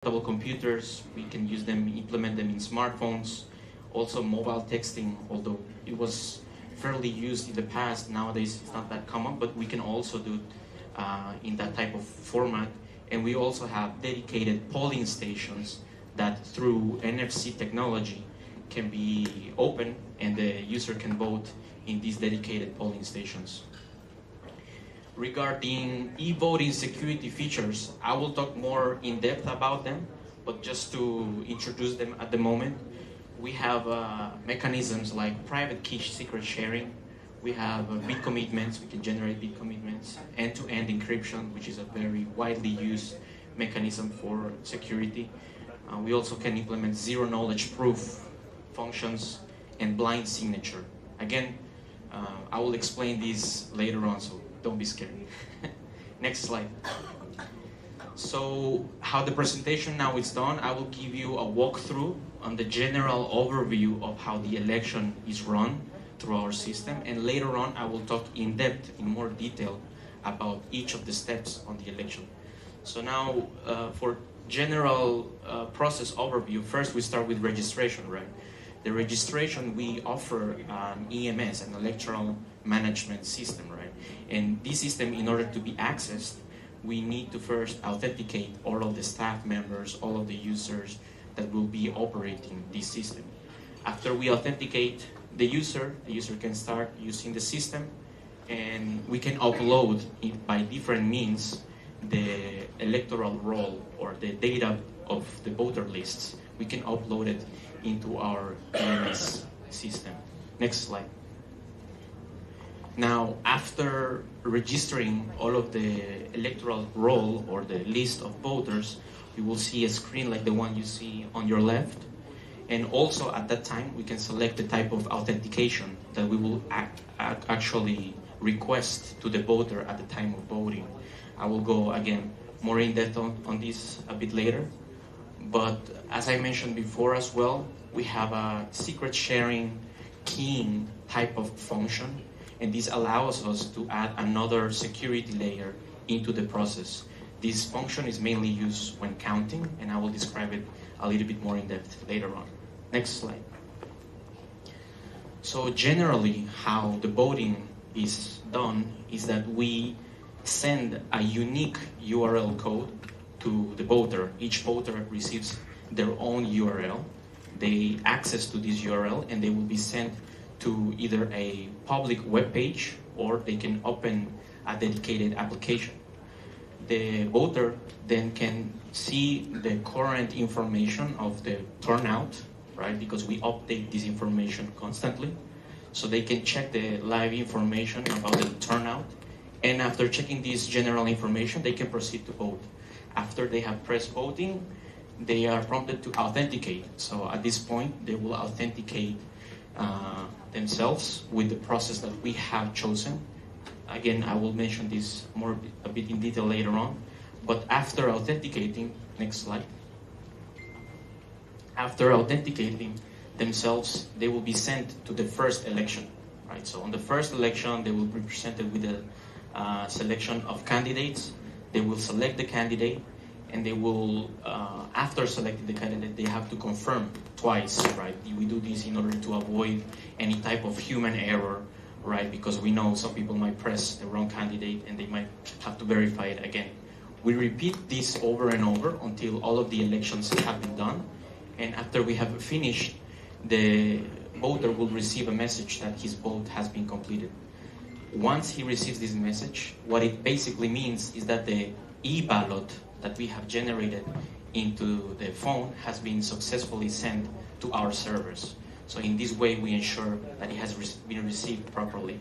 portable computers. We can use them, implement them in smartphones. Also mobile texting, although it was fairly used in the past, nowadays it's not that common, but we can also do it in that type of format. And we also have dedicated polling stations that through NFC technology can be open and the user can vote in these dedicated polling stations. Regarding e-voting security features, I will talk more in depth about them, but just to introduce them at the moment, we have mechanisms like private key secret sharing. We have bit commitments, we can generate bit commitments, end-to-end encryption, which is a very widely used mechanism for security. We also can implement zero-knowledge proof functions and blind signature. Again, I will explain these later on, so don't be scared. Next slide. So how the presentation now is done, I will give you a walkthrough on the general overview of how the election is run through our system, and later on I will talk in depth, in more detail, about each of the steps on the election. So now for general process overview, first we start with registration, right? The registration, we offer EMS, an electoral management system, right? And this system, in order to be accessed, we need to first authenticate all of the staff members, all of the users that will be operating this system. After we authenticate the user can start using the system, and we can upload it by different means the electoral roll or the data of the voter lists. We can upload it into our EMS system. Next slide. Now, after registering all of the electoral roll or the list of voters, you will see a screen like the one you see on your left. And also at that time, we can select the type of authentication that we will actually request to the voter at the time of voting. I will go again more in depth on this a bit later. But as I mentioned before as well, we have a secret sharing keying type of function, and this allows us to add another security layer into the process. This function is mainly used when counting, and I will describe it a little bit more in depth later on. Next slide. So generally, how the voting is done is that we send a unique URL code to the voter. Each voter receives their own URL. They access to this URL and they will be sent to either a public web page or they can open a dedicated application. The voter then can see the current information of the turnout, right? Because we update this information constantly. So they can check the live information about the turnout. And after checking this general information, they can proceed to vote. After they have pressed voting, they are prompted to authenticate. So at this point, they will authenticate themselves with the process that we have chosen. Again, I will mention this a bit in detail later on. But after authenticating, next slide. After authenticating themselves, they will be sent to the first election, right? So on the first election, they will be presented with a selection of candidates. They will select the candidate, and they will, after selecting the candidate, they have to confirm twice, right? We do this in order to avoid any type of human error, right? Because we know some people might press the wrong candidate and they might have to verify it again. We repeat this over and over until all of the elections have been done. And after we have finished, the voter will receive a message that his vote has been completed. Once he receives this message, what it basically means is that the e-ballot that we have generated into the phone has been successfully sent to our servers. So in this way, we ensure that it has been received properly.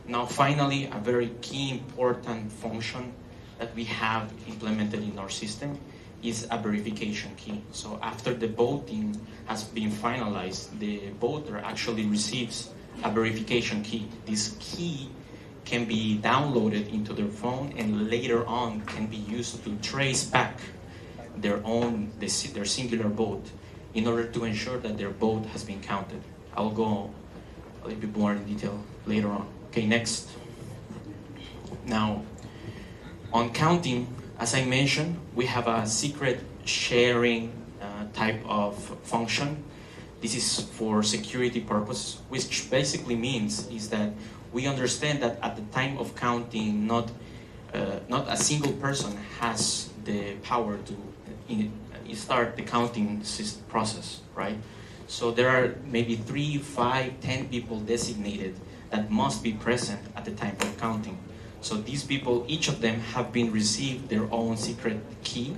Now, finally, a very key important function that we have implemented in our system is a verification key. So after the voting has been finalized, the voter actually receives a verification key. This key can be downloaded into their phone and later on can be used to trace back their singular vote in order to ensure that their vote has been counted. I'll go a little bit more in detail later on. Okay, next. Now, on counting, as I mentioned, we have a secret sharing type of function. This is for security purposes, which basically means is that we understand that at the time of counting, not a single person has the power to start the counting process, right? So there are maybe 3, 5, 10 people designated that must be present at the time of counting. So these people, each of them have been received their own secret key,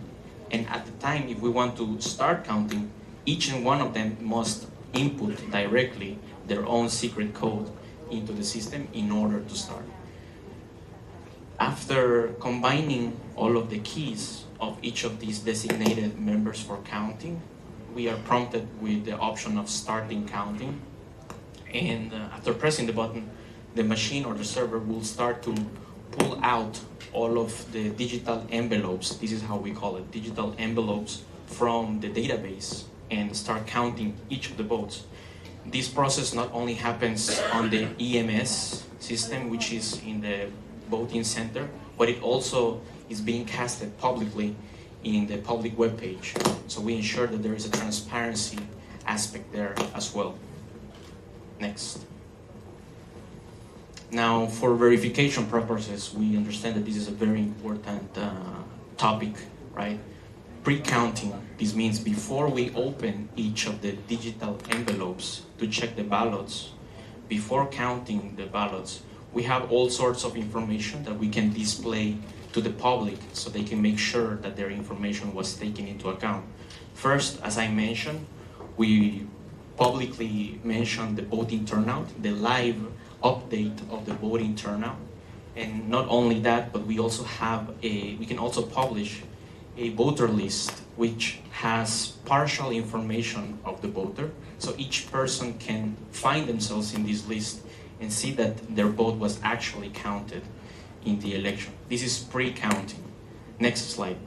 and at the time, if we want to start counting, each and one of them must input directly their own secret code into the system in order to start. After combining all of the keys of each of these designated members for counting, we are prompted with the option of starting counting. And after pressing the button, the machine or the server will start to pull out all of the digital envelopes. This is how we call it, digital envelopes from the database, and start counting each of the votes. This process not only happens on the EMS system, which is in the voting center, but it also is being casted publicly in the public web page. So we ensure that there is a transparency aspect there as well. Next. Now, for verification purposes, we understand that this is a very important topic, right? Pre-counting, this means before we open each of the digital envelopes to check the ballots, before counting the ballots, we have all sorts of information that we can display to the public so they can make sure that their information was taken into account. First, as I mentioned, we publicly mentioned the voting turnout, the live update of the voting turnout. And not only that, but we can also publish a voter list which has partial information of the voter. So each person can find themselves in this list and see that their vote was actually counted in the election. This is pre-counting. Next slide.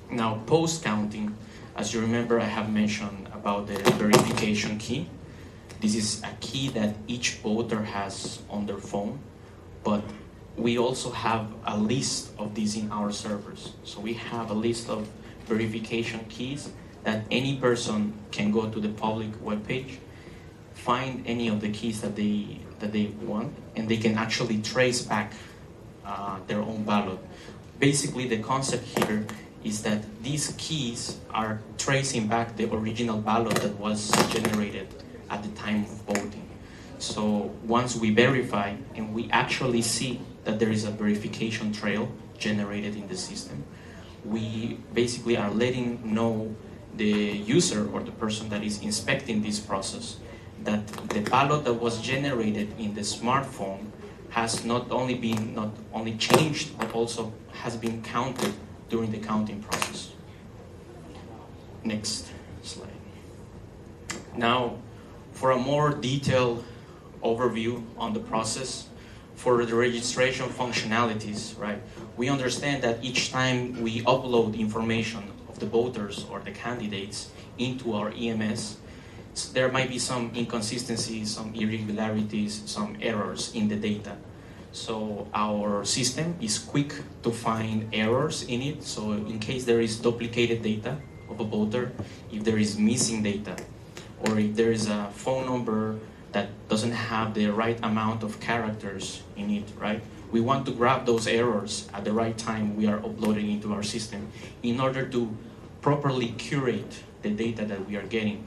Now, post-counting, as you remember, I have mentioned about the verification key. This is a key that each voter has on their phone, but we also have a list of these in our servers. So we have a list of verification keys that any person can go to the public webpage, find any of the keys that they want, and they can actually trace back their own ballot. Basically, the concept here is that these keys are tracing back the original ballot that was generated at the time of voting. So once we verify and we actually see that there is a verification trail generated in the system, we basically are letting know the user or the person that is inspecting this process that the ballot that was generated in the smartphone has not only changed, but also has been counted during the counting process. Next slide. Now, for a more detailed overview on the process, for the registration functionalities, right? We understand that each time we upload information of the voters or the candidates into our EMS, there might be some inconsistencies, some irregularities, some errors in the data. So our system is quick to find errors in it. So in case there is duplicated data of a voter, if there is missing data, or if there is a phone number that doesn't have the right amount of characters in it, right? We want to grab those errors at the right time we are uploading into our system in order to properly curate the data that we are getting.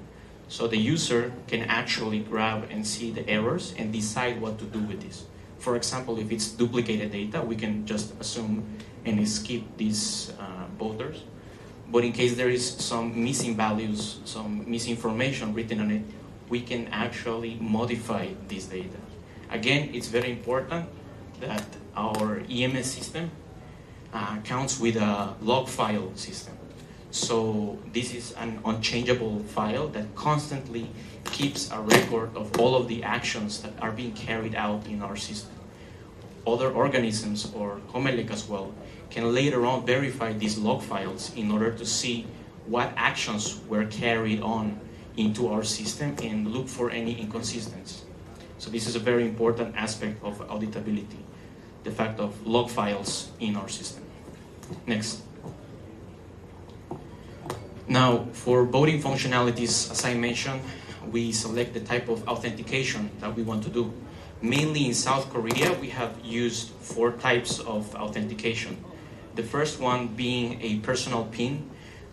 So the user can actually grab and see the errors and decide what to do with this. For example, if it's duplicated data, we can just assume and skip these voters. But in case there is some missing values, some misinformation written on it, we can actually modify this data. Again, it's very important that our EMS system counts with a log file system. So this is an unchangeable file that constantly keeps a record of all of the actions that are being carried out in our system. Other organisms, or Comelec as well, can later on verify these log files in order to see what actions were carried on into our system and look for any inconsistencies. So this is a very important aspect of auditability, the fact of log files in our system. Next. Now, for voting functionalities, as I mentioned, we select the type of authentication that we want to do. Mainly in South Korea, we have used 4 types of authentication. The first one being a personal PIN.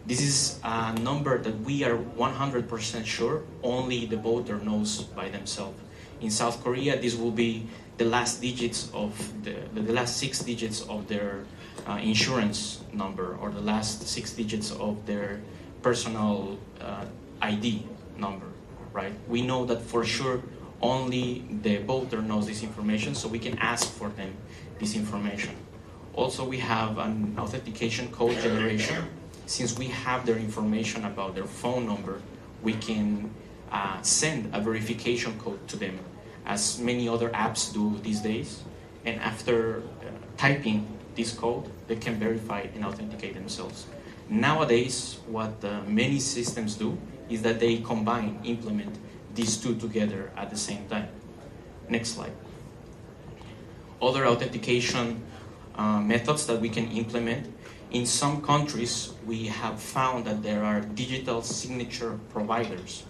This is a number that we are 100% sure only the voter knows by themselves. In South Korea, this will be the last digits of the last 6 digits of their insurance number, or the last 6 digits of their personal ID number, right? We know that for sure only the voter knows this information, so we can ask for them this information. Also, we have an authentication code generation. Since we have their information about their phone number, we can send a verification code to them, as many other apps do these days. And after typing this code, they can verify and authenticate themselves. Nowadays, what many systems do is that they implement these 2 together at the same time. Next slide. Other authentication methods that we can implement. In some countries, we have found that there are digital signature providers.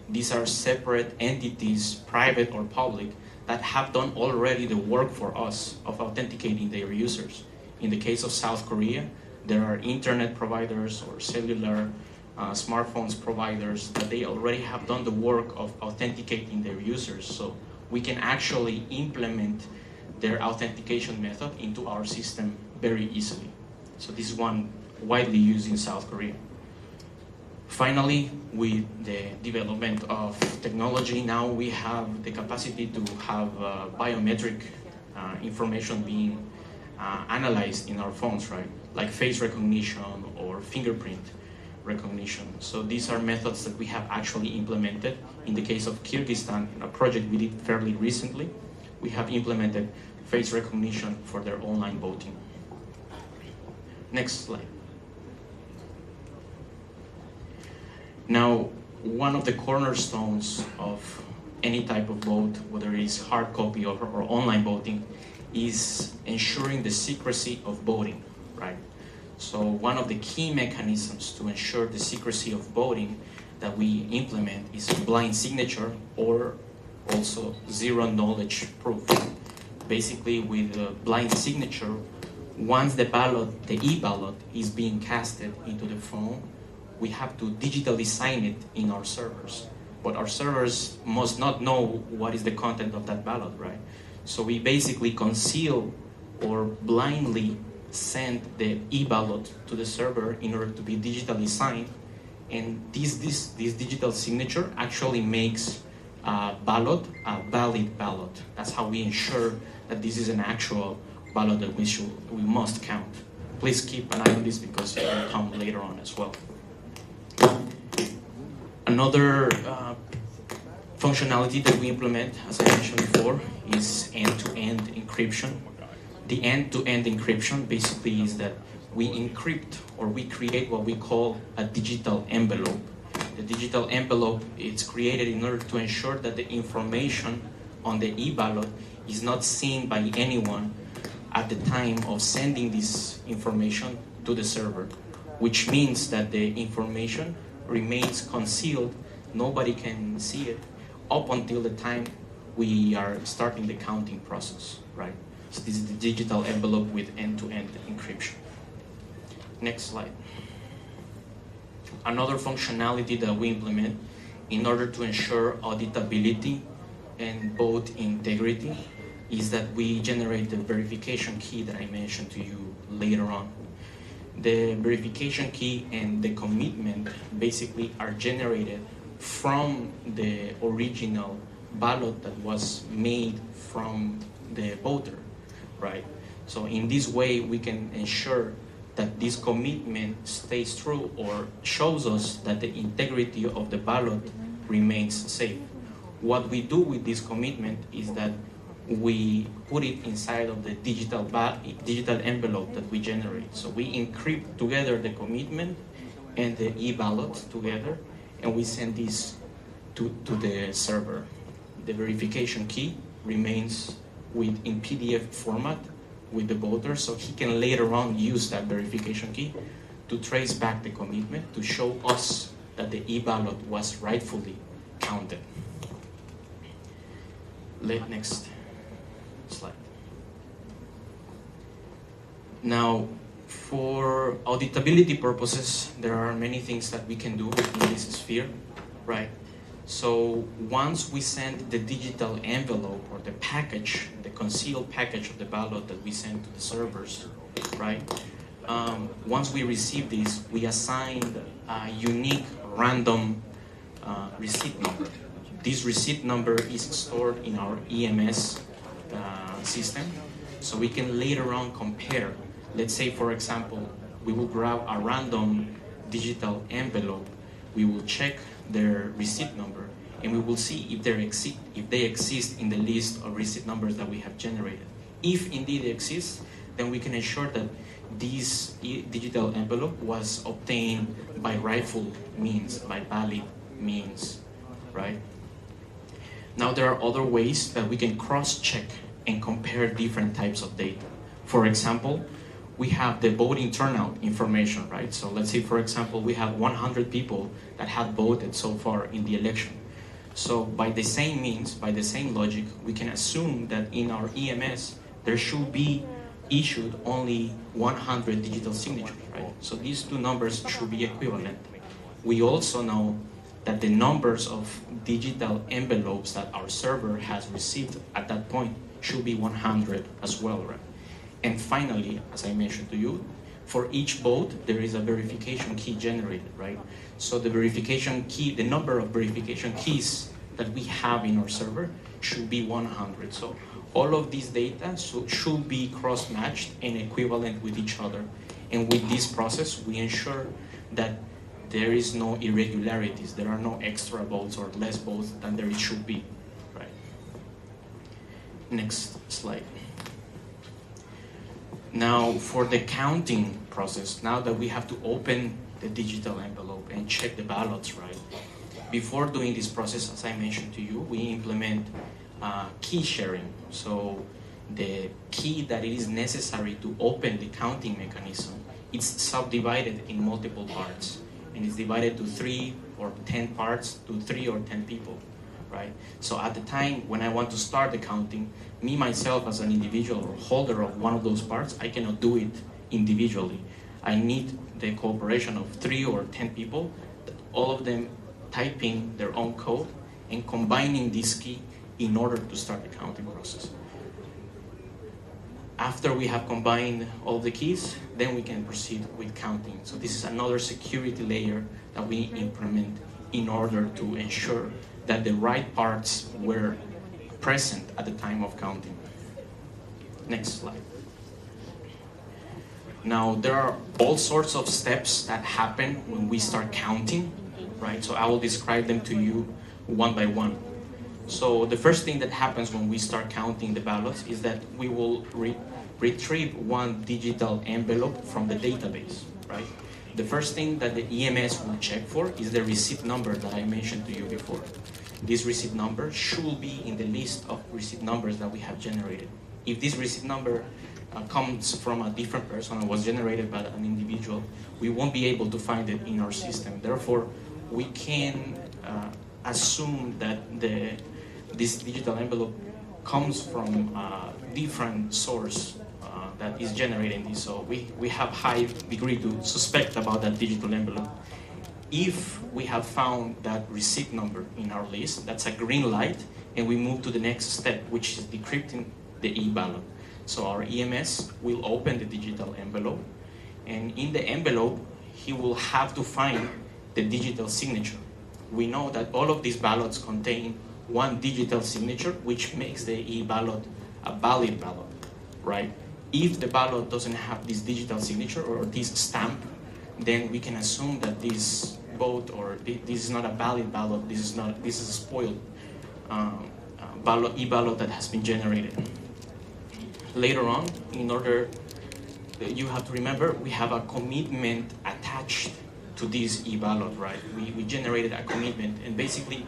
These are separate entities, private or public, that have done already the work for us of authenticating their users. In the case of South Korea, there are internet providers or cellular smartphones providers that they already have done the work of authenticating their users. So we can actually implement their authentication method into our system very easily. So this is one widely used in South Korea. Finally, with the development of technology, now we have the capacity to have biometric information being analyzed in our phones, right? Like face recognition or fingerprint recognition. So these are methods that we have actually implemented. In the case of Kyrgyzstan, a project we did fairly recently, we have implemented face recognition for their online voting. Next slide. Now, one of the cornerstones of any type of vote, whether it is hard copy or online voting, is ensuring the secrecy of voting, right? So one of the key mechanisms to ensure the secrecy of voting that we implement is blind signature, or also zero knowledge proof. Basically, with a blind signature, once the e-ballot is being casted into the phone, we have to digitally sign it in our servers. But our servers must not know what is the content of that ballot, right? So we basically conceal or blindly send the e-ballot to the server in order to be digitally signed. And this digital signature actually makes a ballot a valid ballot. That's how we ensure that this is an actual ballot that we must count. Please keep an eye on this because it will come later on as well. Another functionality that we implement, as I mentioned before, is end-to-end encryption. The end-to-end encryption basically is that we encrypt, or we create what we call a digital envelope. The digital envelope is created in order to ensure that the information on the e-ballot is not seen by anyone at the time of sending this information to the server, which means that the information remains concealed. Nobody can see it up until the time we are starting the counting process, right? So this is the digital envelope with end-to-end encryption. Next slide. Another functionality that we implement in order to ensure auditability and vote integrity is that we generate the verification key that I mentioned to you later on. The verification key and the commitment basically are generated from the original ballot that was made from the voter, right? So in this way, we can ensure that this commitment stays true or shows us that the integrity of the ballot remains safe. What we do with this commitment is that we put it inside of the digital envelope that we generate. So we encrypt together the commitment and the e-ballot together, and we send this to the server. The verification key remains in PDF format with the voter, so he can later on use that verification key to trace back the commitment to show us that the e-ballot was rightfully counted. Next slide. Now, for auditability purposes, there are many things that we can do in this sphere, right? So once we send the digital envelope or the package, the concealed package of the ballot that we send to the servers, right? Once we receive this, we assign a unique random receipt number. This receipt number is stored in our EMS system, so we can later on compare. Let's say, for example, we will grab a random digital envelope, we will check their receipt number, and we will see if they exist in the list of receipt numbers that we have generated. If indeed they exist, then we can ensure that this digital envelope was obtained by rightful means, by valid means, right? Now there are other ways that we can cross-check and compare different types of data. For example, we have the voting turnout information, right? So let's say, for example, we have 100 people that have voted so far in the election. So by the same means, by the same logic, we can assume that in our EMS, there should be issued only 100 digital signatures, right? So these two numbers should be equivalent. We also know that the numbers of digital envelopes that our server has received at that point should be 100 as well, right? And finally, as I mentioned to you, for each vote, there is a verification key generated, right? So the verification key, the number of verification keys that we have in our server should be 100. So all of these data should be cross-matched and equivalent with each other. And with this process, we ensure that there is no irregularities. There are no extra votes or less votes than there should be, right? Next slide. Now, for the counting process, now that we have to open the digital envelope and check the ballots, right? Before doing this process, as I mentioned to you, we implement key sharing. So the key that is necessary to open the counting mechanism, it's subdivided in multiple parts. And it's divided to 3 or 10 parts to 3 or 10 people, right? So at the time when I want to start the counting, me myself as an individual or holder of one of those parts, I cannot do it individually. I need the cooperation of 3 or 10 people, all of them typing their own code and combining this key in order to start the counting process. After we have combined all the keys, then we can proceed with counting. So this is another security layer that we implement in order to ensure that the right parts were present at the time of counting. Next slide. Now, there are all sorts of steps that happen when we start counting, right? So I will describe them to you one by one. So the first thing that happens when we start counting the ballots is that we will retrieve one digital envelope from the database, right? The first thing that the EMS will check for is the receipt number that I mentioned to you before. This receipt number should be in the list of receipt numbers that we have generated. If this receipt number comes from a different person and was generated by an individual, we won't be able to find it in our system. Therefore, we can assume that this digital envelope comes from a different source that is generating this. So we have high degree to suspect about that digital envelope. If we have found that receipt number in our list, that's a green light, and we move to the next step, which is decrypting the e-ballot. So our EMS will open the digital envelope, and in the envelope, he will have to find the digital signature. We know that all of these ballots contain one digital signature, which makes the e-ballot a valid ballot, right? If the ballot doesn't have this digital signature or this stamp, then we can assume that this vote or this is not a valid ballot. This is a spoiled e-ballot that has been generated. Later on, you have to remember, we have a commitment attached to this e-ballot, right? We generated a commitment, and basically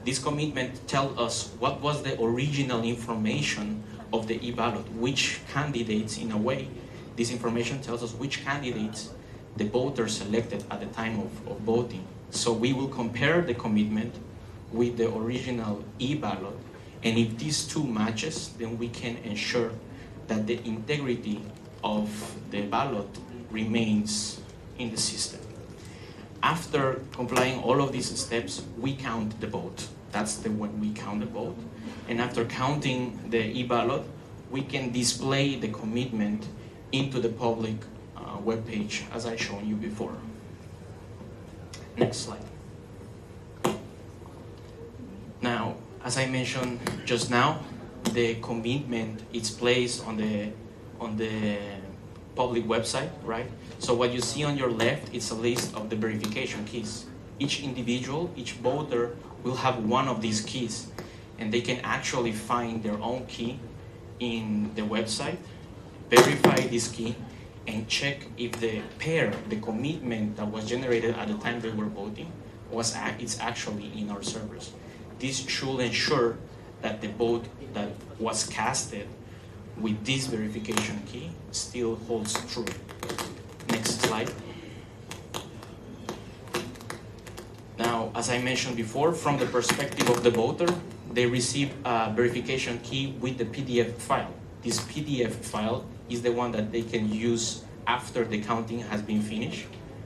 this commitment tells us what was the original information of the e-ballot, which candidates, in a way, this information tells us which candidates the voter selected at the time of voting. So we will compare the commitment with the original e-ballot, and if these two matches, then we can ensure that the integrity of the ballot remains in the system. After complying all of these steps, we count the vote. That's the when we count the vote. And after counting the e-ballot, we can display the commitment into the public webpage, as I shown you before. Next slide. Now, as I mentioned just now, the commitment is placed on the public website, right? So what you see on your left is a list of the verification keys. Each individual, each voter will have one of these keys, and they can actually find their own key in the website, verify this key, and check if the pair, the commitment that was generated at the time they were voting, it's actually in our servers. This should ensure that the vote that was casted with this verification key still holds true. Next slide. Now, as I mentioned before, from the perspective of the voter, they receive a verification key with the PDF file. This PDF file is the one that they can use after the counting has been finished.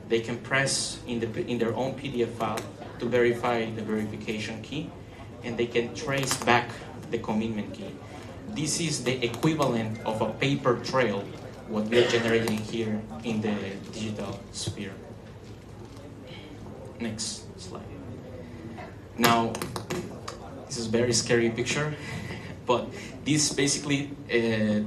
They can press in their own PDF file to verify the verification key, and they can trace back the commitment key. This is the equivalent of a paper trail, what we're generating here in the digital sphere. Next slide. Now, this is a very scary picture, but this basically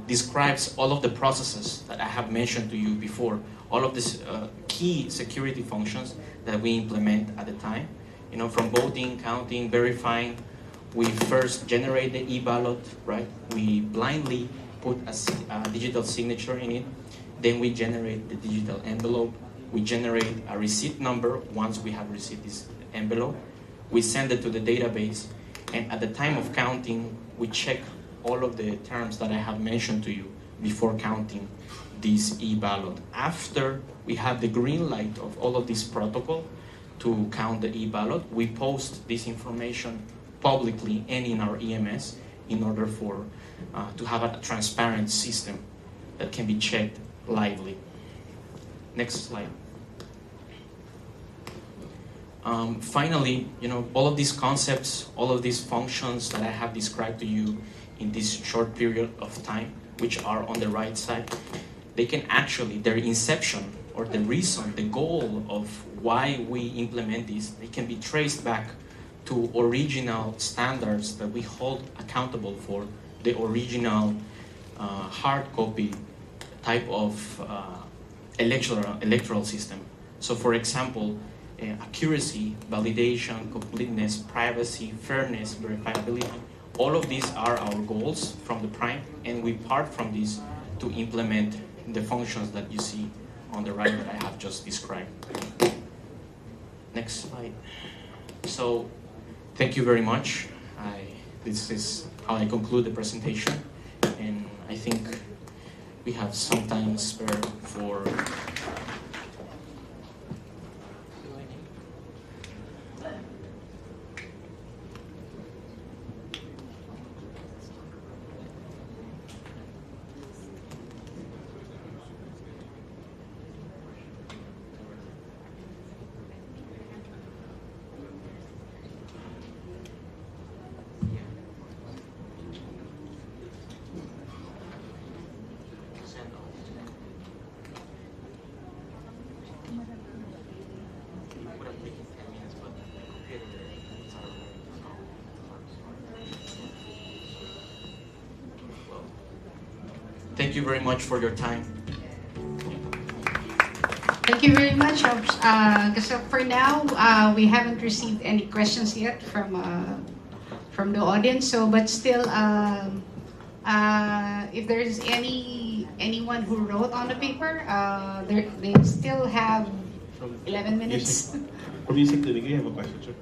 describes all of the processes that I have mentioned to you before, all of these key security functions that we implement at the time. You know, from voting, counting, verifying, we first generate the e-ballot, right? We blindly put a digital signature in it. Then we generate the digital envelope. We generate a receipt number once we have received this envelope. We send it to the database. And at the time of counting, we check all of the terms that I have mentioned to you before counting this e-ballot. After we have the green light of all of this protocol to count the e-ballot, we post this information publicly and in our EMS in order for to have a transparent system that can be checked lively. Next slide. Finally, you know, all of these concepts, all of these functions that I have described to you in this short period of time, which are on the right side, they can actually, their inception or the reason, the goal of why we implement this, they can be traced back to original standards that we hold accountable for, the original hard copy type of electoral system. So for example, accuracy, validation, completeness, privacy, fairness, verifiability, all of these are our goals from the Prime, and we part from this to implement the functions that you see on the right that I have just described. Next slide. So, thank you very much. This is how I conclude the presentation, and I think we have some time spare for Thank you very much for your time. Thank you very much. So for now, we haven't received any questions yet from the audience. So, but still, if there is anyone who wrote on the paper, they still have 11 minutes. From Music Living, you have a question, sir?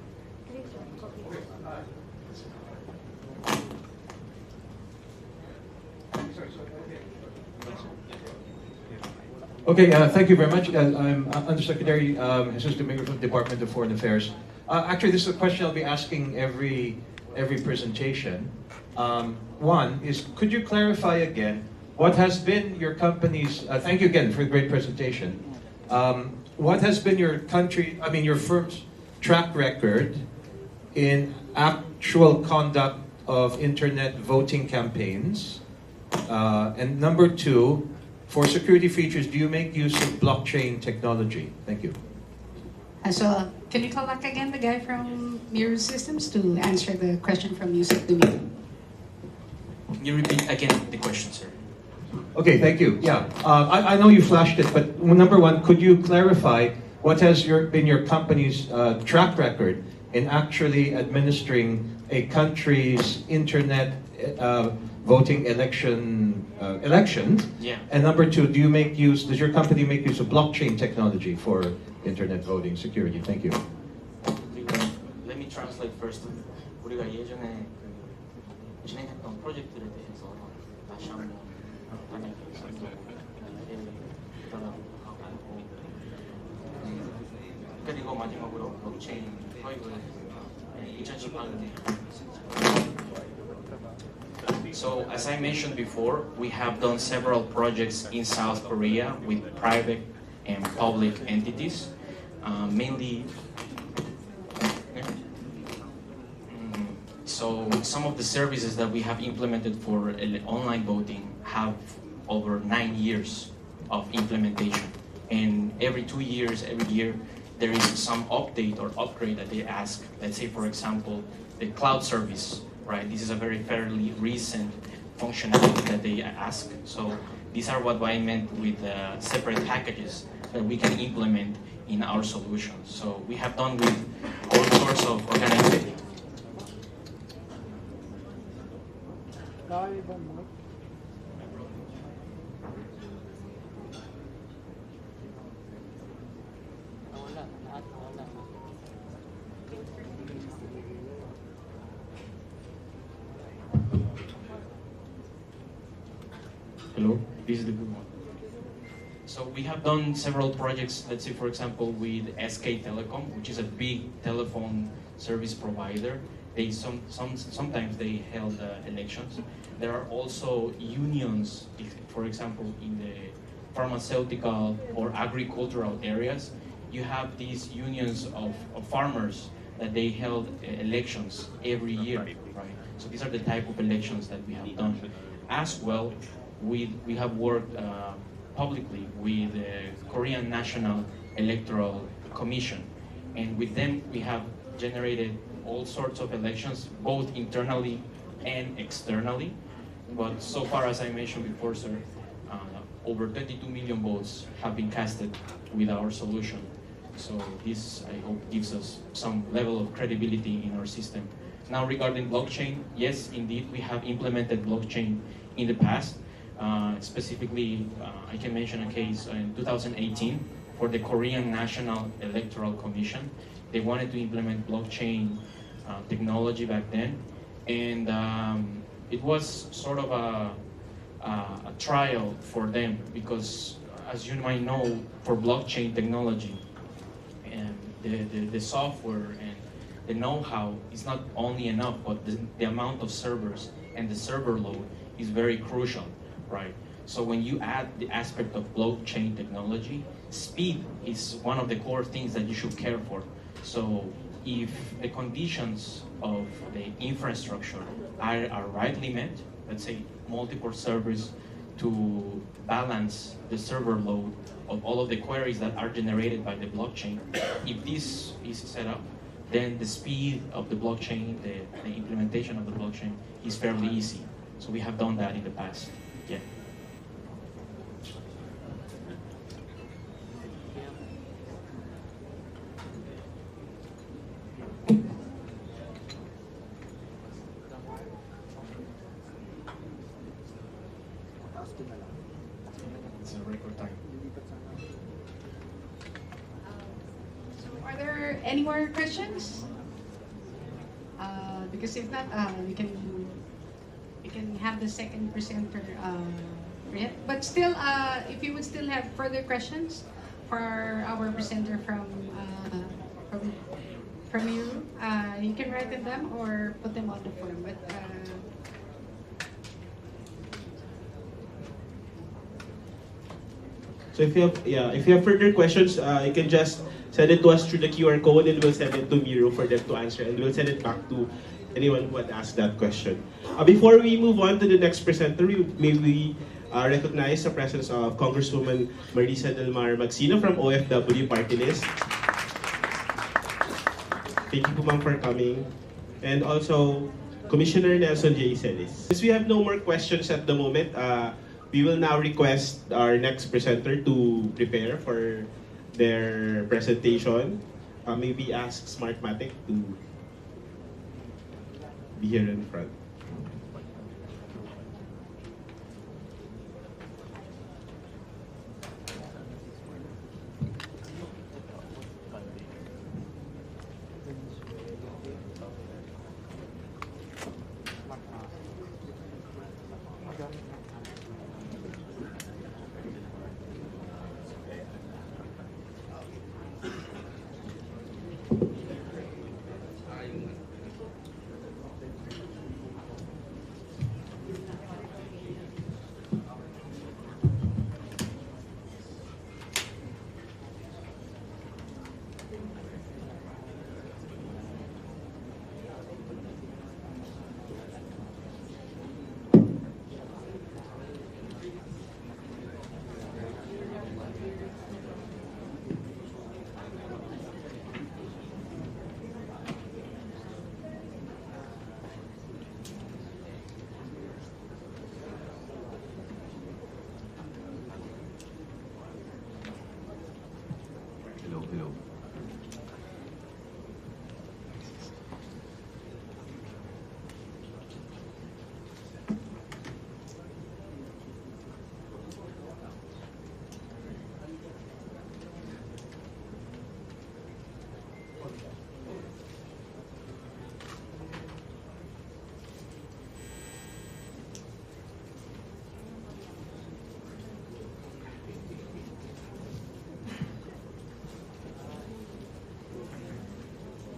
Okay, thank you very much. I'm Undersecretary Jesus Domingo from the Department of Foreign Affairs. Actually, this is a question I'll be asking every presentation. One is, could you clarify again what has been your company's? Thank you again for a great presentation. What has been your firm's track record in actual conduct of internet voting campaigns? And number two, for security features, do you make use of blockchain technology? Thank you. So, can you call back again the guy from Mirror Systems to answer the question from Yusuf Domingo? Can you repeat again the question, sir? Okay, thank you. Yeah, I know you flashed it, but number one, could you clarify what has been your company's track record in actually administering a country's internet voting elections? Yeah. And number two, does your company make use of blockchain technology for internet voting security? Thank you. Let me translate first. 우리가 예전에 진행했던 프로젝트에 대해서 다시 한번 그리고 마지막으로 블록체인 도입을 2018년에. So, as I mentioned before, we have done several projects in South Korea with private and public entities, mainly. So, some of the services that we have implemented for online voting have over 9 years of implementation. And every 2 years, every year, there is some update or upgrade that they ask. Let's say, for example, the cloud service, right? This is a very fairly recent functionality that they ask. So these are what I meant with separate packages that we can implement in our solutions. So we have done with all sorts of organizations. Hello, this is the good one. So we have done several projects, let's say for example with SK Telecom, which is a big telephone service provider. They sometimes they held elections. There are also unions, for example in the pharmaceutical or agricultural areas. You have these unions of farmers that they held elections every year, right? So these are the type of elections that we have done. As well, we have worked publicly with the Korean National Electoral Commission, and with them we have generated all sorts of elections, both internally and externally. But so far, as I mentioned before, sir, over 22 million votes have been casted with our solution. So this, I hope, gives us some level of credibility in our system. Now, regarding blockchain, yes, indeed, we have implemented blockchain in the past. Specifically, I can mention a case in 2018 for the Korean National Electoral Commission. They wanted to implement blockchain technology back then, and it was sort of a trial for them because, as you might know, for blockchain technology, the software and the know-how is not only enough, but the amount of servers and the server load is very crucial, right? So when you add the aspect of blockchain technology, speed is one of the core things that you should care for. So if the conditions of the infrastructure are rightly met, let's say multiple servers to balance the server load of all of the queries that are generated by the blockchain, if this is set up, then the speed of the blockchain, the implementation of the blockchain is fairly easy. So we have done that in the past. Yeah. It's a record time. Are there any more questions? Because if not, we can have the second presenter Yeah. But still, if you would still have further questions for our presenter from from you can write in them or put them on the form. But So if you have further questions, you can just send it to us through the QR code, and we'll send it to Miro for them to answer, and we'll send it back to anyone who had asked that question. Before we move on to the next presenter, may we recognize the presence of Congresswoman Marisa Del Mar Magsino from OFW Party List. Thank you, ma'am, for coming. And also, Commissioner Nelson J. Celis. Since we have no more questions at the moment, we will now request our next presenter to prepare for their presentation. Maybe ask Smartmatic to be here in front. Hello.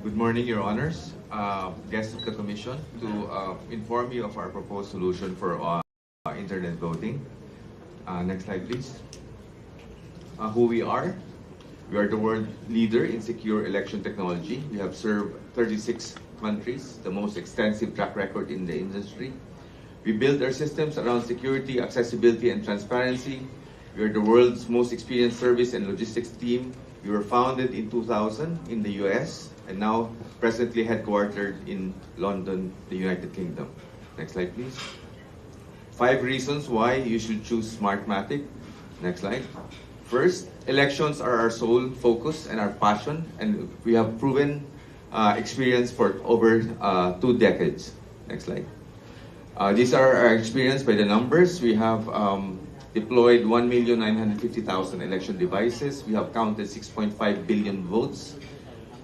Good morning, Your Honors, guests of the Commission, to inform you of our proposed solution for internet voting. Next slide, please. Who we are? We are the world leader in secure election technology. We have served 36 countries, the most extensive track record in the industry. We build our systems around security, accessibility, and transparency. We are the world's most experienced service and logistics team. We were founded in 2000 in the US and now presently headquartered in London, the United Kingdom. Next slide, please. 5 reasons why you should choose Smartmatic. Next slide. First, elections are our sole focus and our passion, and we have proven experience for over 2 decades. Next slide. These are our experience by the numbers. We have deployed 1,950,000 election devices. We have counted 6.5 billion votes.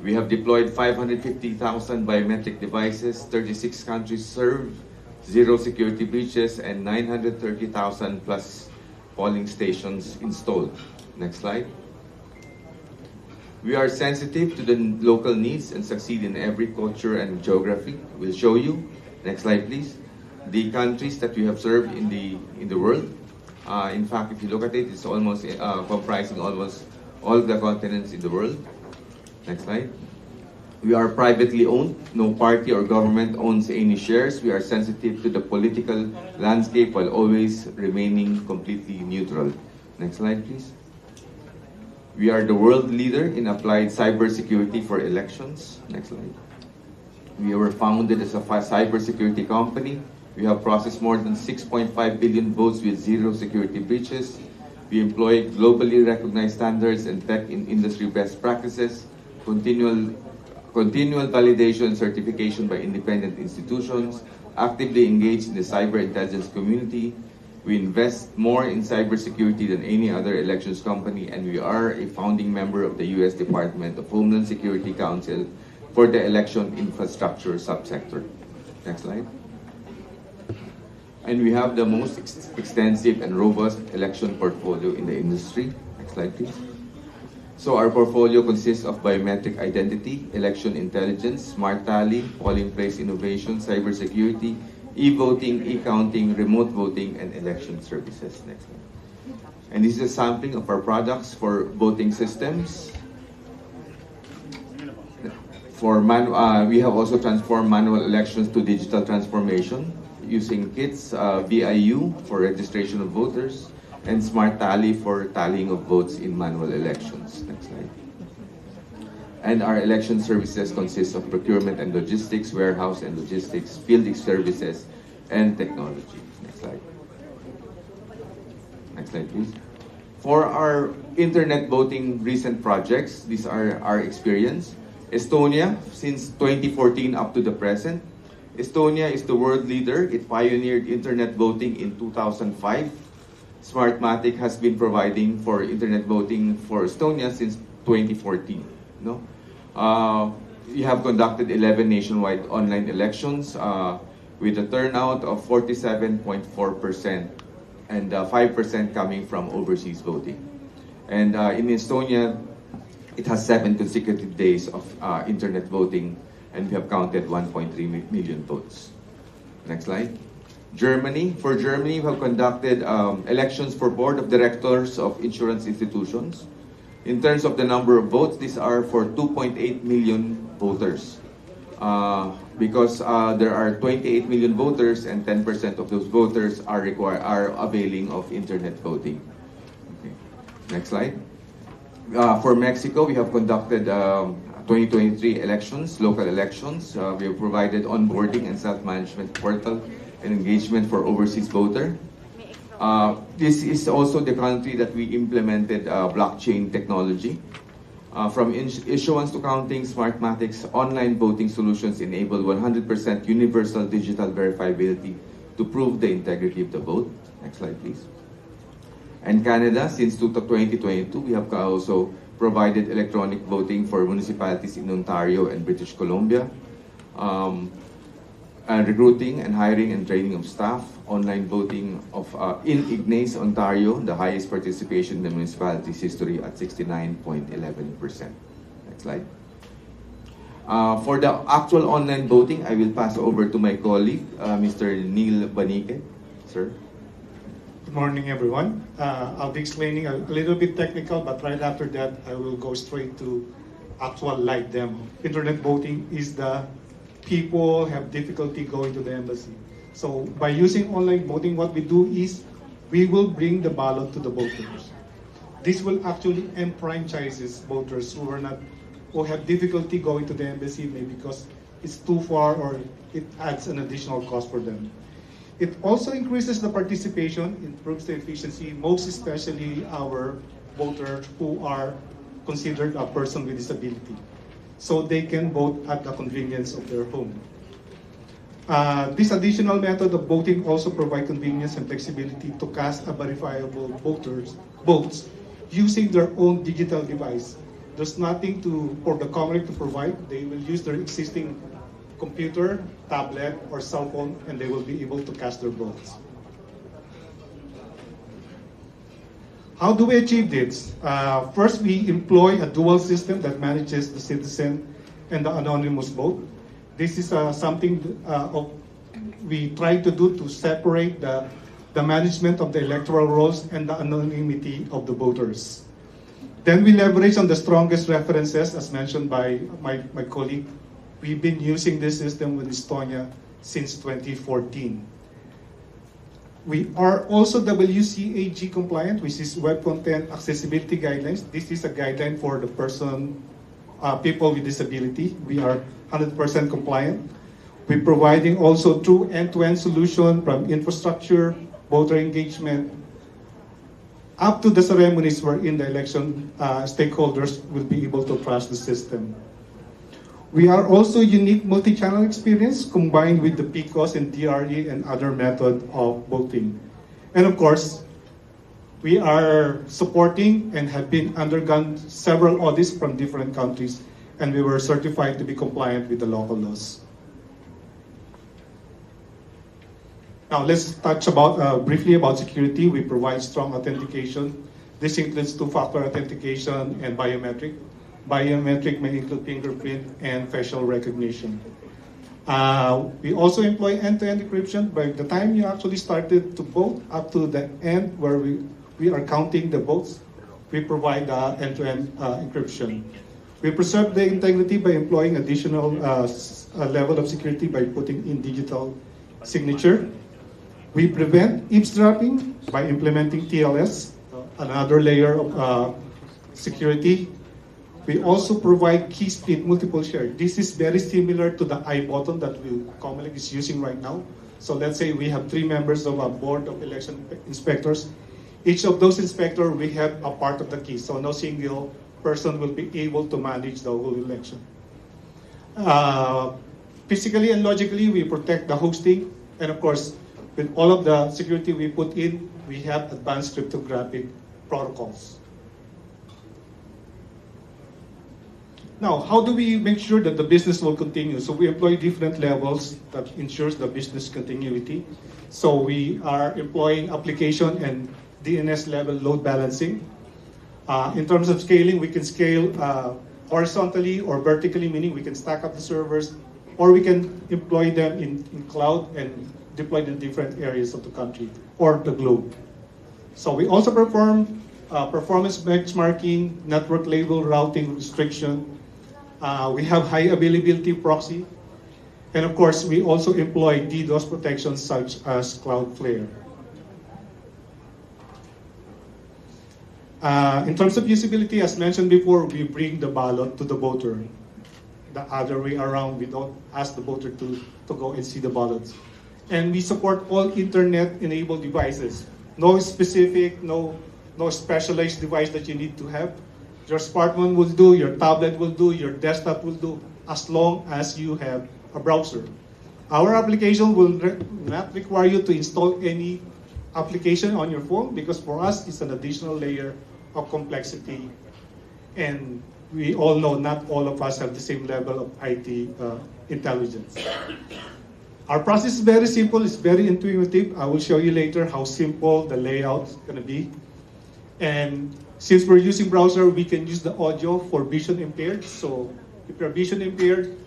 We have deployed 550,000 biometric devices, 36 countries served, 0 security breaches, and 930,000 plus polling stations installed. Next slide. We are sensitive to the local needs and succeed in every culture and geography. We'll show you. Next slide, please. The countries that we have served in the world. In fact, if you look at it, it's almost comprising almost all the continents in the world. Next slide. We are privately owned. No party or government owns any shares. We are sensitive to the political landscape while always remaining completely neutral. Next slide, please. We are the world leader in applied cybersecurity for elections. Next slide. We were founded as a cybersecurity company. We have processed more than 6.5 billion votes with 0 security breaches. We employ globally recognized standards and tech in industry best practices, continual validation and certification by independent institutions, actively engaged in the cyber intelligence community. We invest more in cybersecurity than any other elections company, and we are a founding member of the U.S. Department of Homeland Security Council for the election infrastructure subsector. Next slide. And we have the most extensive and robust election portfolio in the industry. Next slide, please. So our portfolio consists of biometric identity, election intelligence, smart tally, polling place innovation, cybersecurity, e-voting, e-counting, remote voting, and election services. Next slide. And this is a sampling of our products for voting systems. We have also transformed manual elections to digital transformation using kits, VIU for registration of voters, and smart tally for tallying of votes in manual elections. Next slide. And our election services consist of procurement and logistics, warehouse and logistics, field services, and technology. Next slide. Next slide, please. For our internet voting recent projects, these are our experience. Estonia, since 2014 up to the present. Estonia is the world leader. It pioneered internet voting in 2005. Smartmatic has been providing for internet voting for Estonia since 2014. No? We have conducted 11 nationwide online elections with a turnout of 47.4% and 5% coming from overseas voting. And in Estonia, it has 7 consecutive days of internet voting, and we have counted 1.3 million votes. Next slide. Germany. For Germany, we have conducted elections for board of directors of insurance institutions. In terms of the number of votes, these are for 2.8 million voters. Because there are 28 million voters and 10% of those voters are availing of internet voting. Okay. Next slide. For Mexico, we have conducted 2023 elections, local elections. We have provided onboarding and self-management portal and engagement for overseas voter. This is also the country that we implemented blockchain technology. From issuance to counting, Smartmatic's online voting solutions enable 100% universal digital verifiability to prove the integrity of the vote. Next slide, please. And Canada, since 2022, we have also provided electronic voting for municipalities in Ontario and British Columbia. Recruiting and hiring and training of staff, online voting in Ignace, Ontario, the highest participation in the municipality's history at 69.11%. Next slide. For the actual online voting, I will pass over to my colleague, Mr. Neil Banique. Sir. Good morning, everyone. I'll be explaining a little bit technical, but right after that, I will go straight to actual live demo. Internet voting is the people have difficulty going to the embassy. So by using online voting, what we do is we will bring the ballot to the voters. This will actually enfranchise voters who have difficulty going to the embassy, maybe because it's too far or it adds an additional cost for them. It also increases the participation, improves the efficiency, most especially our voters who are considered a person with disability. So they can vote at the convenience of their home. This additional method of voting also provides convenience and flexibility to cast a verifiable votes using their own digital device. There's nothing for the Comelec to provide. They will use their existing computer, tablet, or cell phone, and they will be able to cast their votes. How do we achieve this? First, we employ a dual system that manages the citizen and the anonymous vote. This is something we try to do to separate the management of the electoral rolls and the anonymity of the voters. Then we leverage on the strongest references, as mentioned by my colleague. We've been using this system with Estonia since 2014. We are also WCAG compliant, which is Web Content Accessibility Guidelines. This is a guideline for the people with disability. We are 100% compliant. We're providing also true end-to-end solution from infrastructure, voter engagement, up to the ceremonies wherein the election stakeholders will be able to trust the system. We are also unique multi-channel experience combined with the PCOS and DRE and other method of voting. And of course, we are supporting and have been undergone several audits from different countries, and we were certified to be compliant with the local laws. Now let's touch briefly about security. We provide strong authentication. This includes two-factor authentication and biometric. Biometric may include fingerprint and facial recognition. We also employ end-to-end encryption. By the time you actually started to vote up to the end where we are counting the votes, we provide end-to-end encryption. We preserve the integrity by employing additional level of security by putting in digital signature. We prevent eavesdropping by implementing TLS, another layer of security. We also provide key split multiple share. This is very similar to the I button that Comelec is using right now. So let's say we have 3 members of a board of election inspectors. Each of those inspectors, we have a part of the key. So no single person will be able to manage the whole election. Physically and logically, we protect the hosting. And of course, with all of the security we put in, we have advanced cryptographic protocols. Now, how do we make sure that the business will continue? So we employ different levels that ensures the business continuity. So we are employing application and DNS level load balancing. In terms of scaling, we can scale horizontally or vertically, meaning we can stack up the servers, or we can employ them in cloud and deploy in different areas of the country or the globe. So we also perform performance benchmarking, network label routing restriction. We have high availability proxy. And of course, we also employ DDoS protections such as Cloudflare. In terms of usability, as mentioned before, we bring the ballot to the voter. The other way around, we don't ask the voter to go and see the ballots. And we support all internet-enabled devices. No specific, no specialized device that you need to have. Your smartphone will do, your tablet will do, your desktop will do, as long as you have a browser. Our application will not require you to install any application on your phone, because for us, it's an additional layer of complexity. And we all know not all of us have the same level of IT intelligence. Our process is very simple, it's very intuitive. I will show you later how simple the layout is going to be. And since we're using browser, we can use the audio for vision impaired. So if you're vision impaired,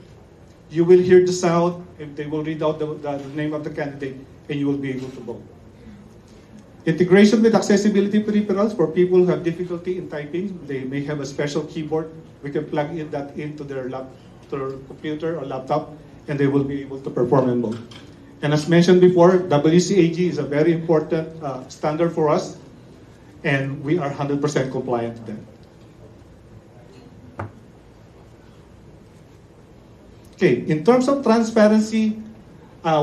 you will hear the sound, and they will read out the name of the candidate, and you will be able to vote. Integration with accessibility peripherals for people who have difficulty in typing. They may have a special keyboard. We can plug that into their computer or laptop, and they will be able to perform and vote. And as mentioned before, WCAG is a very important standard for us, and we are 100% compliant with that. Okay, in terms of transparency,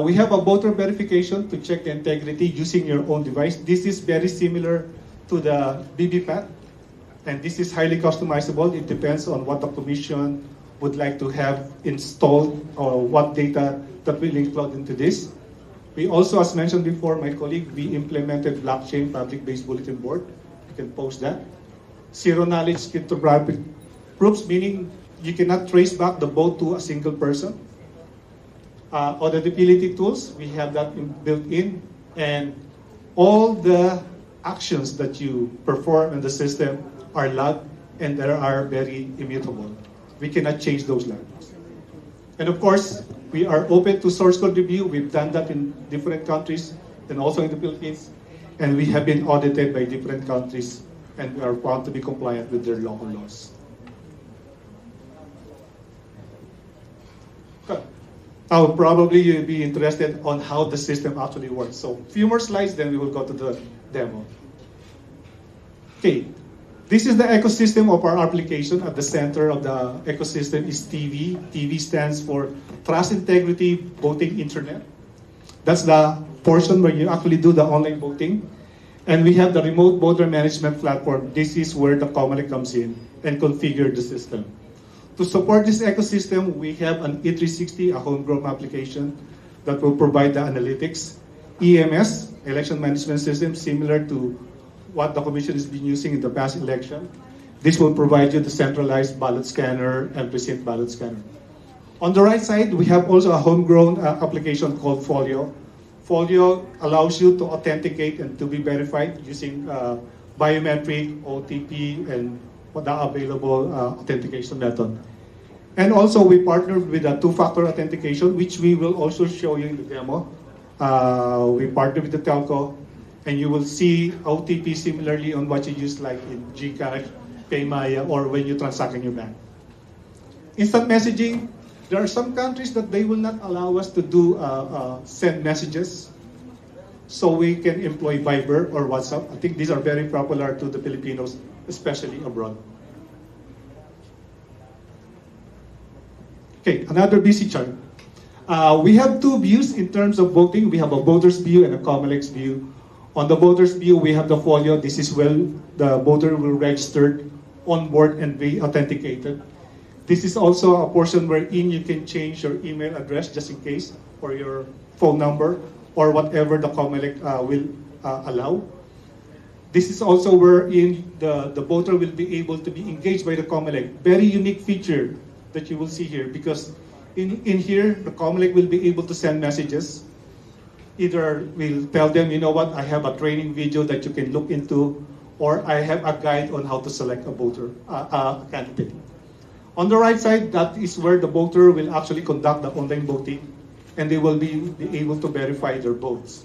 we have a voter verification to check the integrity using your own device. This is very similar to the BBPAT, and this is highly customizable. It depends on what the commission would like to have installed or what data that will include into this. We also, as mentioned before, my colleague, we implemented blockchain public-based bulletin board. You can post that. Zero-knowledge cryptographic proofs, meaning you cannot trace back the vote to a single person. Auditability tools, we have that built in, and all the actions that you perform in the system are logged, and they are very immutable. We cannot change those logs. And of course, we are open to source code review. We've done that in different countries and also in the Philippines, and we have been audited by different countries, and we are found to be compliant with their local laws. Now, probably you'll be interested on how the system actually works. So, a few more slides, then we will go to the demo. Okay, this is the ecosystem of our application. At the center of the ecosystem is TV. TV stands for Trust, Integrity, Voting Internet. That's the portion where you actually do the online voting. And we have the remote voter management platform. This is where the Comelec comes in and configure the system. To support this ecosystem, we have an E360, a homegrown application that will provide the analytics. EMS, election management system, similar to what the commission has been using in the past election. This will provide you the centralized ballot scanner and precinct ballot scanner. On the right side, we have also a homegrown application called Folio. Folio allows you to authenticate and to be verified using biometric, OTP, and the available authentication method. And also, we partnered with a two-factor authentication, which we will also show you in the demo. We partnered with the telco, and you will see OTP similarly on what you use like in GCash, Paymaya, or when you transact in your bank. Instant messaging, there are some countries that they will not allow us to do send messages, so we can employ Viber or WhatsApp. I think these are very popular to the Filipinos, especially abroad. Okay, another busy chart. We have two views in terms of voting. We have a voter's view and a Comelec's view. On the voter's view, we have the folio. This is where the voter will register on board and be authenticated. This is also a portion wherein you can change your email address just in case, or your phone number, or whatever the Comelec will allow. This is also wherein the voter will be able to be engaged by the Comelec. Very unique feature that you will see here, because in here, the Comelec will be able to send messages. Either we'll tell them, you know what, I have a training video that you can look into, or I have a guide on how to select a voter, candidate. On the right side, that is where the voter will actually conduct the online voting, and they will be able to verify their votes.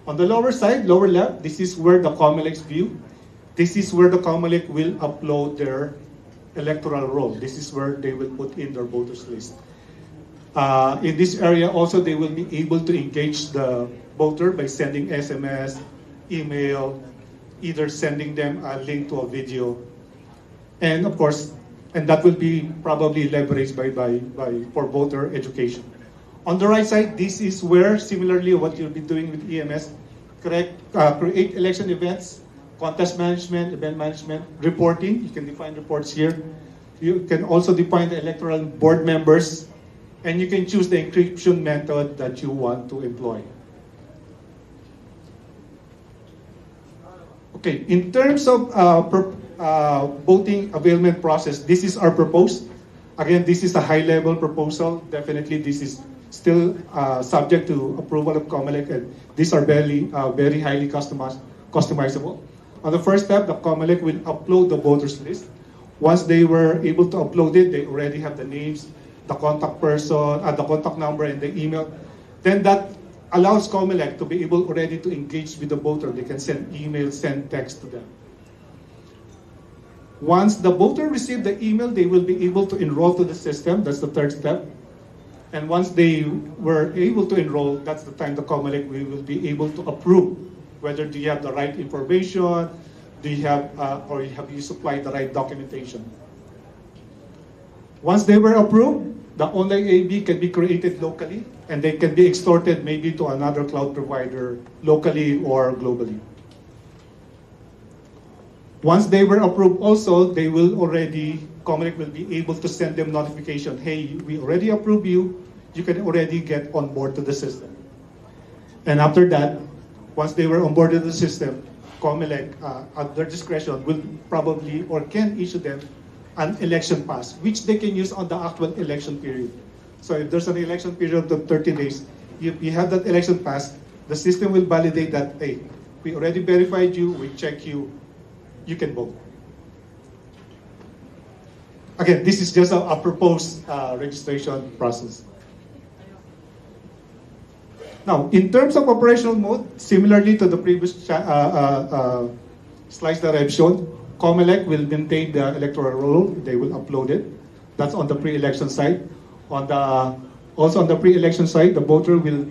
On the lower side, lower left, this is where the Comelec's view. This is where the Comelec will upload their electoral roll. This is where they will put in their voters list. In this area also, they will be able to engage the voter by sending SMS, email, either sending them a link to a video. And of course, and that will be probably leveraged for voter education. On the right side, this is where, similarly what you'll be doing with EMS, create election events, contest management, event management, reporting. You can define reports here. You can also define the electoral board members, and you can choose the encryption method that you want to employ. Okay, in terms of voting availment process, this is our proposed. Again, this is a high-level proposal. Definitely, this is still subject to approval of Comelec, and these are very highly customizable. On the first step, the Comelec will upload the voters list. Once they were able to upload it, they already have the names, the contact person, the contact number, and the email. Then that allows Comelec to be able already to engage with the voter. They can send email, send text to them. Once the voter receives the email, they will be able to enroll to the system. That's the third step. And once they were able to enroll, that's the time the Comelec will be able to approve whether do you have the right information, do you have, or have you supplied the right documentation. Once they were approved, the online AB can be created locally, and they can be extorted maybe to another cloud provider locally or globally. Once they were approved also, they will already, Comelec will be able to send them notification, hey, we already approved you, you can already get on board to the system. And after that, once they were on board to the system, Comelec, at their discretion, will probably or can issue them an election pass, which they can use on the actual election period. So if there's an election period of 30 days, you have that election pass, the system will validate that, hey, we already verified you, we check you, you can vote. Again, this is just a proposed registration process. Now, in terms of operational mode, similarly to the previous slides that I've shown, Comelec will maintain the electoral roll. They will upload it. That's on the pre-election side. Also on the pre-election side, the voter will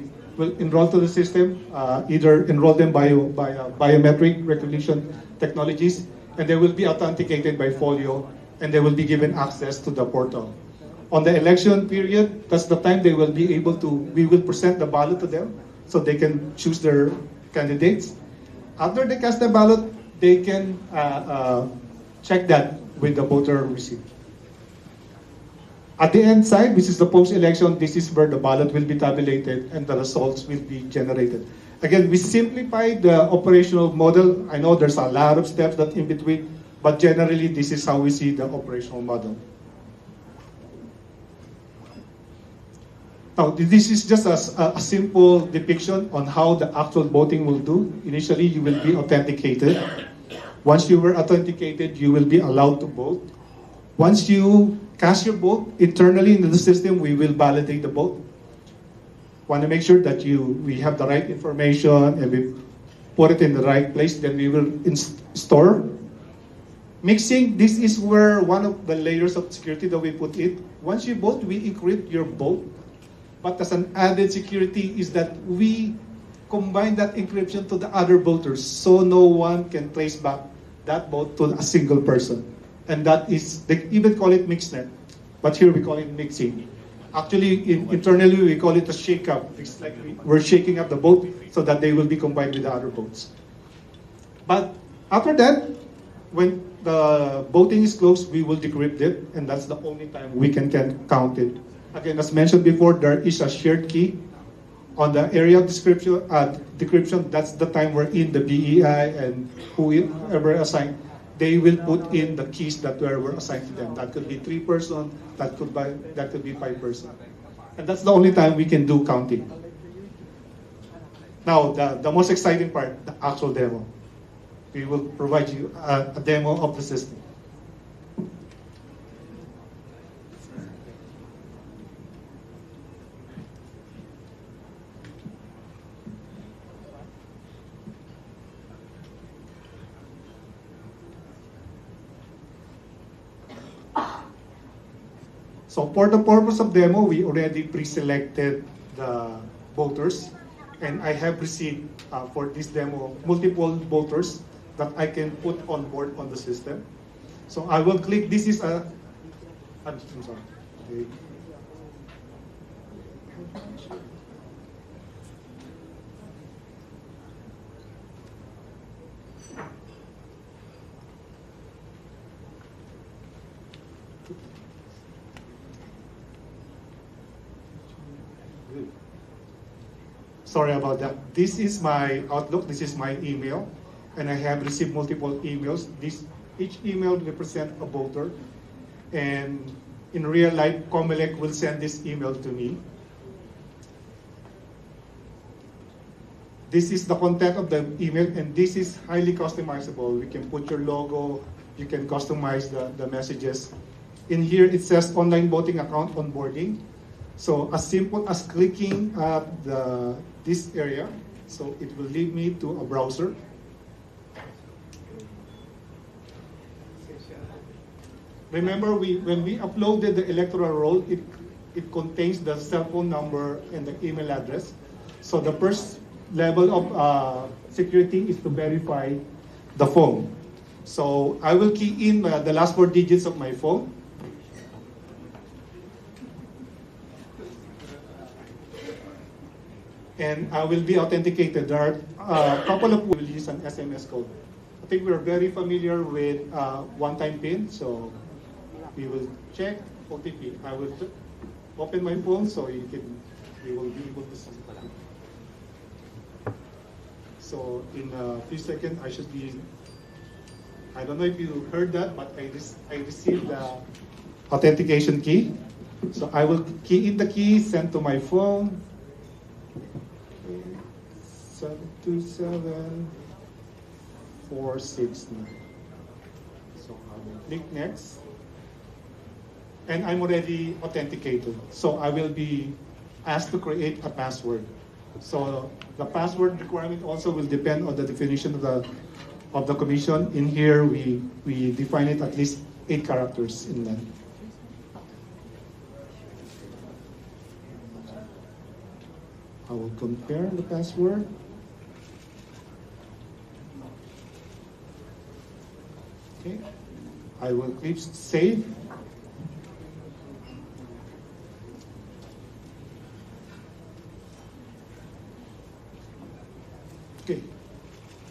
enroll to the system, either enroll them by biometric recognition technologies, and they will be authenticated by Folio, and they will be given access to the portal. On the election period, that's the time they will be able to, we will present the ballot to them so they can choose their candidates. After they cast the ballot, they can check that with the voter receipt. At the end side, which is the post-election, this is where the ballot will be tabulated and the results will be generated. Again, we simplified the operational model. I know there's a lot of steps that in between, but generally this is how we see the operational model. Now, this is just a simple depiction on how the actual voting will do. Initially, you will be authenticated. Once you were authenticated, you will be allowed to vote. Once you cast your vote, internally in the system, we will validate the vote. Want to make sure that we have the right information and we put it in the right place, then we will store. Mixing, this is where one of the layers of security that we put in. Once you vote, we encrypt your vote. But as an added security is that we combine that encryption to the other voters so no one can trace back that vote to a single person. And that is, they even call it mixnet, but here we call it mixing. Actually, internally we call it a shake-up. It's like we're shaking up the vote so that they will be combined with the other votes. But after that, when the voting is closed, we will decrypt it, and that's the only time we can count it. Again, as mentioned before, there is a shared key on the area of decryption. That's the time we're in the BEI and whoever assigned, they will put in the keys that were assigned to them. That could be 3 person, that could be 5 person, and that's the only time we can do counting. Now, the most exciting part, the actual demo. We will provide you a demo of the system. So for the purpose of demo, we already pre-selected the voters, and I have received for this demo multiple voters that I can put on board on the system. So I will click, this is I'm sorry. Okay. Sorry about that. This is my Outlook, this is my email, and I have received multiple emails. Each email represents a voter, and in real life, Comelec will send this email to me. This is the content of the email, and this is highly customizable. We can put your logo, you can customize the messages. In here, it says online voting account onboarding. So as simple as clicking at this area, so it will lead me to a browser. Remember, when we uploaded the electoral roll, it contains the cell phone number and the email address. So the first level of security is to verify the phone. So I will key in the last 4 digits of my phone. And I will be authenticated. There are a couple of will use an SMS code. I think we're very familiar with one-time PIN, so we will check OTP. I will open my phone so you will be able to see. So in a few seconds, I should be. I don't know if you heard that, but I received the authentication key. So I will key in the key, send to my phone. 727-469. So I will click next. And I'm already authenticated. So I will be asked to create a password. So the password requirement also will depend on the definition of the commission. In here, we define it at least 8 characters in length. I will compare the password. Okay. I will click save. Okay.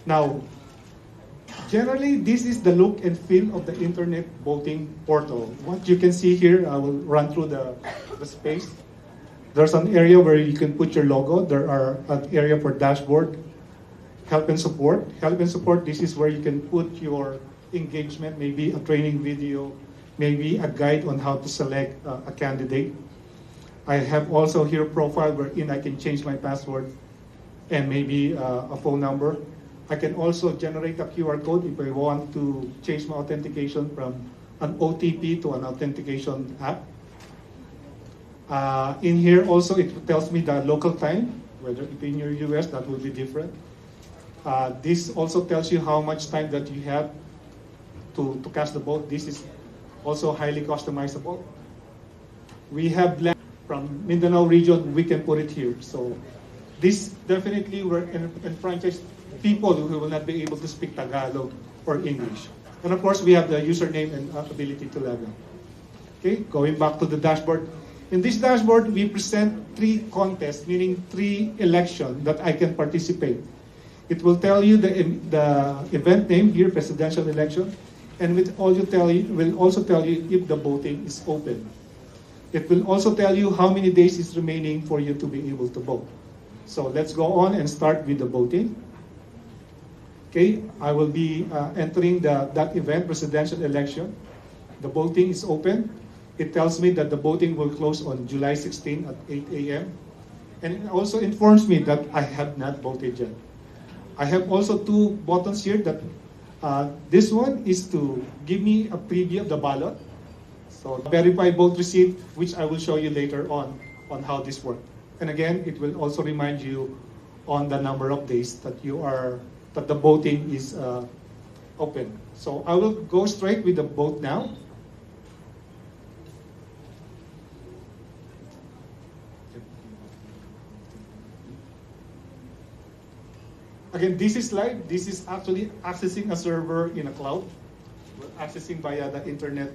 Now, generally, this is the look and feel of the internet voting portal. What you can see here, I will run through the space. There's an area where you can put your logo. There are an area for dashboard, help and support. Help and support, this is where you can put your engagement, maybe a training video, maybe a guide on how to select a candidate. I have also here profile wherein I can change my password and maybe a phone number. I can also generate a QR code if I want to change my authentication from an OTP to an authentication app. In here also it tells me the local time, whether if in your US that will be different. This also tells you how much time that you have to cast the vote. This is also highly customizable. We have from Mindanao region, we can put it here. So this definitely will enfranchise people who will not be able to speak Tagalog or English. And of course, we have the username and ability to log in. Okay, going back to the dashboard. In this dashboard, we present 3 contests, meaning 3 elections that I can participate. It will tell you the event name here, presidential election, and will also tell you if the voting is open. It will also tell you how many days is remaining for you to be able to vote. So let's go on and start with the voting. Okay, I will be entering that event, presidential election. The voting is open. It tells me that the voting will close on July 16 at 8 a.m. And it also informs me that I have not voted yet. I have also 2 buttons here that this one is to give me a preview of the ballot. So verify vote receipt, which I will show you later on how this works. And again, it will also remind you on the number of days that the voting is open. So I will go straight with the vote now. Again, this is live. This is actually accessing a server in a cloud. We're accessing via the internet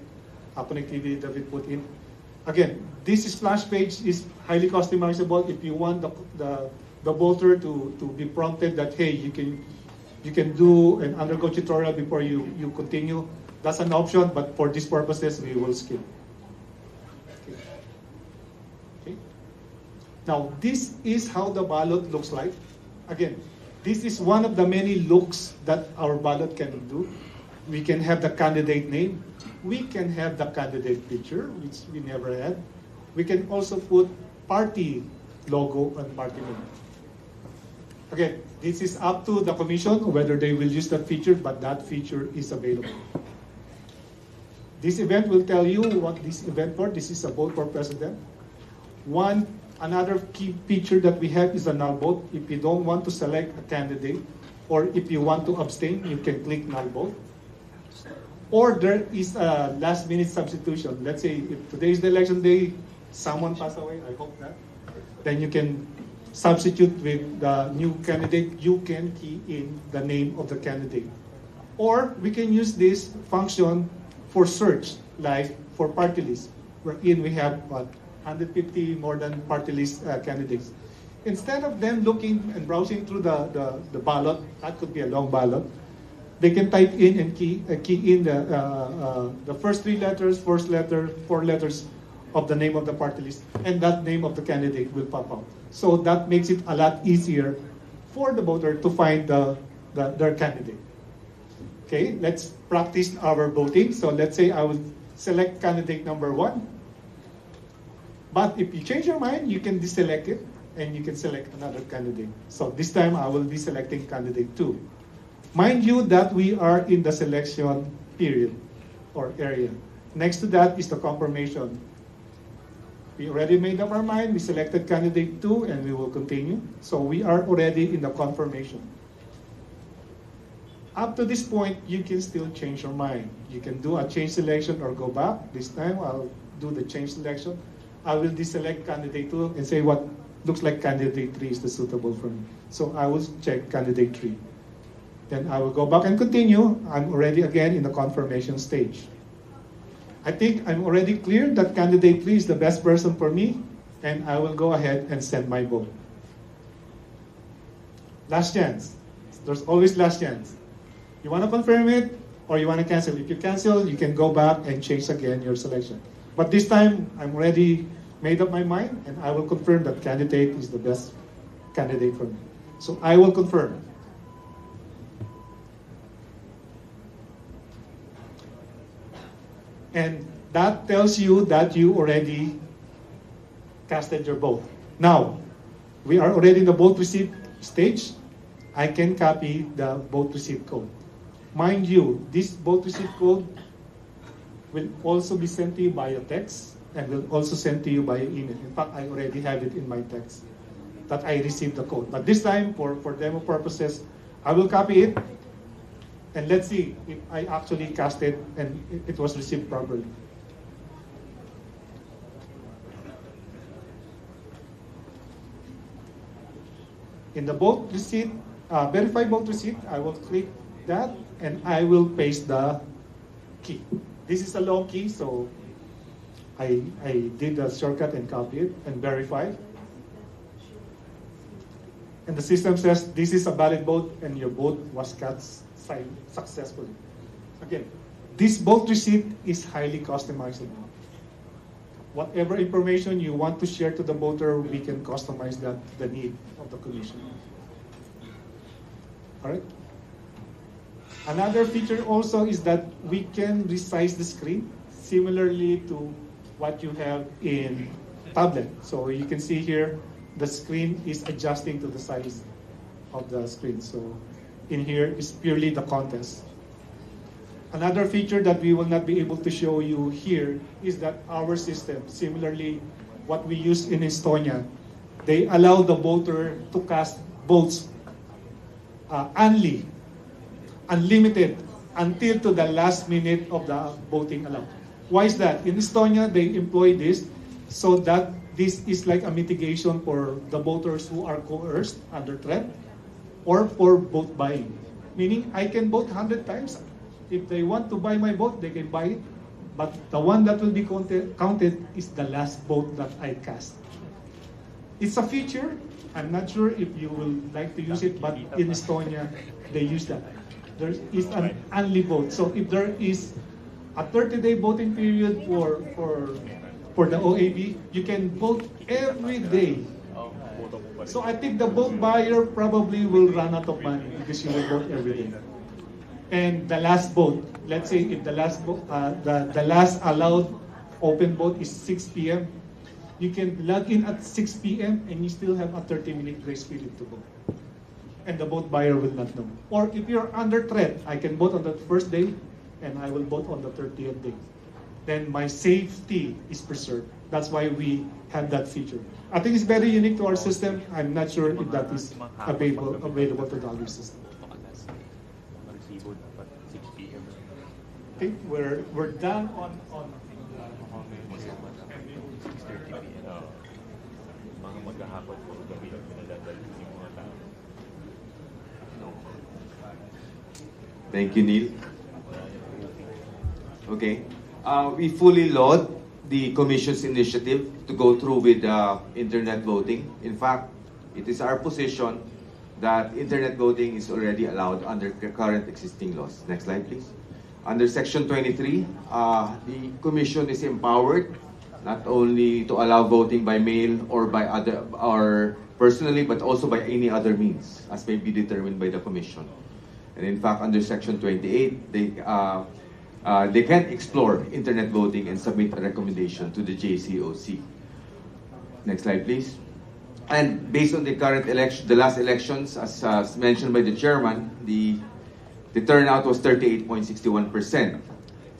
connectivity that we put in. Again, this splash page is highly customizable. If you want the voter to be prompted that, hey, you can do an undergo tutorial before you continue, that's an option, but for these purposes, we will skip. Okay. Now, this is how the ballot looks like. Again, this is one of the many looks that our ballot can do. We can have the candidate name. We can have the candidate picture, which we never had. We can also put party logo and party name. Again, this is up to the commission whether they will use that feature, but that feature is available. This event will tell you what this event for. This is a vote for president. Another key feature that we have is a null vote. If you don't want to select a candidate, or if you want to abstain, you can click null vote. Or there is a last-minute substitution. Let's say if today is the election day, someone passed away, I hope not, then you can substitute with the new candidate. You can key in the name of the candidate. Or we can use this function for search, like for party list, wherein we have 150 more than party list candidates. Instead of them looking and browsing through the ballot, that could be a long ballot, they can type in and key in the first 3 letters, first letter, 4 letters of the name of the party list, and that name of the candidate will pop out. So that makes it a lot easier for the voter to find their candidate. Okay, let's practice our voting. So let's say I will select candidate number 1. But if you change your mind, you can deselect it and you can select another candidate. So this time I will be selecting candidate 2. Mind you that we are in the selection period or area. Next to that is the confirmation. We already made up our mind, we selected candidate 2 and we will continue. So we are already in the confirmation. Up to this point, you can still change your mind. You can do a change selection or go back. This time I'll do the change selection. I will deselect candidate 2 and say what looks like candidate 3 is the suitable for me. So I will check candidate 3. Then I will go back and continue. I'm already again in the confirmation stage. I think I'm already clear that candidate 3 is the best person for me, and I will go ahead and send my vote. Last chance. There's always last chance. You want to confirm it or you want to cancel. If you cancel, you can go back and change again your selection. But this time, I'm already made up my mind, and I will confirm that candidate is the best candidate for me. So I will confirm. And that tells you that you already casted your vote. Now, we are already in the vote receipt stage. I can copy the vote receipt code. Mind you, this vote receipt code will also be sent to you via text and will also send to you via email. In fact, I already have it in my text that I received the code. But this time, for demo purposes, I will copy it and let's see if I actually cast it and it was received properly. In the vote receipt, verify vote receipt, I will click that and I will paste the key. This is a long key, so I did a shortcut and copy it and verify. And the system says this is a valid vote and your vote was cast successfully. Again, this vote receipt is highly customizable. Whatever information you want to share to the voter, we can customize that to the need of the commission. All right. Another feature also is that we can resize the screen similarly to what you have in tablet. So you can see here, the screen is adjusting to the size of the screen. So in here is purely the contest. Another feature that we will not be able to show you here is that our system, similarly what we use in Estonia, they allow the voter to cast votes unlimited until to the last minute of the voting allowed. Why is that? In Estonia, they employ this so that this is like a mitigation for the voters who are coerced under threat or for vote buying. Meaning, I can vote 100 times. If they want to buy my vote, they can buy it. But the one that will be counted is the last vote that I cast. It's a feature. I'm not sure if you will like to use it, but in Estonia, they use that. There is an only vote. So if there is a 30-day voting period for the OAB, you can vote every day. So I think the vote buyer probably will run out of money because you will vote every day. And the last vote, let's say if the last vote, the last allowed open vote is 6 p.m., you can log in at 6 p.m. and you still have a 30-minute grace period to vote. And the vote buyer will not know. Or if you're under threat, I can vote on the first day and I will vote on the 30th day. Then my safety is preserved. That's why we have that feature. I think it's very unique to our system. I'm not sure if that is available to the other system. Okay, we're done on Thank you, Neil. Okay. We fully laud the Commission's initiative to go through with internet voting. In fact, it is our position that internet voting is already allowed under current existing laws. Next slide, please. Under Section 23, the Commission is empowered not only to allow voting by mail or by or personally, but also by any other means, as may be determined by the Commission. And in fact, under Section 28, they can explore internet voting and submit a recommendation to the JCOC. Next slide, please. And based on the current election, the last elections, as mentioned by the chairman, the turnout was 38.61%.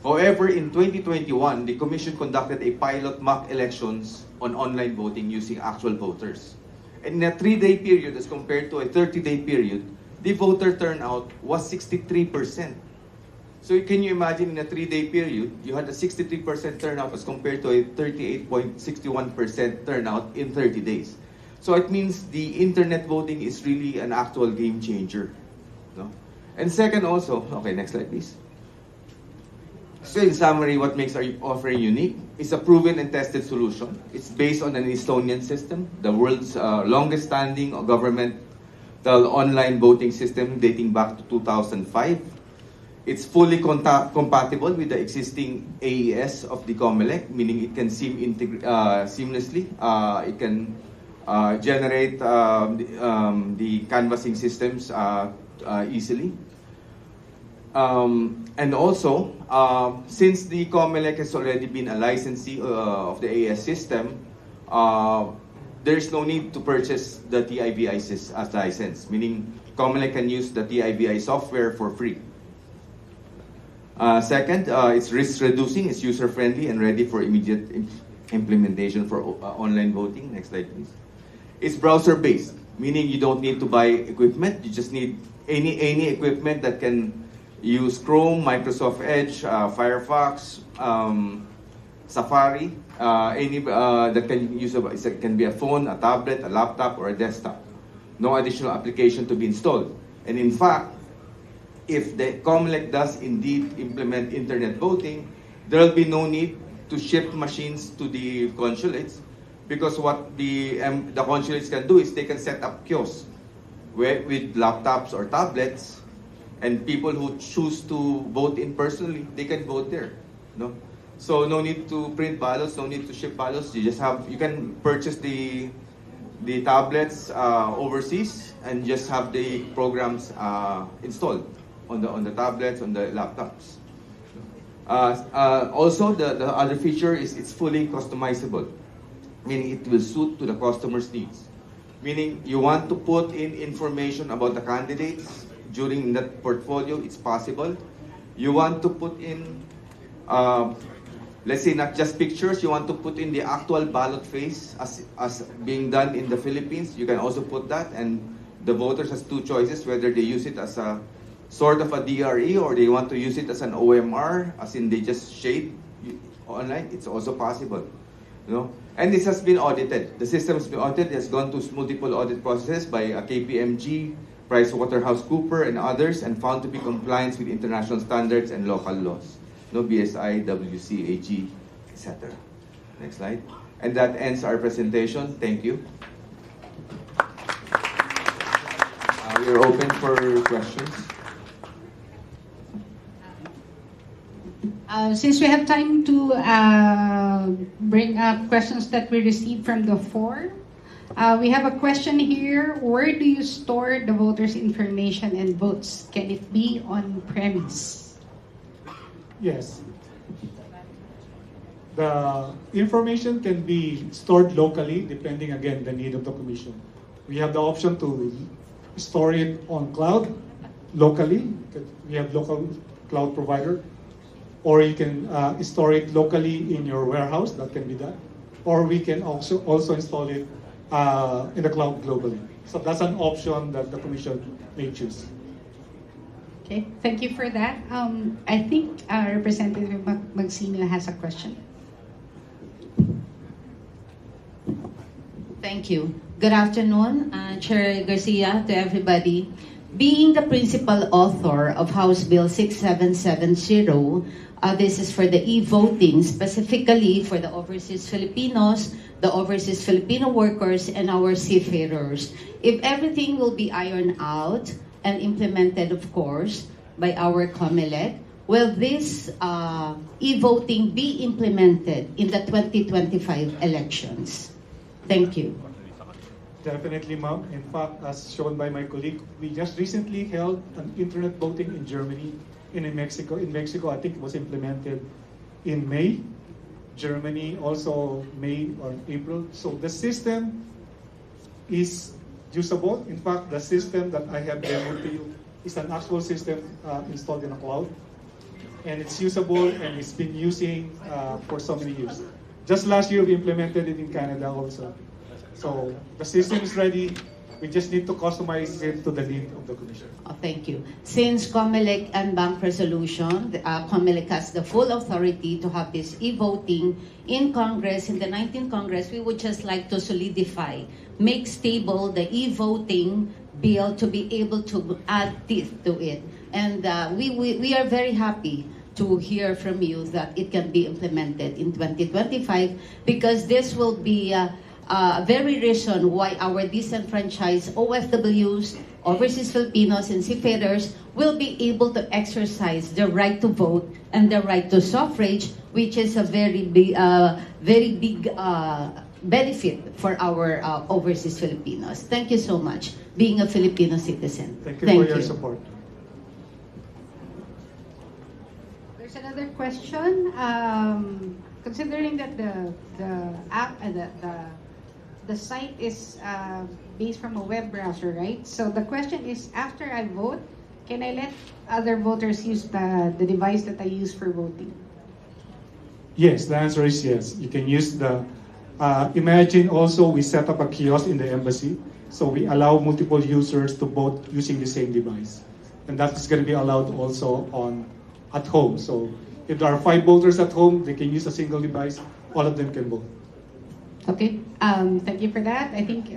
However, in 2021, the Commission conducted a pilot mock elections on online voting using actual voters. And in a 3-day period, as compared to a 30-day period, the voter turnout was 63%. So can you imagine in a 3-day period, you had a 63% turnout as compared to a 38.61% turnout in 30 days. So it means the internet voting is really an actual game changer. No? And second also, okay, next slide please. So in summary, what makes our offering unique is a proven and tested solution. It's based on an Estonian system, the world's longest standing governmental online voting system dating back to 2005. It's fully compatible with the existing AES of the Comelec, meaning it can seamlessly. It can generate the canvassing systems easily. And also, since the Comelec has already been a licensee of the AES system, there's no need to purchase the TIVI license, meaning Comelec can use the TIVI software for free. Second, it's risk reducing, it's user friendly and ready for immediate implementation for online voting. Next slide, please. It's browser based, meaning you don't need to buy equipment. You just need any equipment that can use Chrome, Microsoft Edge, Firefox, Safari, any that can use it can be a phone, a tablet, a laptop, or a desktop. No additional application to be installed. And in fact, if the Comelec does indeed implement internet voting, there will be no need to ship machines to the consulates, because what the consulates can do is they can set up kiosks with laptops or tablets, and people who choose to vote in personally, they can vote there. No, so no need to print ballots, no need to ship ballots. You can purchase the tablets overseas and just have the programs installed on the tablets, on the laptops. Also, the other feature is it's fully customizable, meaning it will suit to the customer's needs. Meaning you want to put in information about the candidates during that portfolio, it's possible. You want to put in, let's say not just pictures, you want to put in the actual ballot face as being done in the Philippines, you can also put that, and the voters has two choices, whether they use it as a sort of a DRE or they want to use it as an OMR, as in they just shade online. It's also possible, you know. And this has been audited. The system has been audited. It has gone through multiple audit processes by KPMG, PricewaterhouseCoopers, and others, and found to be compliant with international standards and local laws. No, BSI, WCAG, etc. Next slide. And that ends our presentation. Thank you. We're open for questions. Since we have time to bring up questions that we received from the floor, we have a question here. Where do you store the voters' information and votes? Can it be on premise? Yes. The information can be stored locally, depending again the need of the commission. We have the option to store it on cloud locally. We have local cloud provider. Or you can store it locally in your warehouse, that can be done. Or we can also install it in the cloud globally. So that's an option that the commission may choose. Okay, thank you for that. I think Representative Magsino has a question. Thank you. Good afternoon, Chair Garcia, to everybody. Being the principal author of House Bill 6770, this is for the e-voting, specifically for the overseas Filipinos, the overseas Filipino workers, and our seafarers. If everything will be ironed out and implemented, of course, by our Comelec, will this e-voting be implemented in the 2025 elections? Thank you. Definitely, ma'am. In fact, as shown by my colleague, we just recently held an internet voting in Germany and in Mexico. In Mexico, I think it was implemented in May. Germany also May or April. So the system is usable. In fact, the system that I have demoed to you is an actual system installed in a cloud. And it's usable and it's been using for so many years. Just last year, we implemented it in Canada also. So the system is ready. We just need to customize it to the need of the Commission. Oh, thank you. Since Comelec and Bank Resolution, Comelec has the full authority to have this e-voting in Congress, in the 19th Congress, we would just like to solidify, make stable the e-voting bill to be able to add teeth to it. And we are very happy to hear from you that it can be implemented in 2025, because this will be very reason why our disenfranchised OFWs, overseas Filipinos, and seafarers will be able to exercise the right to vote and the right to suffrage, which is a very big benefit for our overseas Filipinos. Thank you so much, being a Filipino citizen. Thank you for your support. There's another question. considering that the app the site is based from a web browser, right? So the question is, after I vote, can I let other voters use the device that I use for voting? Yes, the answer is yes. You can use the, imagine also we set up a kiosk in the embassy, so we allow multiple users to vote using the same device. And that is going to be allowed also at home. So if there are 5 voters at home, they can use a single device, all of them can vote. Okay, thank you for that. I think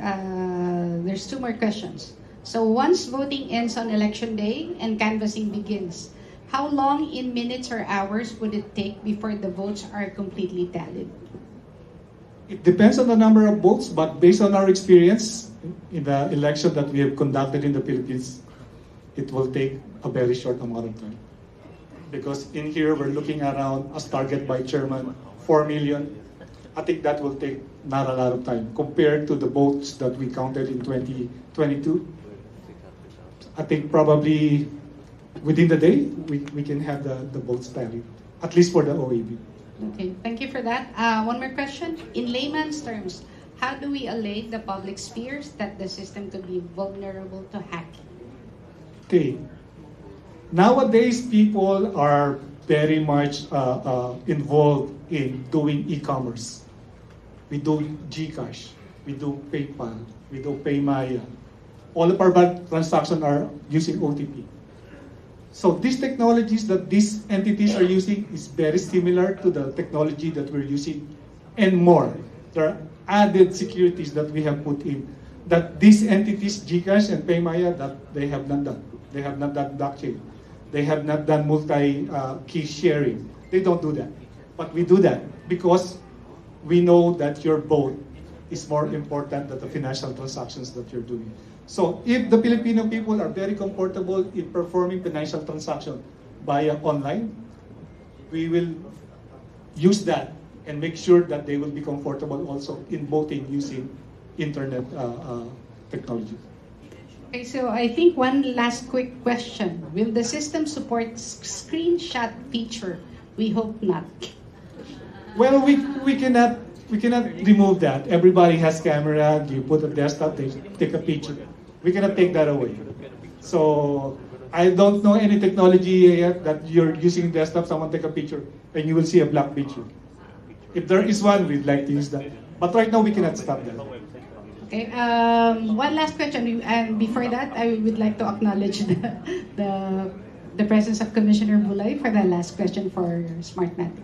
there's 2 more questions. So once voting ends on election day and canvassing begins, how long in minutes or hours would it take before the votes are completely tallied? It depends on the number of votes, but based on our experience in the election that we have conducted in the Philippines, it will take a very short amount of time. Because in here, we're looking around, as target by Chairman, 4 million. I think that will take not a lot of time compared to the votes that we counted in 2022. I think probably within the day, we can have the votes tallied, at least for the OAB. Okay, thank you for that. One more question. In layman's terms, how do we allay the public's fears that the system could be vulnerable to hacking? Okay. Nowadays, people are very much involved in doing e-commerce. We do GCash, we do PayPal, we do PayMaya. All of our bank transactions are using OTP. So these technologies that these entities are using is very similar to the technology that we're using and more. There are added securities that we have put in that these entities, GCash and PayMaya, that they have not done. They have not done blockchain. They have not done multi-key sharing. They don't do that. But we do that because we know that your vote is more important than the financial transactions that you're doing. So if the Filipino people are very comfortable in performing financial transactions via online, we will use that and make sure that they will be comfortable also in voting using internet technology. Okay, so I think one last quick question. Will the system support screenshot feature? We hope not. Well, we cannot remove that. Everybody has camera. You put a desktop, they take a picture. We cannot take that away. So I don't know any technology yet that you're using desktop, someone take a picture, and you will see a black picture. If there is one, we'd like to use that. But right now, we cannot stop that. Okay, one last question. And before that, I would like to acknowledge the presence of Commissioner Bulay for the last question for SmartMatic.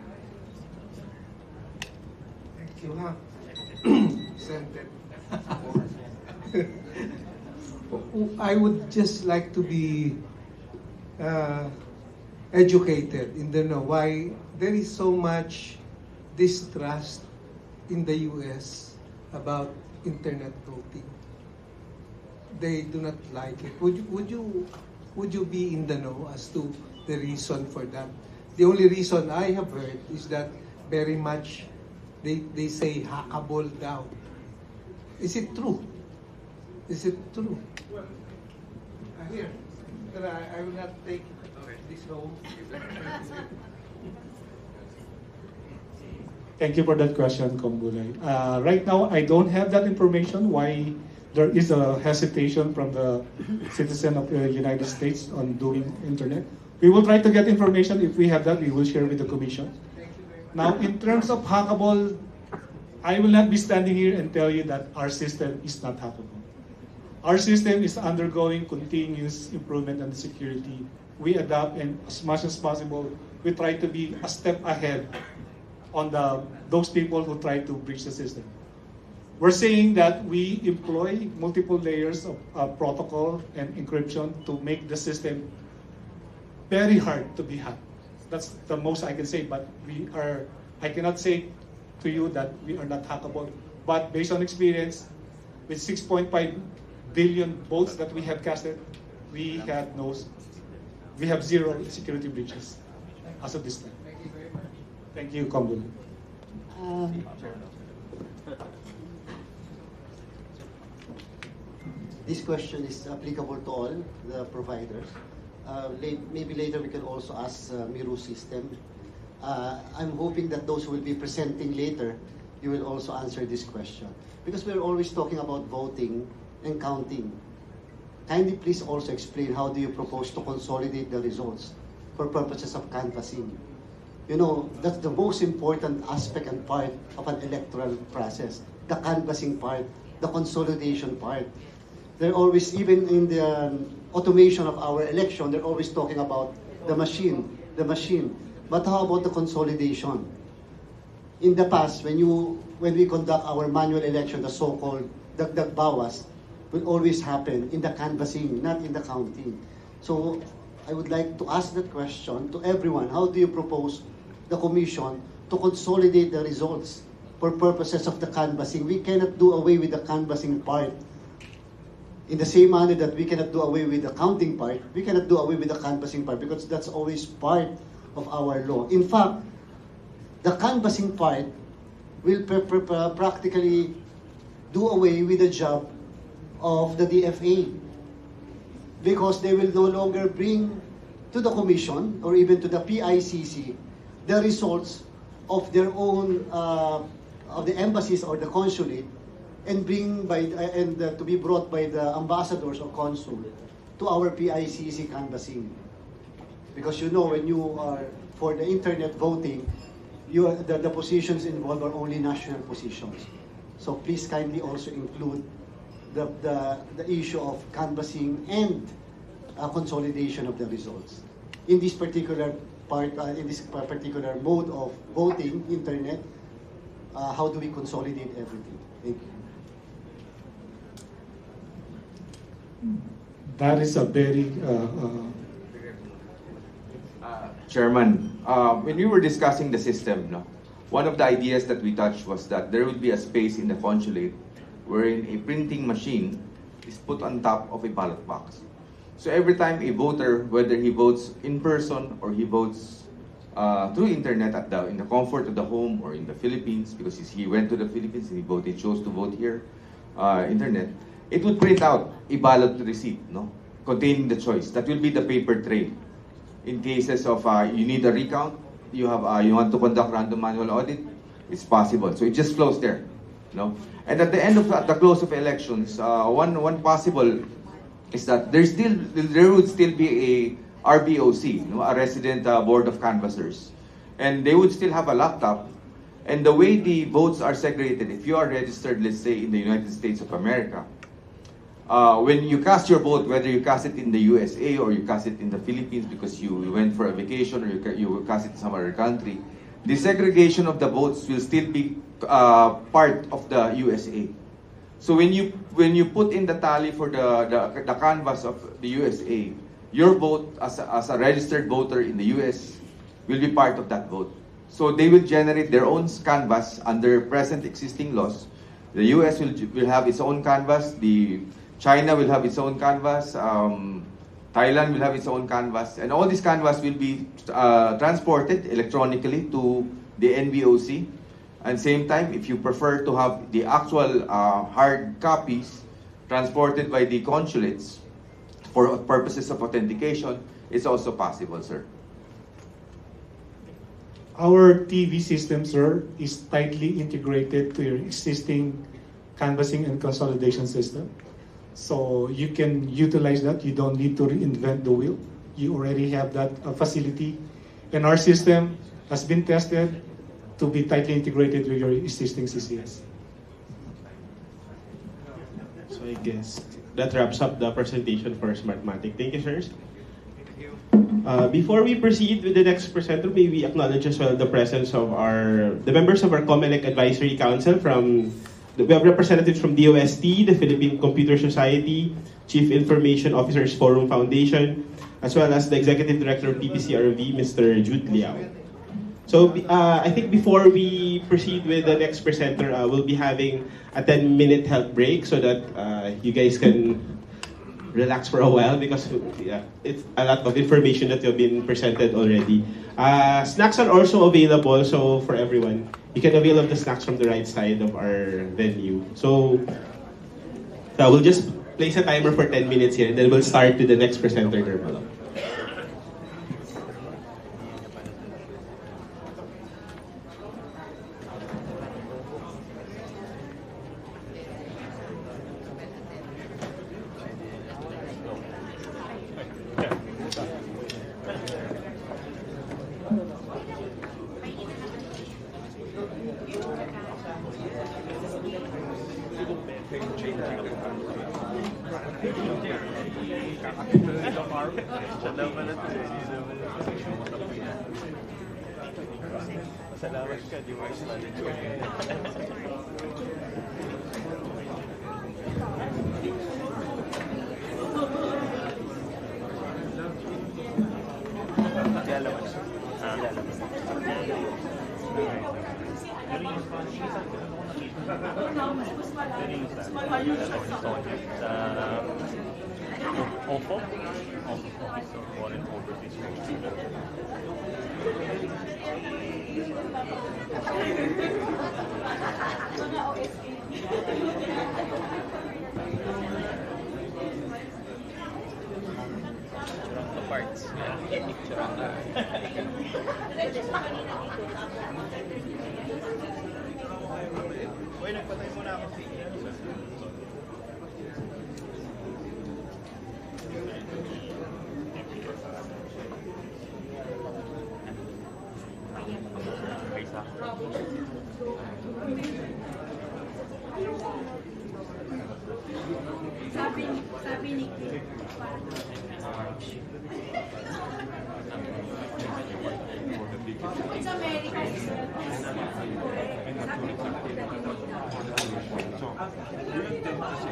Thank you. Presented. I would just like to be educated in the know why there is so much distrust in the US about internet voting. They do not like it. Would you be in the know as to the reason for that? The only reason I have heard is that very much they say hackable daw. Is it true? Is it true? Here, I will not take this home. Thank you for that question, Kombulay. Right now, I don't have that information, why there is a hesitation from the citizen of the United States on doing internet. We will try to get information. If we have that, we will share with the Commission. Now, in terms of hackable, I will not be standing here and tell you that our system is not hackable. Our system is undergoing continuous improvement and security. We adapt, and as much as possible, we try to be a step ahead on those people who try to breach the system. We're saying that we employ multiple layers of protocol and encryption to make the system very hard to be hacked. That's the most I can say, but I cannot say to you that we are not hackable. But based on experience, with 6.5 billion votes that we have casted, we have zero security breaches as of this time. Thank you, Kombul. This question is applicable to all the providers. Maybe later we can also ask Miru system. I'm hoping that those who will be presenting later, you will also answer this question. Because we're always talking about voting and counting. Kindly please also explain how do you propose to consolidate the results for purposes of canvassing. You know, that's the most important aspect and part of an electoral process, the canvassing part, the consolidation part. They're always, even in the automation of our election, they're always talking about the machine. But how about the consolidation? In the past, when we conduct our manual election, the so-called dagdag bawas, will always happen in the canvassing, not in the counting. So I would like to ask that question to everyone. How do you propose the commission to consolidate the results for purposes of the canvassing? We cannot do away with the canvassing part. In the same manner that we cannot do away with the counting part, we cannot do away with the canvassing part because that's always part of our law. In fact, the canvassing part will practically do away with the job of the DFA because they will no longer bring to the commission or even to the PICC the results of their own of the embassies or the consulate and to be brought by the ambassadors or consul to our PICC canvassing. Because you know, when you are for the internet voting, the positions involved are only national positions. So please kindly also include the issue of canvassing and consolidation of the results. In this particular part, in this particular mode of voting, internet, how do we consolidate everything? Thank you. That is a very Chairman, when we were discussing the system, no, one of the ideas that we touched was that there would be a space in the consulate wherein a printing machine is put on top of a ballot box. So every time a voter, whether he votes in person or he votes through internet in the comfort of the home or in the Philippines, because he went to the Philippines and he chose to vote here, internet, it would print out a ballot receipt, no, containing the choice. That will be the paper trail. In cases of you need a recount, you want to conduct random manual audit, it's possible. So it just flows there, no. And at the end of the close of elections, one possible is that there would still be a RBOC, no, a resident board of canvassers, and they would still have a laptop. And the way the votes are segregated, if you are registered, let's say in the United States of America, when you cast your vote, whether you cast it in the USA or you cast it in the Philippines because you went for a vacation or you cast it in some other country, the segregation of the votes will still be part of the USA. So when you put in the tally for the canvas of the USA, your vote as a registered voter in the US will be part of that vote. So they will generate their own canvas under present existing laws. The US will have its own canvas. China will have its own canvas. Thailand will have its own canvas, and all these canvas will be transported electronically to the NBOC. And same time, if you prefer to have the actual hard copies transported by the consulates for purposes of authentication, it's also possible, sir. Our TV system, sir, is tightly integrated to your existing canvassing and consolidation system. So you can utilize that. You don't need to reinvent the wheel. You already have that facility. And our system has been tested to be tightly integrated with your existing CCS. So I guess that wraps up the presentation for Smartmatic. Thank you, sirs. Before we proceed with the next presenter, may we acknowledge as well the presence of the members of our Comelec Advisory Council we have representatives from DOST, the Philippine Computer Society, Chief Information Officers Forum Foundation, as well as the Executive Director of PPCRV, Mr. Jude Liao. So I think before we proceed with the next presenter, we'll be having a 10-minute health break so that you guys can relax for a while because it's a lot of information that have been presented already. Snacks are also available, so for everyone, you can avail of the snacks from the right side of our venue. So we'll just place a timer for 10 minutes here, and then we'll start with the next presenter, Nirmala. Salamat ka, di mo Opo? Foreign overseas. The parts. Uy, nagpatay muna ako sa inyo. Sabi ni It's America. So, during then kasi,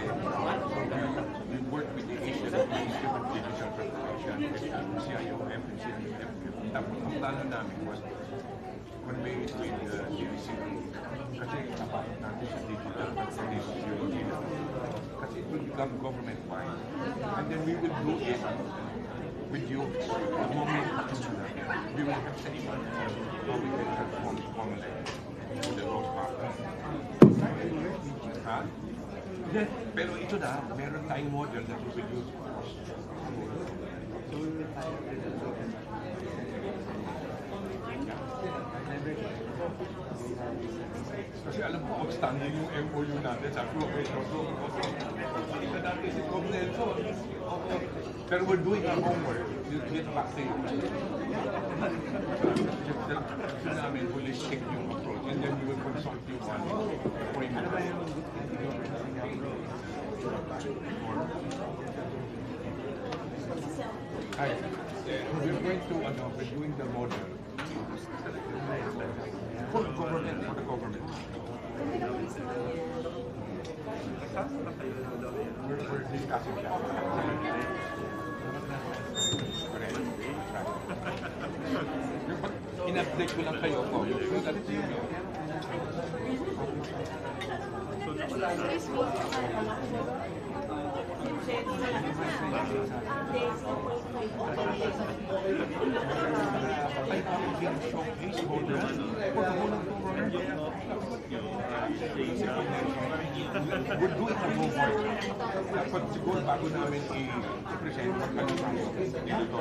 we work with the Asian Institute of Digital Transformation, CIOM and CIF. Tapos ang plano namin was convey it with the DVC. Kasi napasok natin sa digital transformation. Kasi it will become government-wide. And then we will do it with you. The moment we will have session on how we can transform Comelec to the roadmap. Ha? Then, pero ito na, meron tayong model that we will use across. So we will kasi alam ko, outstanding yung MOU natin sa Comelec. Ito natin si Comelec. Pero we're doing our homework. We'll get back to you. Gusto namin holistic yung approach and then we will consult you on framework. Hi. We're going to, we're doing the model. For the government. We're discussing that. In-update ko lang kayo po. Yung ganito yun. We're doing our homework. Dapat siguro bago namin i-present magkano tayo dito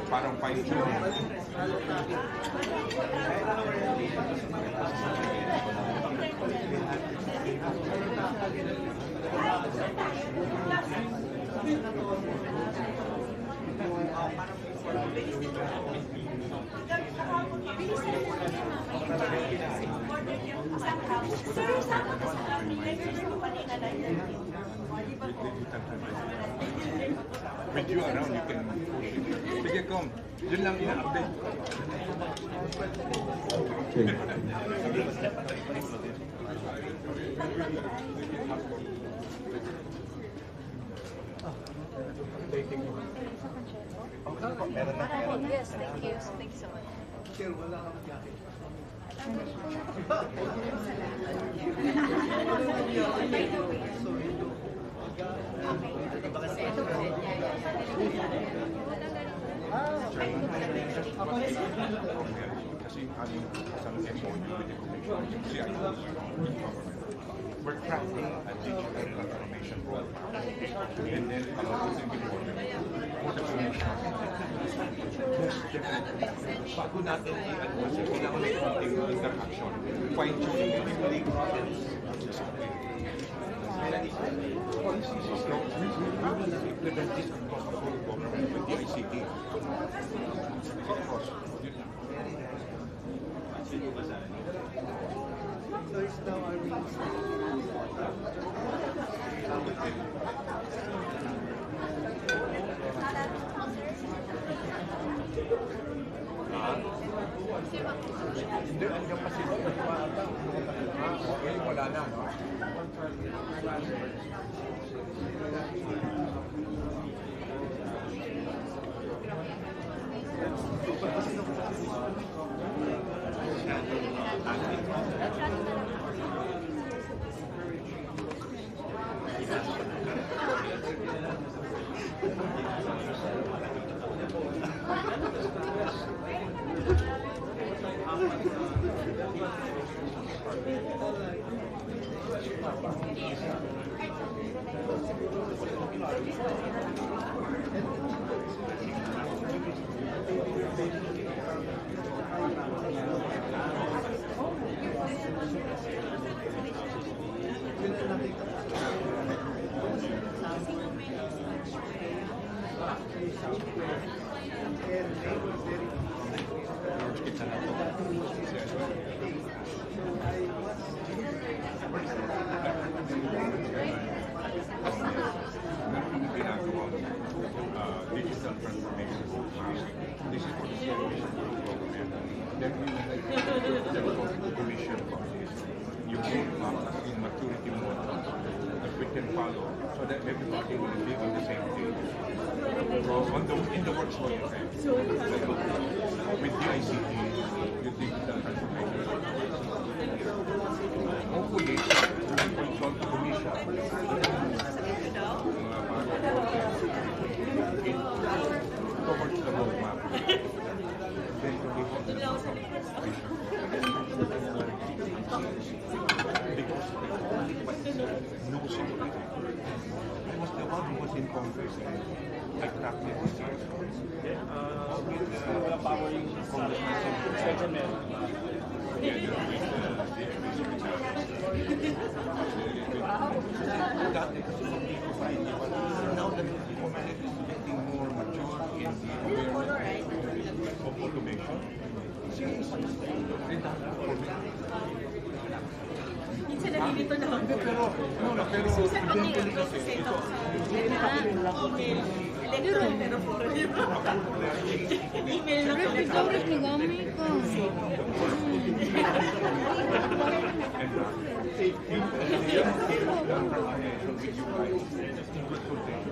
parang fine-tune. With you around, you can push it. Sige, come. Yun lang ina-update. Yes, thank you. Thank you so much. Sir, wala kang jacket. Kasi aming isang MOU with the Commission, we're crafting a digital transformation roadmap. And then, pag-using the model for the Commission. Most definitely. Bago natin i-advance, kailangan may konting interaction. Fine-tuning yung policies is now, we will implement this across the whole government with the ICT. Across. So it's now our Hindi, andiyan pa sila. Okay, wala na, no? Digital transformation. This is for the service of government. Then we the commission process. You roadmap in maturity mode that we can follow so that everybody will live on the same page. In the works way, with the ICT, with digital transformation. Hopefully, we will consult the commission. Towards the roadmap. Then to give up the because no security. I was the one who was in Congress and I cracked it this year. Now that Comelec is getting more mature in the awareness of automation, Minsan nalilito na ako. pero Susan, okay, kasi ito. Okay. Electron, pero for email lang kami.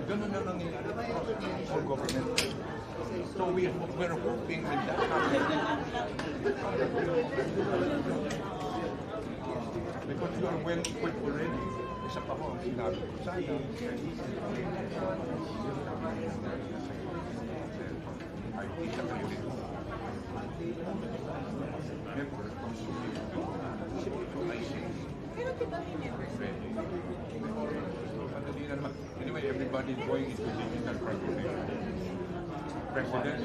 Ganun na nangyayari for government. So we're hoping when that happens, because you are well equipped already. Isa pa ko, sinabi ko sana. I think that I will. Therefore, so I say, anyway, everybody is going into digital transformation. President?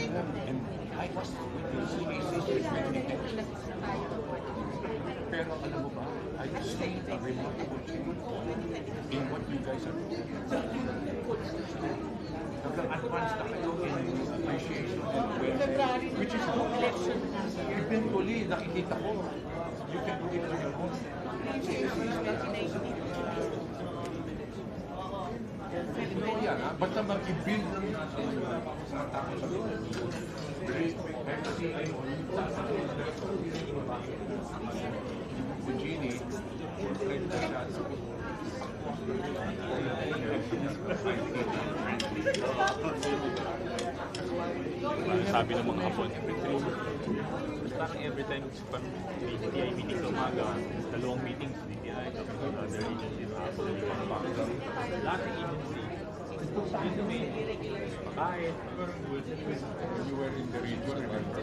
And I was with the pero alam mo ba, I see a remarkable change in what you guys are doing. Nag-advance na kayo in appreciation and awareness, which is good. Eventually, nakikita ko, you can put it to your own. Ito yan, ha? Basta mag-i-build sa tao sa loob. The genie, sabi ng mga hapon, parang every time sa DTI meeting sa umaga, dalawang meetings sa DTI, tapos other agencies, lahat ng agency, pagkain, you were in the region, remember?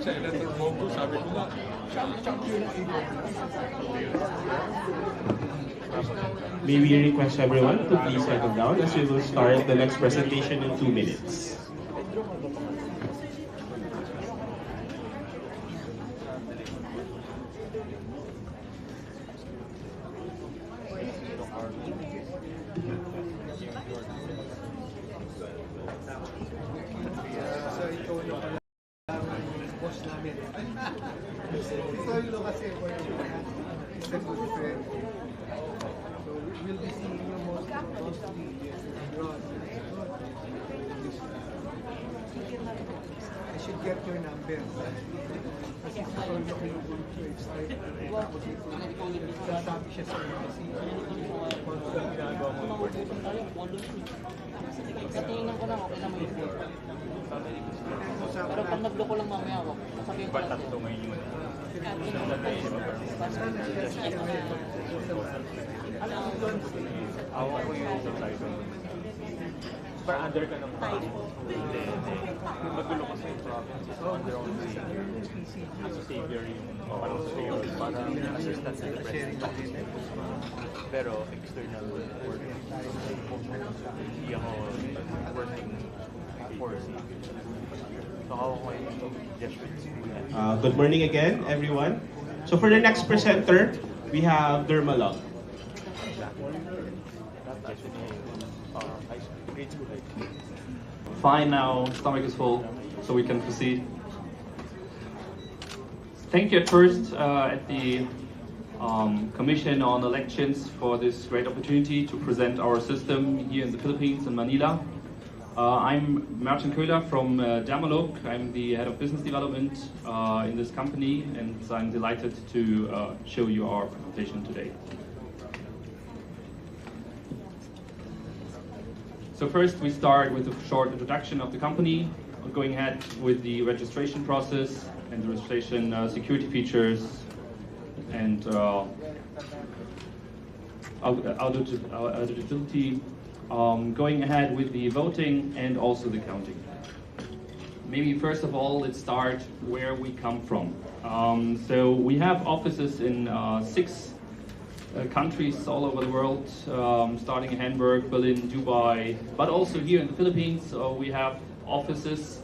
Senator Bongo, sabi ko nga, champion ang May we request everyone to please settle down as we will start the next presentation in 2 minutes. boss namin. Si Solo kasi for is a good friend. So we'll be seeing you mostly abroad. I should get your number. Kasi si Solo kinukulit ko excited. Tapos ito, sasabi siya sa embassy. Ginagawa mo yung work. Katingin ko lang, okay lang mo yung food. Pero pag nag-block ko lang mamaya ako, sabihin ko Ba't tatlo ngayon yun? Awa ko yung subtitle. Pero under ka ng hindi. Magulo kasi yung province. Under on the as a savior yung parang savior. Parang assistant to the president. Pero external work. Hindi ako working for so how ko yung Jesuits. Good morning again, everyone. So for the next presenter, we have Dermalog. Fine now, stomach is full, so we can proceed. Thank you at first at the Commission on Elections for this great opportunity to present our system here in the Philippines, in Manila. I'm Martin Köhler from Dermalog. I'm the head of business development in this company, and I'm delighted to show you our presentation today. So first we start with a short introduction of the company, going ahead with the registration process and the registration security features and auditability, going ahead with the voting and also the counting. Maybe first of all, let's start where we come from. So we have offices in 6 countries all over the world, starting in Hamburg, Berlin, Dubai, but also here in the Philippines. We have offices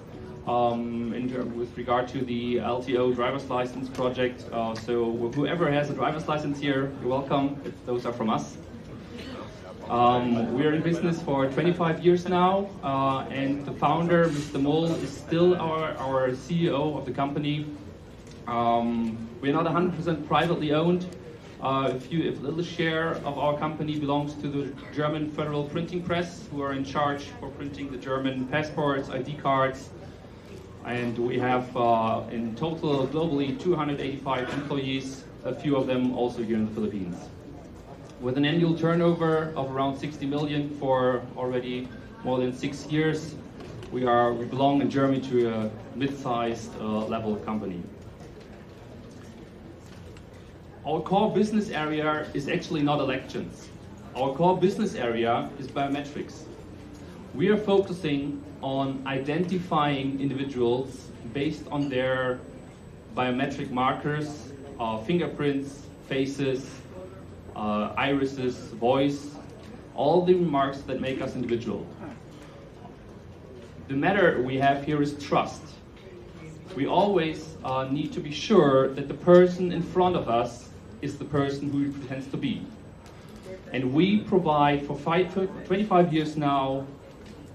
with regard to the LTO driver's license project. So whoever has a driver's license here, you're welcome. Those are from us. We're in business for 25 years now, and the founder, Mr. Moll, is still our CEO of the company. We're not 100% privately owned. A little share of our company belongs to the German Federal Printing Press, who are in charge for printing the German passports, ID cards, and we have in total globally 285 employees, a few of them also here in the Philippines. With an annual turnover of around 60 million for already more than 6 years, we belong in Germany to a mid-sized level company. Our core business area is actually not elections. Our core business area is biometrics. We are focusing on identifying individuals based on their biometric markers, fingerprints, faces, irises, voice, all the remarks that make us individual. The matter we have here is trust. We always need to be sure that the person in front of us is the person who he pretends to be. And we provide for 25 years now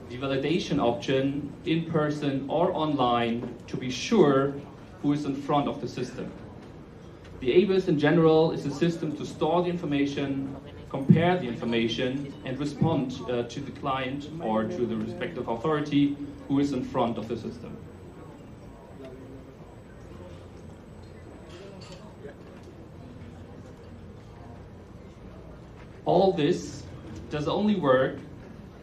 the validation option in person or online to be sure who is in front of the system. The ABIS in general is a system to store the information, compare the information, and respond to the client or to the respective authority who is in front of the system. All this does only work,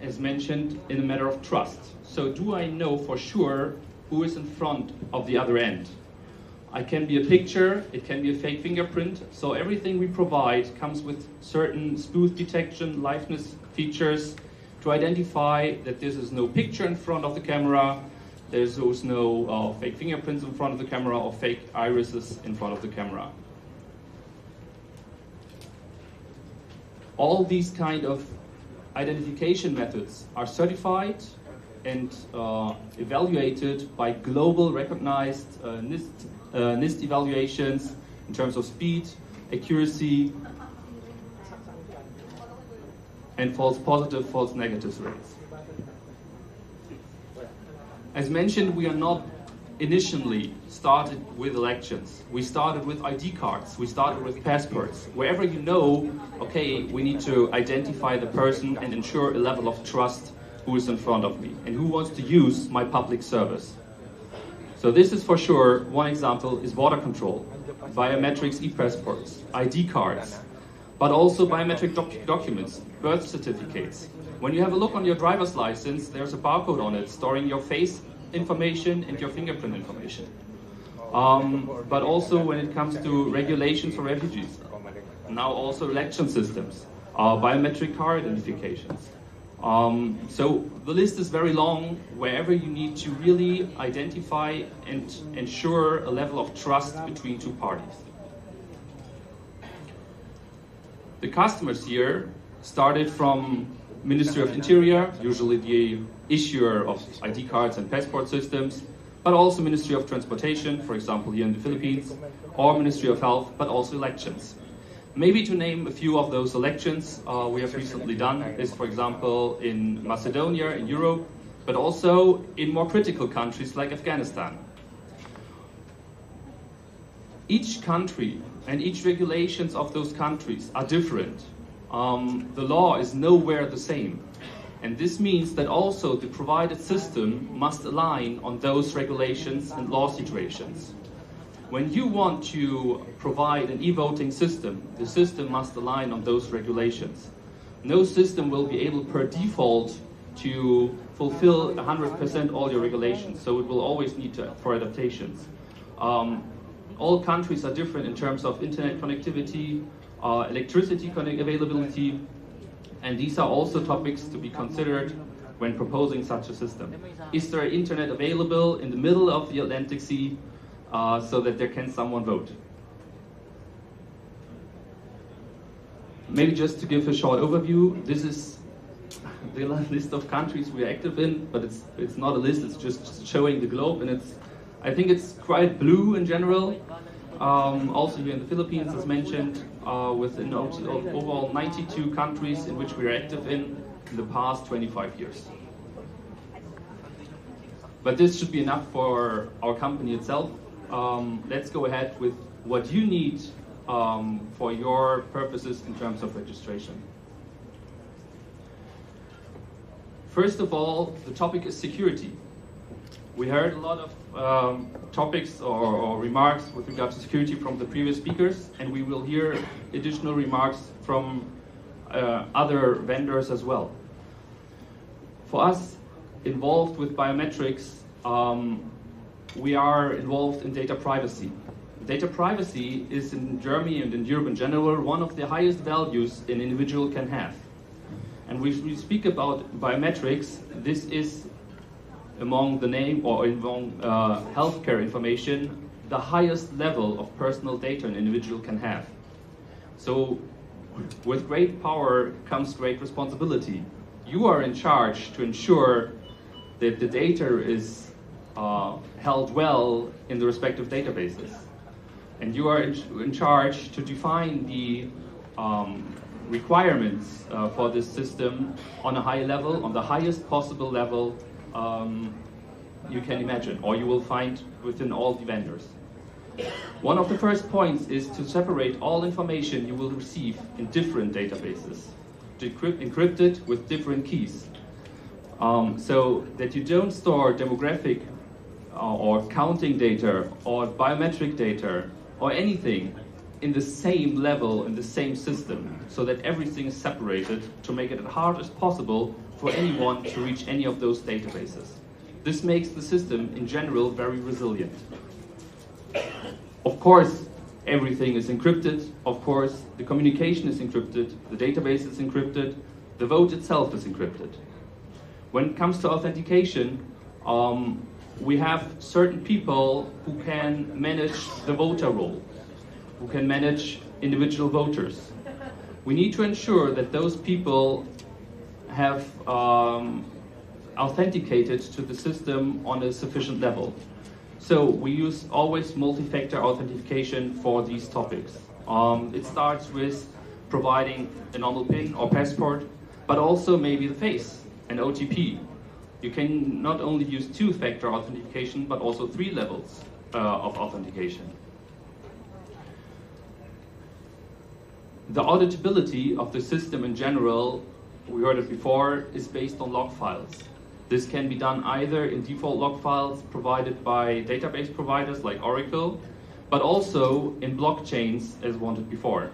as mentioned, in a matter of trust. So do I know for sure who is in front of the other end? It can be a picture, it can be a fake fingerprint, so everything we provide comes with certain spoof detection, liveness features to identify that there is no picture in front of the camera, there's no fake fingerprints in front of the camera or fake irises in front of the camera. All these kind of identification methods are certified and evaluated by global recognized NIST evaluations in terms of speed, accuracy, and false positive, false negative rates. As mentioned, we are not initially started with elections. We started with ID cards. We started with passports. Wherever you know, okay, we need to identify the person and ensure a level of trust who is in front of me and who wants to use my public service. So this is for sure, one example is border control, biometrics, e-passports, ID cards, but also biometric documents, birth certificates. When you have a look on your driver's license, there's a barcode on it storing your face information and your fingerprint information. But also when it comes to regulations for refugees, now also election systems, biometric card identifications. So the list is very long, wherever you need to really identify and ensure a level of trust between two parties. The customers here started from Ministry of Interior, usually the issuer of ID cards and passport systems, but also Ministry of Transportation, for example here in the Philippines, or Ministry of Health, but also elections. Maybe to name a few of those elections we have recently done is, for example, in Macedonia, in Europe, but also in more critical countries like Afghanistan. Each country and each regulations of those countries are different. The law is nowhere the same. And this means that also the provided system must align on those regulations and law situations. When you want to provide an e-voting system, the system must align on those regulations. No system will be able per default to fulfill 100% all your regulations, so it will always need for adaptations. All countries are different in terms of internet connectivity, electricity availability, and these are also topics to be considered when proposing such a system. Is there internet available in the middle of the Atlantic Sea so that there can someone vote? Maybe just to give a short overview, this is the list of countries we are active in, but it's not a list, it's just showing the globe, and I think it's quite blue in general. Also here in the Philippines, as mentioned, with an overall 92 countries in which we are active in the past 25 years. But this should be enough for our company itself. Let's go ahead with what you need for your purposes in terms of registration. First of all, the topic is security. We heard a lot of topics or remarks with regard to security from the previous speakers, and we will hear additional remarks from other vendors as well. For us, involved with biometrics, we are involved in data privacy. Data privacy is in Germany and in Europe in general one of the highest values an individual can have. And when we speak about biometrics, this is among the name or among healthcare information, the highest level of personal data an individual can have. So with great power comes great responsibility. You are in charge to ensure that the data is held well in the respective databases. And you are in charge to define the requirements for this system on a high level, on the highest possible level you can imagine, or you will find within all the vendors. One of the first points is to separate all information you will receive in different databases, to encrypt it with different keys, so that you don't store demographic or counting data or biometric data or anything in the same level, in the same system, so that everything is separated to make it as hard as possible for anyone to reach any of those databases. This makes the system in general very resilient. Of course, everything is encrypted. Of course, the communication is encrypted, the database is encrypted, the vote itself is encrypted. When it comes to authentication, we have certain people who can manage the voter roll, who can manage individual voters. We need to ensure that those people have authenticated to the system on a sufficient level. So we use always multi-factor authentication for these topics. It starts with providing a normal PIN or passport, but also maybe the face, an OTP, You can not only use two-factor authentication, but also 3 levels of authentication. The auditability of the system in general, we heard it before, is based on log files. This can be done either in default log files provided by database providers like Oracle, but also in blockchains as wanted before.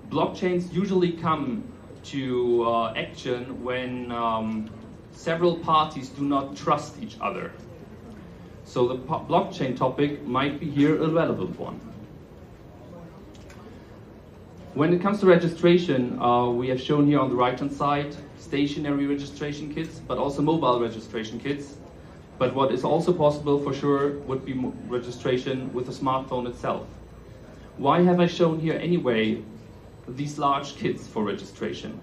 Blockchains usually come to action when several parties do not trust each other. So the blockchain topic might be here a relevant one. When it comes to registration, we have shown here on the right-hand side stationary registration kits, but also mobile registration kits. But what is also possible for sure would be registration with a smartphone itself. Why have I shown here anyway these large kits for registration?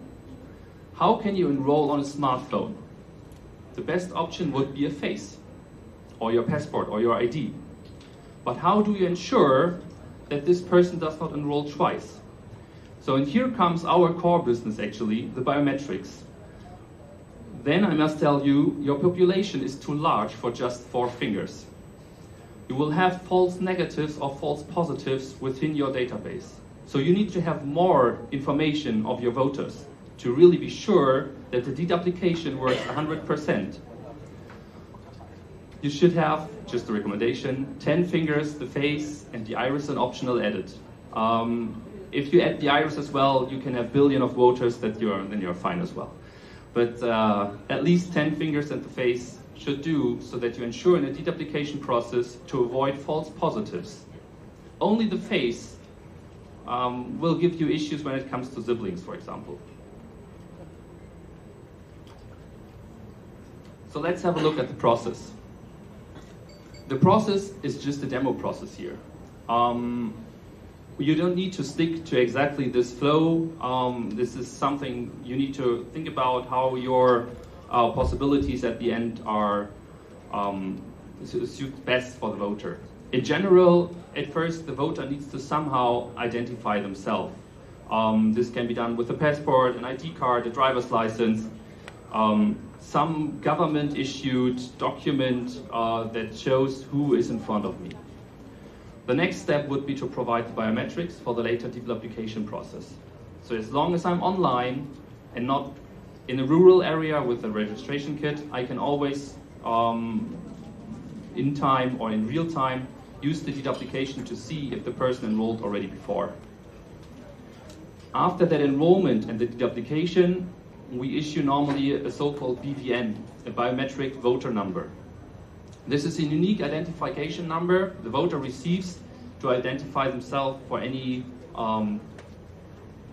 How can you enroll on a smartphone? The best option would be a face, or your passport, or your ID. But how do you ensure that this person does not enroll twice? So and here comes our core business actually, the biometrics. Then I must tell you, your population is too large for just 4 fingers. You will have false negatives or false positives within your database. So you need to have more information of your voters to really be sure that the deed application works 100%. You should have, just a recommendation, 10 fingers, the face, and the iris an optional edit. If you add the iris as well, you can have billion of voters then you're fine as well. But at least 10 fingers and the face should do so that you ensure in a deed application process to avoid false positives. Only the face will give you issues when it comes to siblings, for example. So let's have a look at the process. The process is just a demo process here. You don't need to stick to exactly this flow. This is something you need to think about how your possibilities at the end are suit best for the voter. In general, at first the voter needs to somehow identify themselves. This can be done with a passport, an ID card, a driver's license, some government-issued document that shows who is in front of me. The next step would be to provide the biometrics for the later deed application process. So as long as I'm online and not in a rural area with a registration kit, I can always, in time or in real time, use the deed application to see if the person enrolled already before. After that enrollment and the deed application, we issue normally a so-called BVN, a biometric voter number. This is a unique identification number the voter receives to identify themselves for any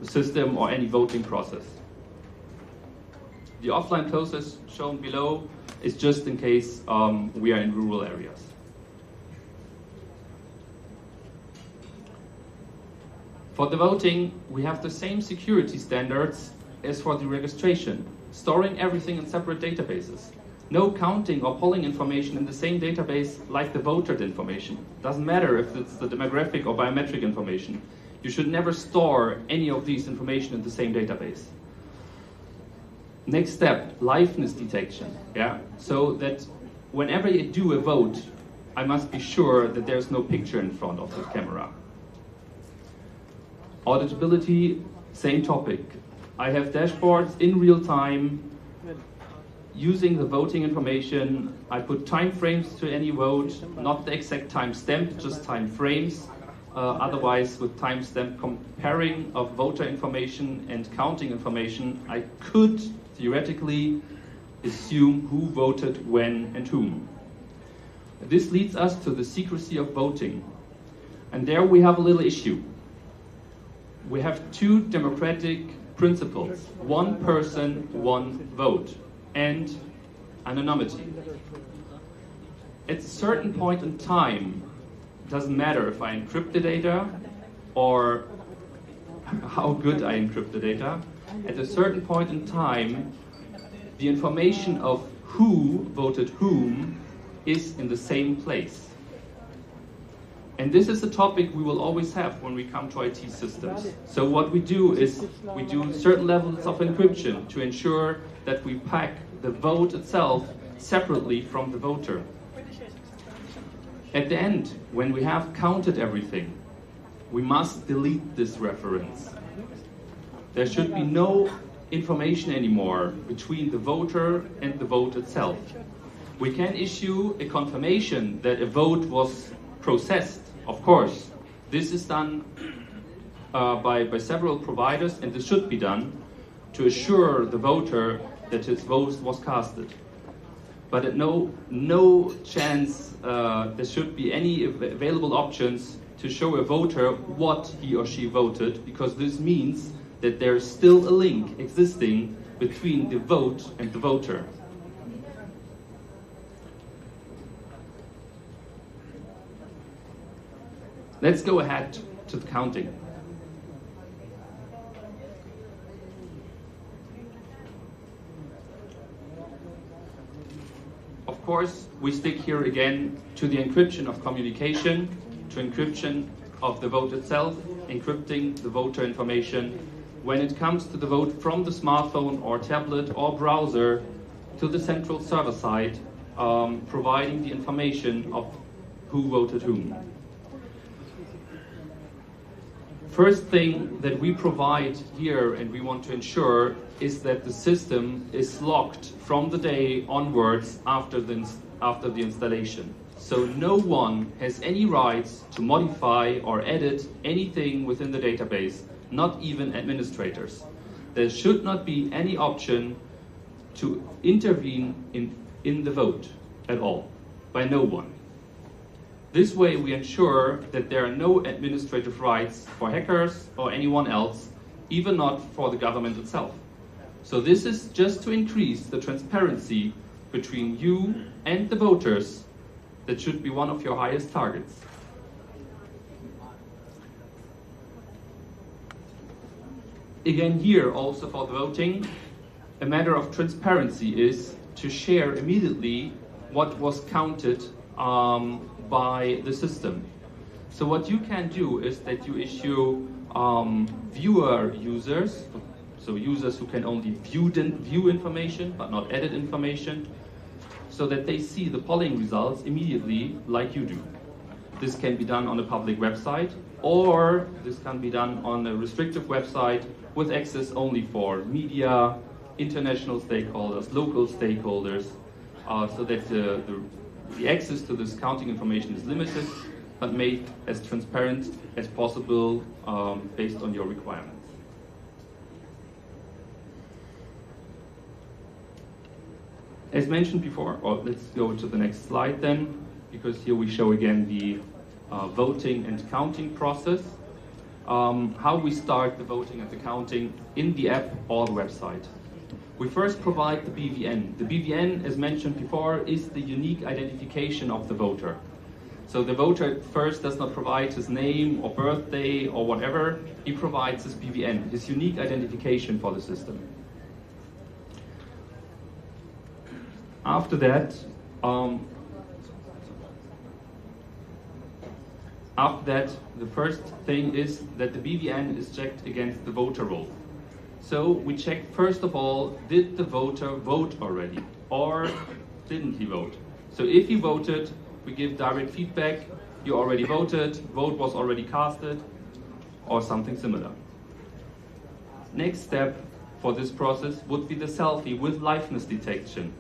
system or any voting process. The offline process shown below is just in case we are in rural areas. For the voting, we have the same security standards as for the registration, storing everything in separate databases. No counting or polling information in the same database like the voter information. Doesn't matter if it's the demographic or biometric information. You should never store any of these information in the same database. Next step, liveness detection. Yeah, so that whenever you do a vote, I must be sure that there's no picture in front of the camera. Auditability, same topic. I have dashboards in real time. Using the voting information, I put time frames to any vote, not the exact time stamp, just time frames. Otherwise, with timestamp comparing of voter information and counting information, I could theoretically assume who voted when and whom. This leads us to the secrecy of voting. And there we have a little issue. We have 2 democratic principles: one person, one vote, and anonymity. At a certain point in time, it doesn't matter if I encrypt the data or how good I encrypt the data. At a certain point in time, the information of who voted whom is in the same place. And this is a topic we will always have when we come to IT systems. So what we do is we do certain levels of encryption to ensure that we pack the vote itself separately from the voter. At the end, when we have counted everything, we must delete this reference. There should be no information anymore between the voter and the vote itself. We can issue a confirmation that a vote was processed, of course. This is done by several providers, and this should be done to assure the voter that his vote was casted. But at no chance there should be any available options to show a voter what he or she voted, because this means that there is still a link existing between the vote and the voter. Let's go ahead to the counting. Of course, we stick here again to the encryption of communication, to encryption of the vote itself, encrypting the voter information when it comes to the vote from the smartphone or tablet or browser to the central server side, providing the information of who voted whom. First thing that we provide here and we want to ensure is that the system is locked from the day onwards after the installation. So no one has any rights to modify or edit anything within the database, not even administrators. There should not be any option to intervene in the vote at all, by no one. This way we ensure that there are no administrative rights for hackers or anyone else, even not for the government itself. So this is just to increase the transparency between you and the voters. That should be one of your highest targets. Again here, also for the voting, a matter of transparency is to share immediately what was counted by the system. So what you can do is that you issue viewer users, so users who can only view information but not edit information, so that they see the polling results immediately like you do. This can be done on a public website, or this can be done on a restrictive website with access only for media, international stakeholders, local stakeholders, so that the access to this counting information is limited, but made as transparent as possible based on your requirements. As mentioned before, or let's go to the next slide then, because here we show again the voting and counting process. How we start the voting and the counting in the app or the website. We first provide the BVN. The BVN, as mentioned before, is the unique identification of the voter. So the voter first does not provide his name or birthday or whatever, he provides his BVN, his unique identification for the system. After that, the first thing is that the BVN is checked against the voter roll. So we check first of all, did the voter vote already or didn't he vote? So if he voted, we give direct feedback, you already voted, vote was already casted, or something similar. Next step for this process would be the selfie with liveness detection.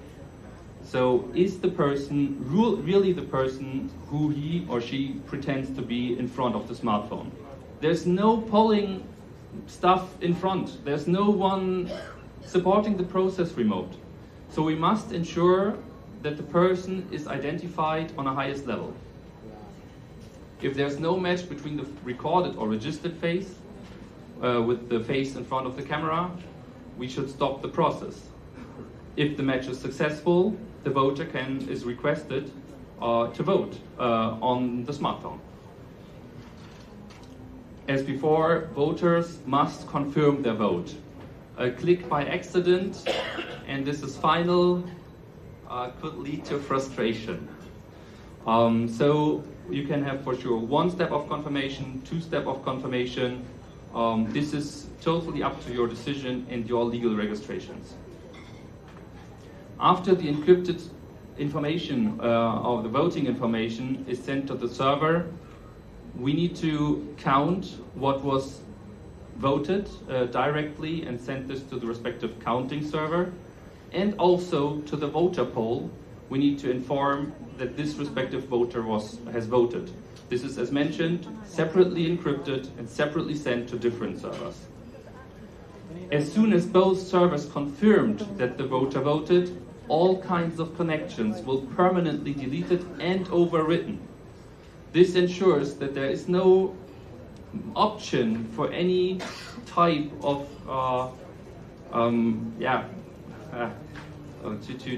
So is the person really the person who he or she pretends to be in front of the smartphone? There's no polling stuff in front. There's no one supporting the process remote. So we must ensure that the person is identified on a highest level. If there's no match between the recorded or registered face with the face in front of the camera, we should stop the process. If the match is successful, the voter is requested to vote on the smartphone. As before, voters must confirm their vote. A click by accident, and this is final, could lead to frustration. So you can have for sure one step of confirmation, two step of confirmation. This is totally up to your decision and your legal registrations. After the encrypted information of the voting information is sent to the server, we need to count what was voted directly and send this to the respective counting server. And also to the voter poll, we need to inform that this respective voter has voted. This is, as mentioned, separately encrypted and separately sent to different servers. As soon as both servers confirmed that the voter voted, all kinds of connections will permanently deleted and overwritten. This ensures that there is no option for any type of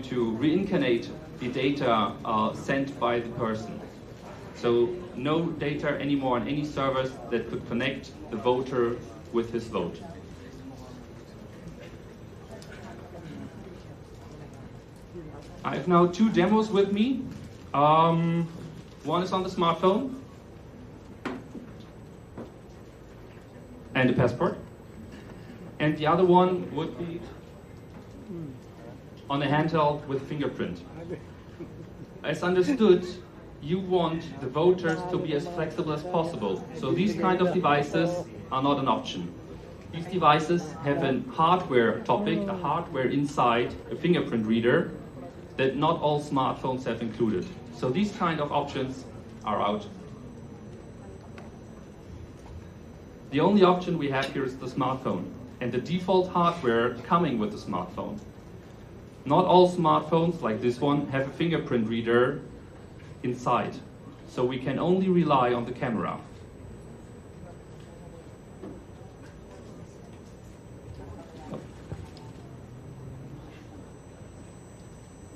to reincarnate the data sent by the person. So no data anymore on any servers that could connect the voter with his vote. I have now two demos with me. One is on the smartphone and a passport, and the other one would be on a handheld with fingerprint. As understood, you want the voters to be as flexible as possible, so these kind of devices are not an option. These devices have a hardware topic, a hardware inside a fingerprint reader that not all smartphones have included. So these kind of options are out. The only option we have here is the smartphone and the default hardware coming with the smartphone. Not all smartphones, like this one, have a fingerprint reader inside, so we can only rely on the camera.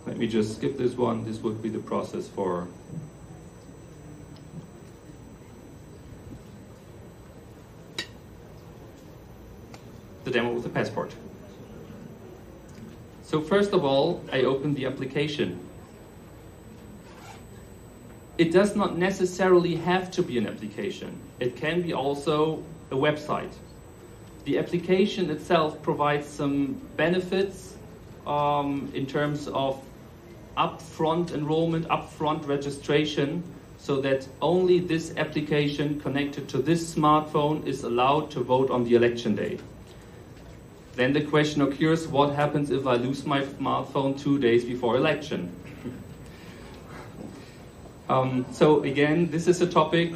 Let me just skip this one. This would be the process for the demo with the passport. So first of all, I open the application. It does not necessarily have to be an application. It can be also a website. The application itself provides some benefits in terms of upfront enrollment, upfront registration, so that only this application connected to this smartphone is allowed to vote on the election day. Then the question occurs, what happens if I lose my smartphone 2 days before election? So again, this is a topic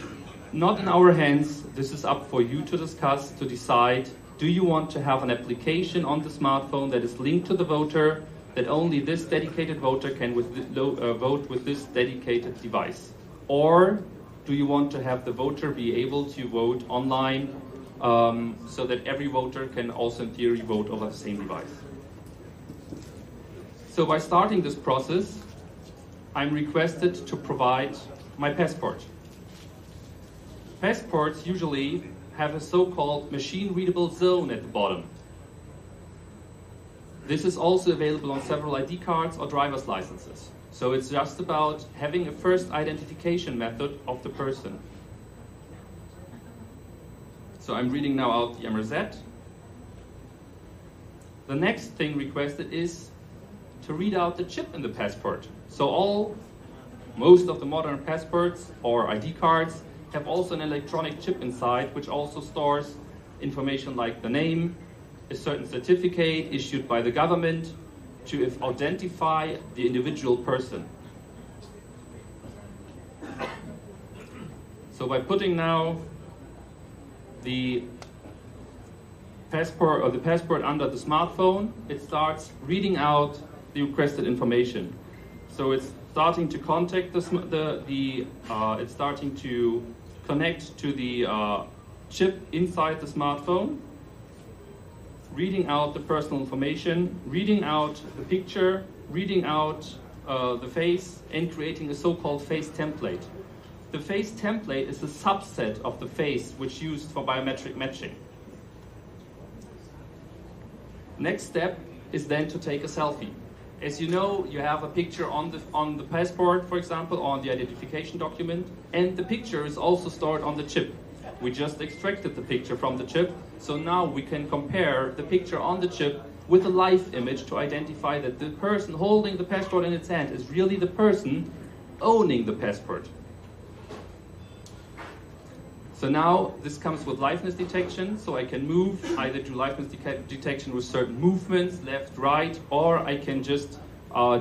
not in our hands. This is up for you to discuss, to decide, do you want to have an application on the smartphone that is linked to the voter, that only this dedicated voter can vote with this dedicated device? Or do you want to have the voter be able to vote online so that every voter can also in theory vote over the same device? So by starting this process, I'm requested to provide my passport. Passports usually have a so-called machine-readable zone at the bottom. This is also available on several ID cards or driver's licenses. So it's just about having a first identification method of the person. So I'm reading now out the MRZ. The next thing requested is to read out the chip in the passport. So most of the modern passports or ID cards have also an electronic chip inside, which also stores information like the name, a certain certificate issued by the government to identify the individual person. So by putting now the passport under the smartphone, it starts reading out the requested information. So it's starting to contact it's starting to connect to the chip inside the smartphone, reading out the personal information, reading out the picture, reading out the face, and creating a so-called face template. The face template is a subset of the face which is used for biometric matching. Next step is then to take a selfie. As you know, you have a picture on the passport, for example, or on the identification document, and the picture is also stored on the chip. We just extracted the picture from the chip, so now we can compare the picture on the chip with a live image to identify that the person holding the passport in its hand is really the person owning the passport. So now this comes with liveness detection, so I can move, either do liveness detection with certain movements, left, right, or I can just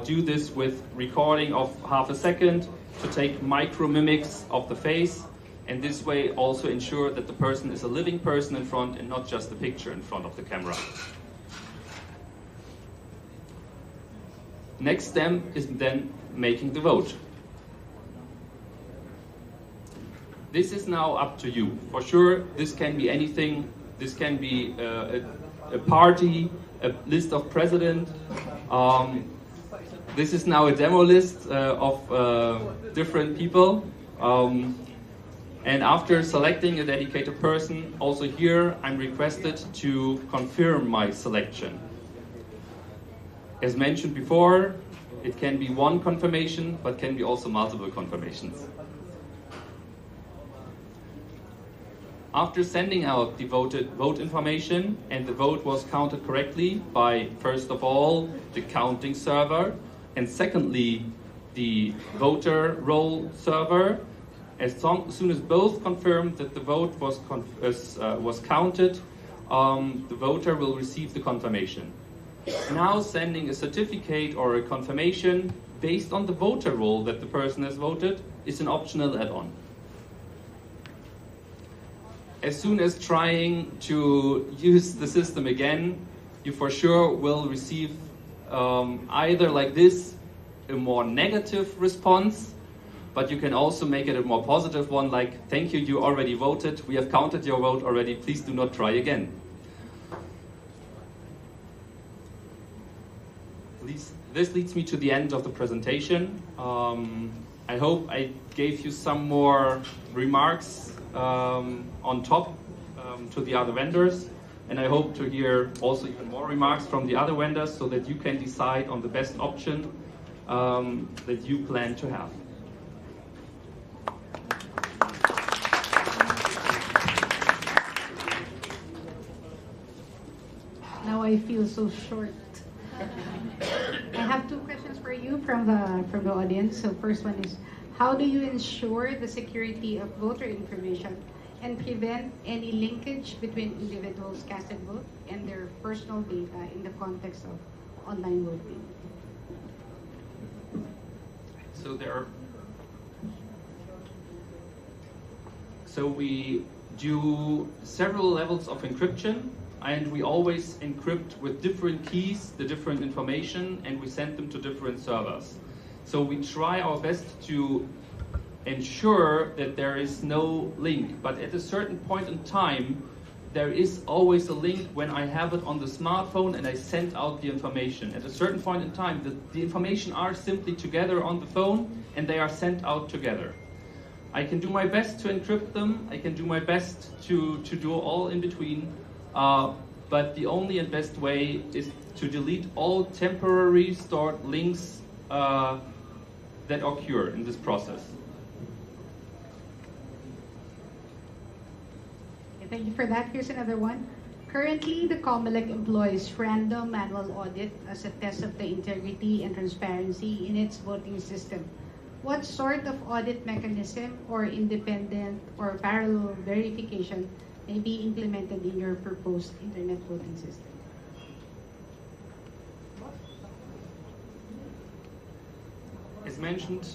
do this with recording of half a second to take micro mimics of the face, and this way also ensure that the person is a living person in front and not just a picture in front of the camera. Next step is then making the vote. This is now up to you. For sure, this can be anything. This can be a party, a list of president. This is now a demo list of different people. And after selecting a dedicated person, also here I'm requested to confirm my selection. As mentioned before, it can be one confirmation, but can be also multiple confirmations. After sending out the vote information and the vote was counted correctly by, first of all, the counting server, and secondly, the voter roll server, as soon as both confirmed that the vote was counted, the voter will receive the confirmation. Now sending a certificate or a confirmation based on the voter roll that the person has voted is an optional add-on. As soon as trying to use the system again, you for sure will receive either like this, a more negative response, but you can also make it a more positive one, like, thank you, you already voted, we have counted your vote already, please do not try again. This leads me to the end of the presentation. I hope I gave you some more remarks on top to the other vendors, and I hope to hear also even more remarks from the other vendors so that you can decide on the best option that you plan to have. Now I feel so short. I have two questions for you from the audience. So first one is, how do you ensure the security of voter information and prevent any linkage between individuals' casted vote and their personal data in the context of online voting? So we do several levels of encryption, and we always encrypt with different keys the different information, and we send them to different servers. So we try our best to ensure that there is no link, but at a certain point in time, there is always a link when I have it on the smartphone and I send out the information. At a certain point in time, the information are simply together on the phone and they are sent out together. I can do my best to encrypt them, I can do my best to do all in between, but the only and best way is to delete all temporary stored links that occur in this process. Thank you for that. Here's another one. Currently, the Comelec employs random manual audit as a test of the integrity and transparency in its voting system. What sort of audit mechanism or independent or parallel verification may be implemented in your proposed internet voting system? As mentioned,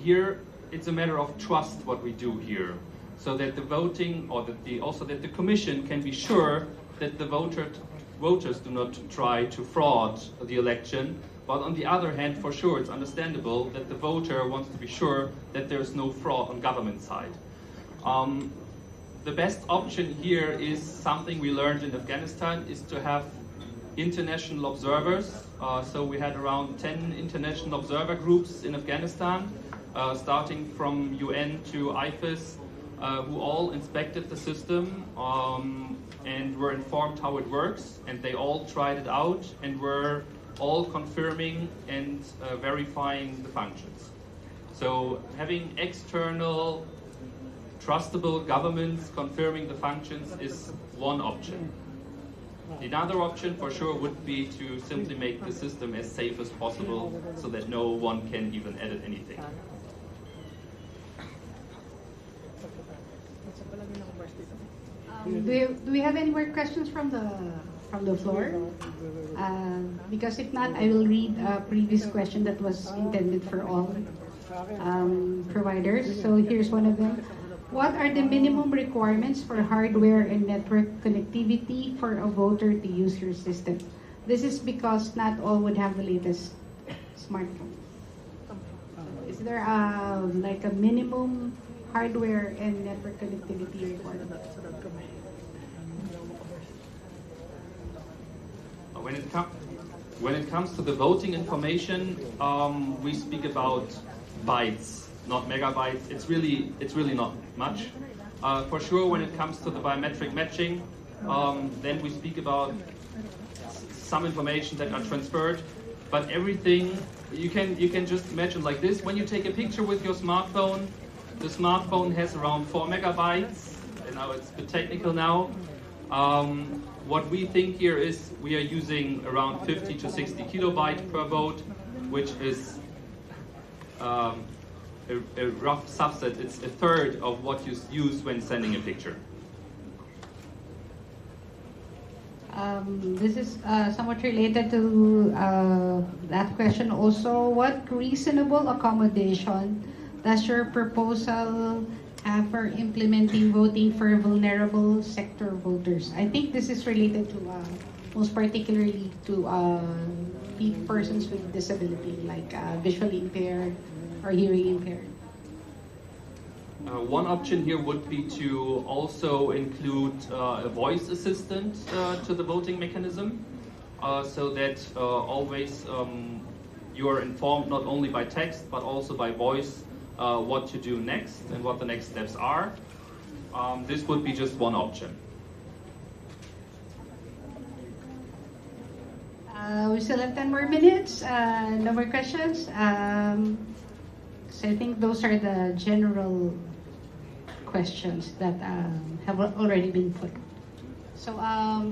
here it's a matter of trust what we do here, so that the voting or that the commission can be sure that the voters do not try to fraud the election. But on the other hand, for sure, it's understandable that the voter wants to be sure that there's no fraud on government side. The best option here is something we learned in Afghanistan, is to have international observers. So we had around 10 international observer groups in Afghanistan, starting from UN to IFIS, who all inspected the system and were informed how it works, and they all tried it out and were all confirming and verifying the functions. So having external trustable governments confirming the functions is one option. Another option for sure would be to simply make the system as safe as possible so that no one can even edit anything. Do we have any more questions from the floor? Because if not, I will read a previous question that was intended for all providers. So here's one of them. What are the minimum requirements for hardware and network connectivity for a voter to use your system? This is because not all would have the latest smartphone. Is there like a minimum hardware and network connectivity requirement? When it comes to the voting information, we speak about bytes, not megabytes. It's really not much. For sure, when it comes to the biometric matching, then we speak about some information that are transferred. But everything you can just imagine like this: when you take a picture with your smartphone, the smartphone has around 4 megabytes. And now it's a bit technical now. What we think here is we are using around 50 to 60 kilobyte per vote, which is a rough subset. It's a third of what you use when sending a picture. This is somewhat related to that question also. What reasonable accommodation does your proposal have for implementing voting for vulnerable sector voters? I think this is related to, most particularly to persons with disability, like visually impaired or hearing impaired. One option here would be to also include a voice assistant to the voting mechanism, so that always you are informed not only by text but also by voice what to do next and what the next steps are. This would be just one option. We still have 10 more minutes. No more questions. So I think those are the general questions that have already been put. So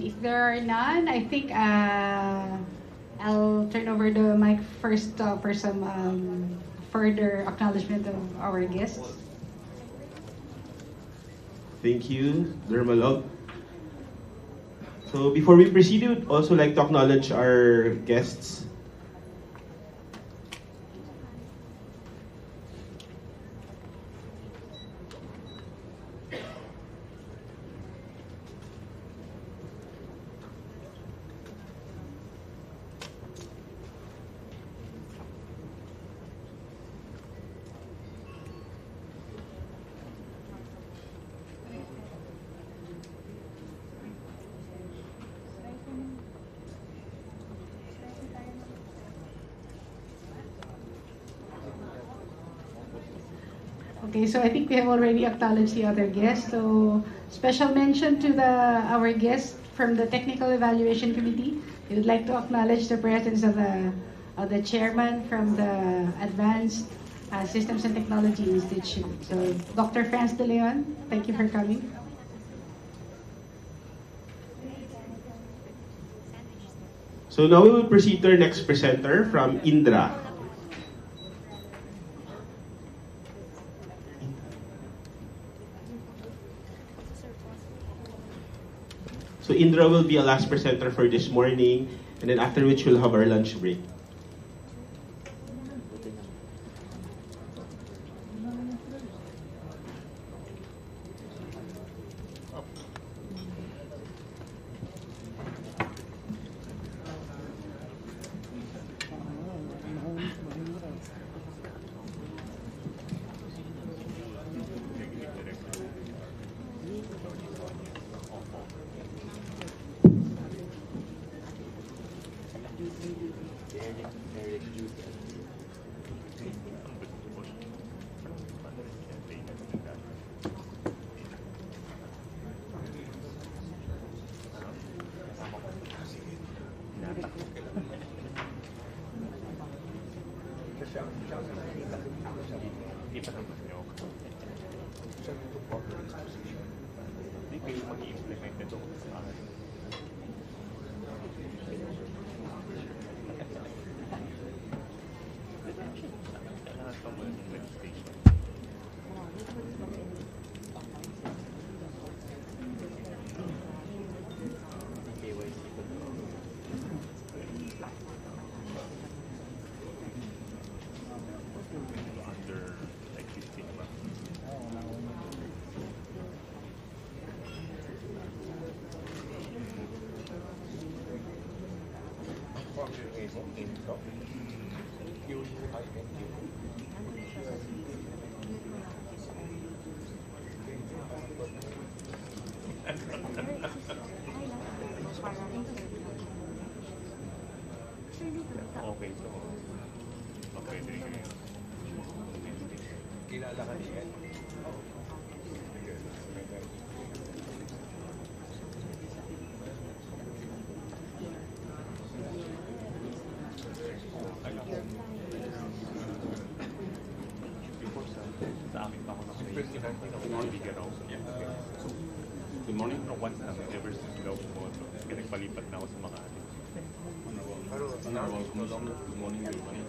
if there are none, I think I'll turn over the mic first for some further acknowledgement of our guests. Thank you, Dermalog. So before we proceed, we would also like to acknowledge our guests. Okay, so I think we have already acknowledged the other guests. So special mention to our guests from the Technical Evaluation Committee. We would like to acknowledge the presence of the chairman from the Advanced Systems and Technology Institute. So Dr. Franz De Leon, thank you for coming. So now we will proceed to our next presenter from Indra. So Indra will be a last presenter for this morning, and then after which we'll have our lunch break. Okay, so okay, kilala ka niya. Good morning. Once na, ever since daw po, pinagpalipat na ako sa Makati. Honorable Commissioner, good morning everybody.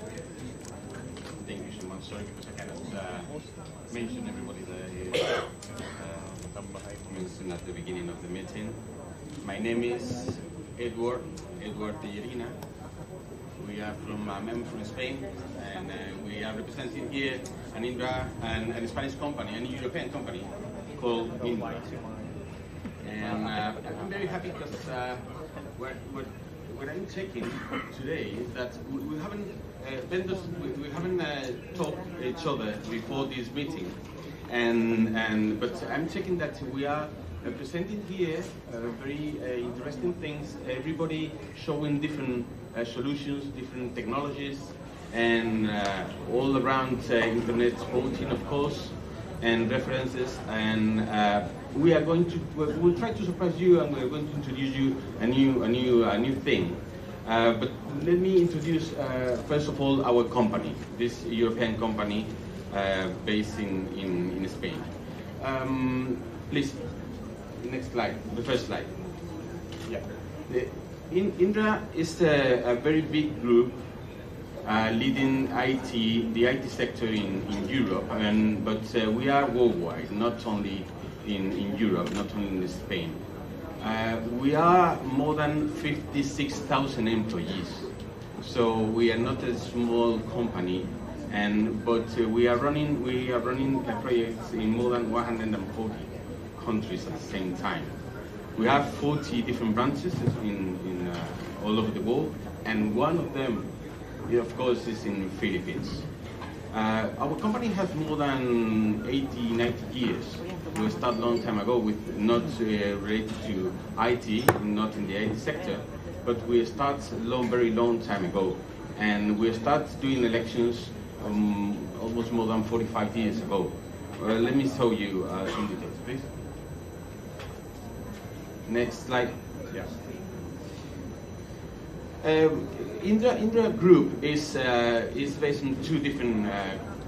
Thank you so much. Sorry because I cannot mention everybody that is mentioned at the beginning of the meeting. My name is Edward Tellerina. We are I'm from Spain, and we are representing here an Spanish company, a European company called Indra. And I'm very happy because what I'm checking today is that we haven't vendors we haven't talked each other before this meeting, but I'm checking that we are presenting here very interesting things. Everybody showing different solutions, different technologies, and all around internet voting, of course, and references. And we'll try to surprise you, and we're going to introduce you a new thing. But let me introduce first of all our company, this European company based in Spain. Please, next slide, the first slide. Yeah. Indra is a very big group leading the IT sector in Europe, but we are worldwide, not only in Europe, not only in Spain. We are more than 56,000 employees, so we are not a small company, but we are running projects in more than 140 countries at the same time. We have 40 different branches in all over the world, and one of them, of course, is in the Philippines. Our company has more than 80, 90 years. We started a long time ago with not related to IT, not in the IT sector, but we started very long time ago. And we started doing elections almost more than 45 years ago. Let me show you some details, please. Next slide. Yes. Indra Group is based on two different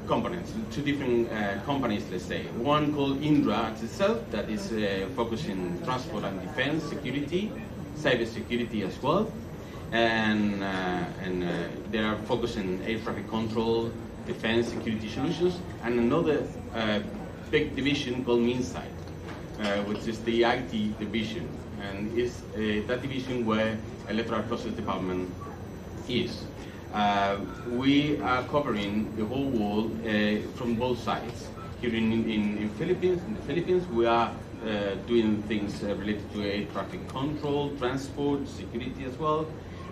components, two different companies, let's say. One called Indra itself, that is focusing transport and defense, security, cyber security as well, and they are focusing air traffic control, defense, security solutions, and another big division called Minside, which is the IT division, and is that division where electoral process department is. We are covering the whole world from both sides. Here in the Philippines, we are doing things related to air traffic control, transport, security as well,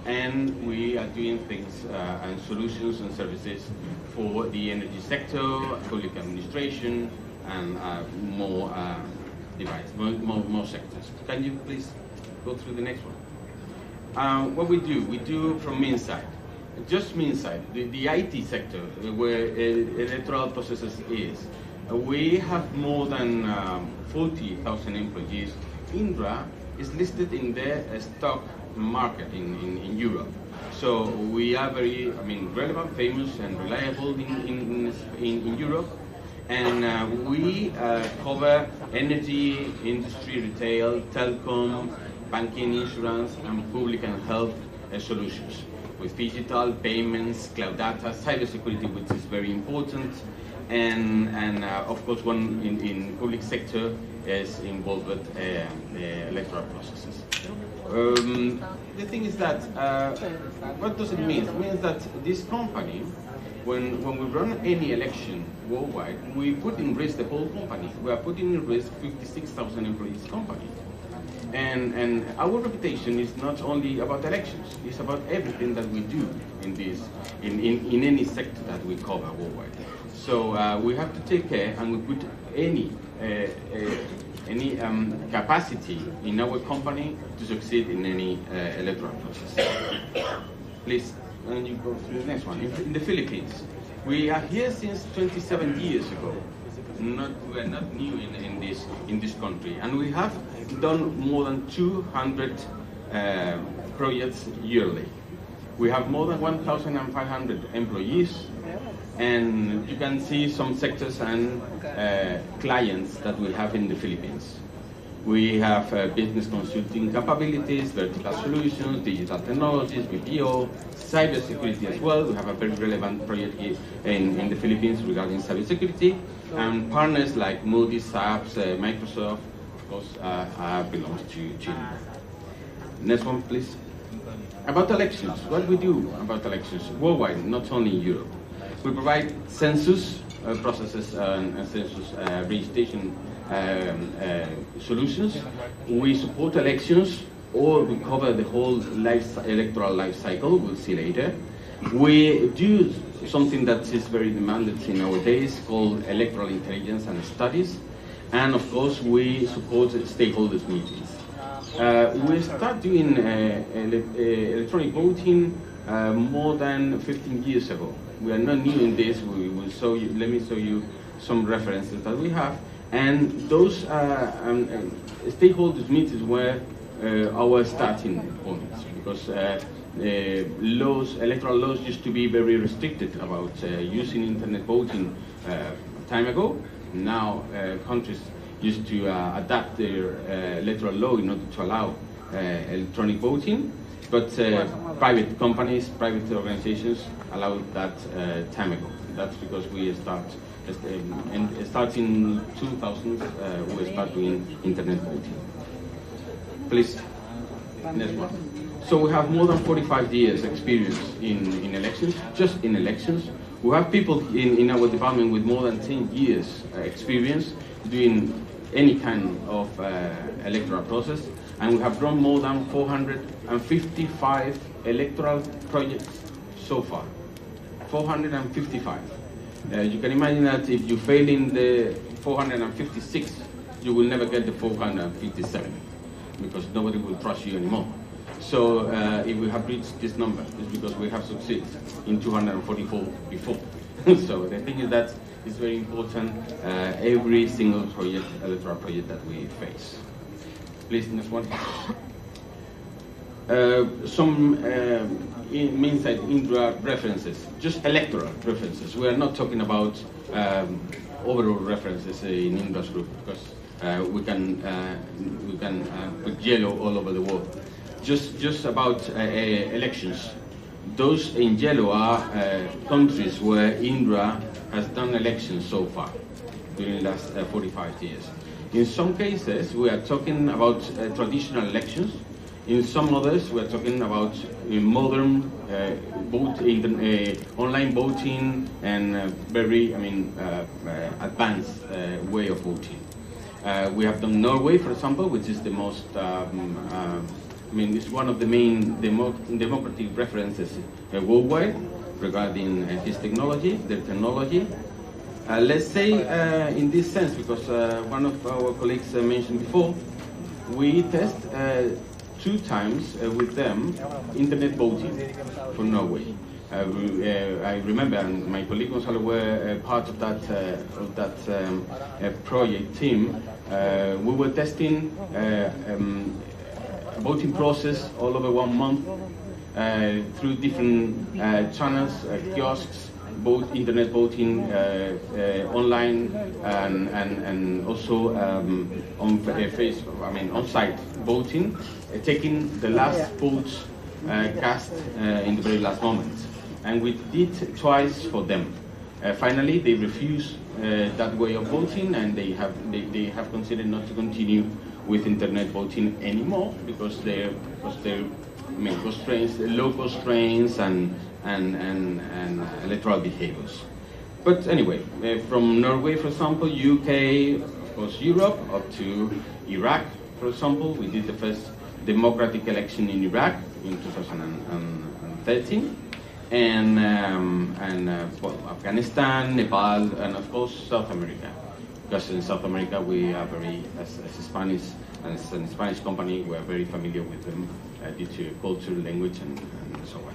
and we are doing things and solutions and services for the energy sector, public administration, and more sectors. Can you please go through the next one? What we do from Minside. Just Minside, the IT sector, where electoral processes is. We have more than 40,000 employees. Indra is listed in the stock market in Europe. So we are very, relevant, famous, and reliable in Europe. And we cover energy, industry, retail, telecom, banking, insurance, and public and health solutions, with digital payments, cloud data, cybersecurity, which is very important, and of course, one in public sector is involved with electoral processes. The thing is that, what does it mean? It means that this company, when we run any election worldwide, we put in risk the whole company. We are putting in risk 56,000 employees company. And our reputation is not only about elections, it's about everything that we do in this, in any sector that we cover worldwide. So we have to take care, and we put any capacity in our company to succeed in any electoral process. Please, and you go to the next one. In the Philippines, we are here since 27 years ago. We are not new in this country, and we have done more than 200 projects yearly. We have more than 1,500 employees, and you can see some sectors and clients that we have in the Philippines. We have business consulting capabilities, vertical solutions, digital technologies, BPO, cybersecurity as well. We have a very relevant project in the Philippines regarding cybersecurity, and partners like Moody's, SAPS, Microsoft, of course, belongs to Chile. Next one, please. About elections, what we do about elections worldwide, not only in Europe. We provide census processes and census registration solutions. We support elections, or we cover the whole electoral life cycle. We'll see later. We do something that is very demanded in our days called electoral intelligence and studies. And of course, we support stakeholders meetings. We start doing electronic voting more than 15 years ago. We are not new in this. We will show you. Let me show you some references that we have. And those stakeholders meetings were our starting points, because electoral laws used to be very restricted about using internet voting time ago. Now countries used to adapt their electoral law in order to allow electronic voting, but private companies, private organizations allowed that time ago. That's because we starting 2000, we start doing internet voting. Please, next one. So we have more than 45 years experience in elections, just in elections. We have people in our department with more than 10 years experience doing any kind of electoral process, and we have run more than 455 electoral projects so far. 455. You can imagine that if you fail in the 456, you will never get the 457, because nobody will trust you anymore. So if we have reached this number, it's because we have succeeded in 244 before. So the thing is that it's very important, every single project, electoral project that we face. Please, next one. Some inside Indra references, just electoral references. We are not talking about overall references in Indra's group, because we can put yellow all over the world. Just about elections. Those in yellow are countries where Indra has done elections so far during the last 45 years. In some cases, we are talking about traditional elections. In some others, we are talking about modern online voting and very, advanced way of voting. We have done Norway, for example, which is the most, it's one of the main democratic references worldwide regarding his technology, their technology. Let's say in this sense, because one of our colleagues mentioned before, we test 2 times with them internet voting for Norway. I remember, and my colleague Gonzalo were part of that project team. We were testing a voting process all over 1 month through different channels, kiosks, both internet voting, online, and also on-site voting, taking the last votes cast in the very last moment. And we did twice for them. Finally, they refused that way of voting, and they have considered not to continue with internet voting anymore, because their constraints, low constraints, and electoral behaviors. But anyway, from Norway, for example, UK, of course, Europe, up to Iraq, For example, we did the first democratic election in Iraq in 2013, and well, Afghanistan, Nepal, and of course South America. Because in South America we are very, as a Spanish company, we are very familiar with them due to culture, language, and so on.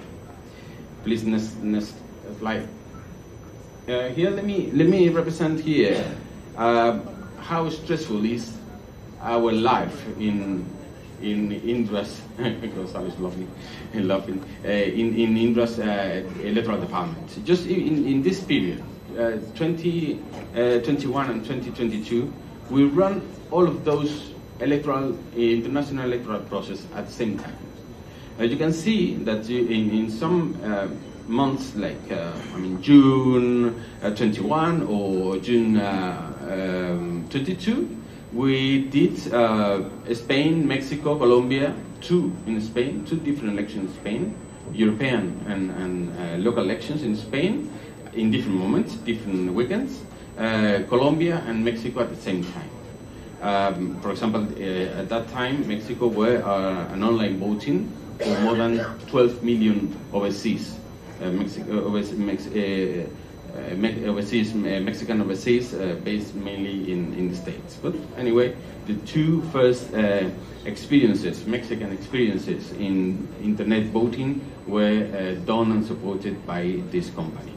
Please, next slide. Here, let me represent here how stressful is our life in Indra's, because I was laughing in Indra's electoral department. Just in this period, 2021 and 2022, we run all of those international electoral process at the same time. You can see that in some months like June 21 or June 22, we did Spain, Mexico, Colombia, two different elections in Spain, European and local elections in Spain in different moments, different weekends, Colombia and Mexico at the same time. For example, at that time, Mexico were an online voting for more than 12 million overseas, Mexican overseas, based mainly in the States. But anyway, the two first Mexican experiences in internet voting were done and supported by this company.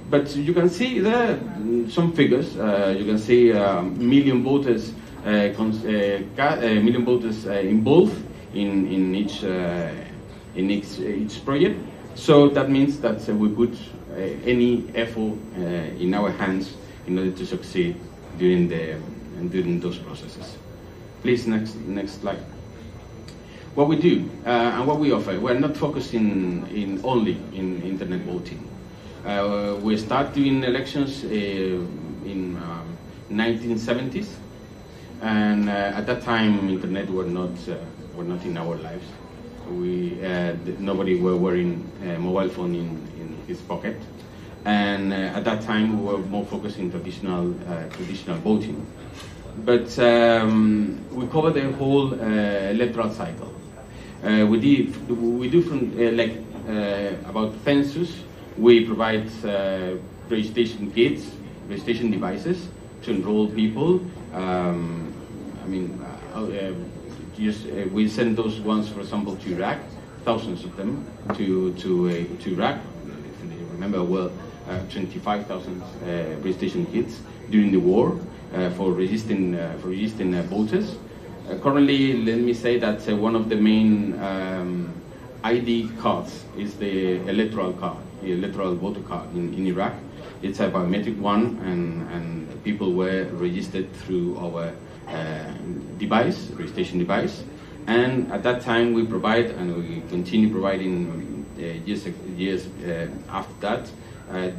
But you can see there some figures. You can see million voters involved in each project. So that means that we put any effort in our hands in order to succeed during those processes. Please, next slide. What we do and what we offer, we're not focusing only in internet voting. We started doing elections in 1970s, and at that time, internet were not in our lives. Nobody were wearing a mobile phone in his pocket, and at that time we were more focused in traditional voting. But we cover the whole electoral cycle. We do from about census. We provide registration kits, registration devices to enroll people. We send those ones, for example, to Iraq, thousands of them to Iraq. If you remember well, 25,000 registration kits during the war for registering voters. Currently, let me say that one of the main ID cards is the electoral card, the electoral voter card in Iraq. It's a biometric one, and people were registered through our registration device. And at that time we provide, and we continue providing years after that,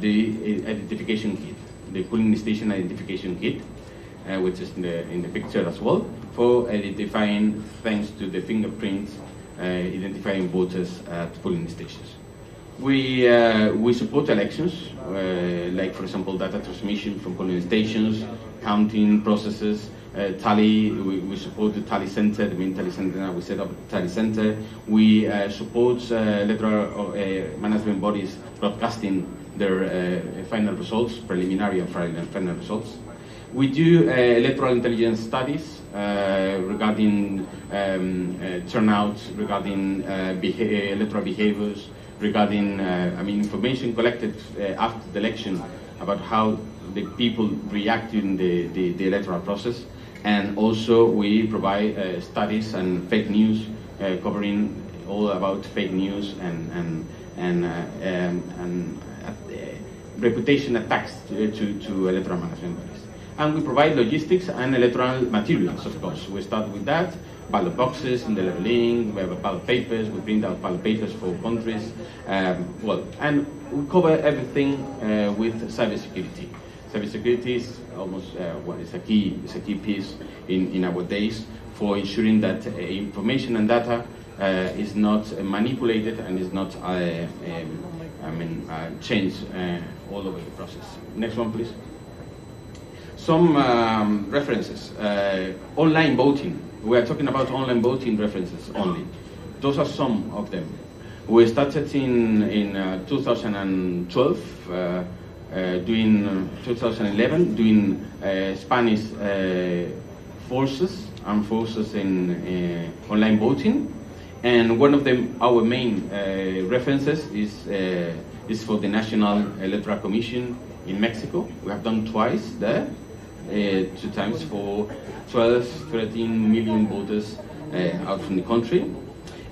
the identification kit, the polling station identification kit, which is in the picture as well, for identifying, thanks to the fingerprints, identifying voters at polling stations. We support elections, like for example data transmission from polling stations, counting processes, tally. We support the tally center, the main tally center. Now we set up a tally center. We support electoral management bodies broadcasting their final results, preliminary and final results. We do electoral intelligence studies regarding turnout, regarding electoral behaviors, regarding information collected after the election about how the people react in the electoral process. And also we provide studies and fake news, covering all about fake news and reputation attacks to electoral management bodies. And we provide logistics and electoral materials, of course. We start with that, ballot boxes and the leveling, we have ballot papers, we print out ballot papers for countries, and we cover everything with cybersecurity. Cybersecurity is almost is a key piece in our days for ensuring that information and data is not manipulated and is not changed all over the process. Next one, please. some references. Online voting. We are talking about online voting references only. Those are some of them. We started in 2012, doing 2011, doing Spanish armed forces in online voting, and one of them, our main references, is for the National Electoral Commission in Mexico. We have done twice there, 2 times for 12, 13 million voters out from the country.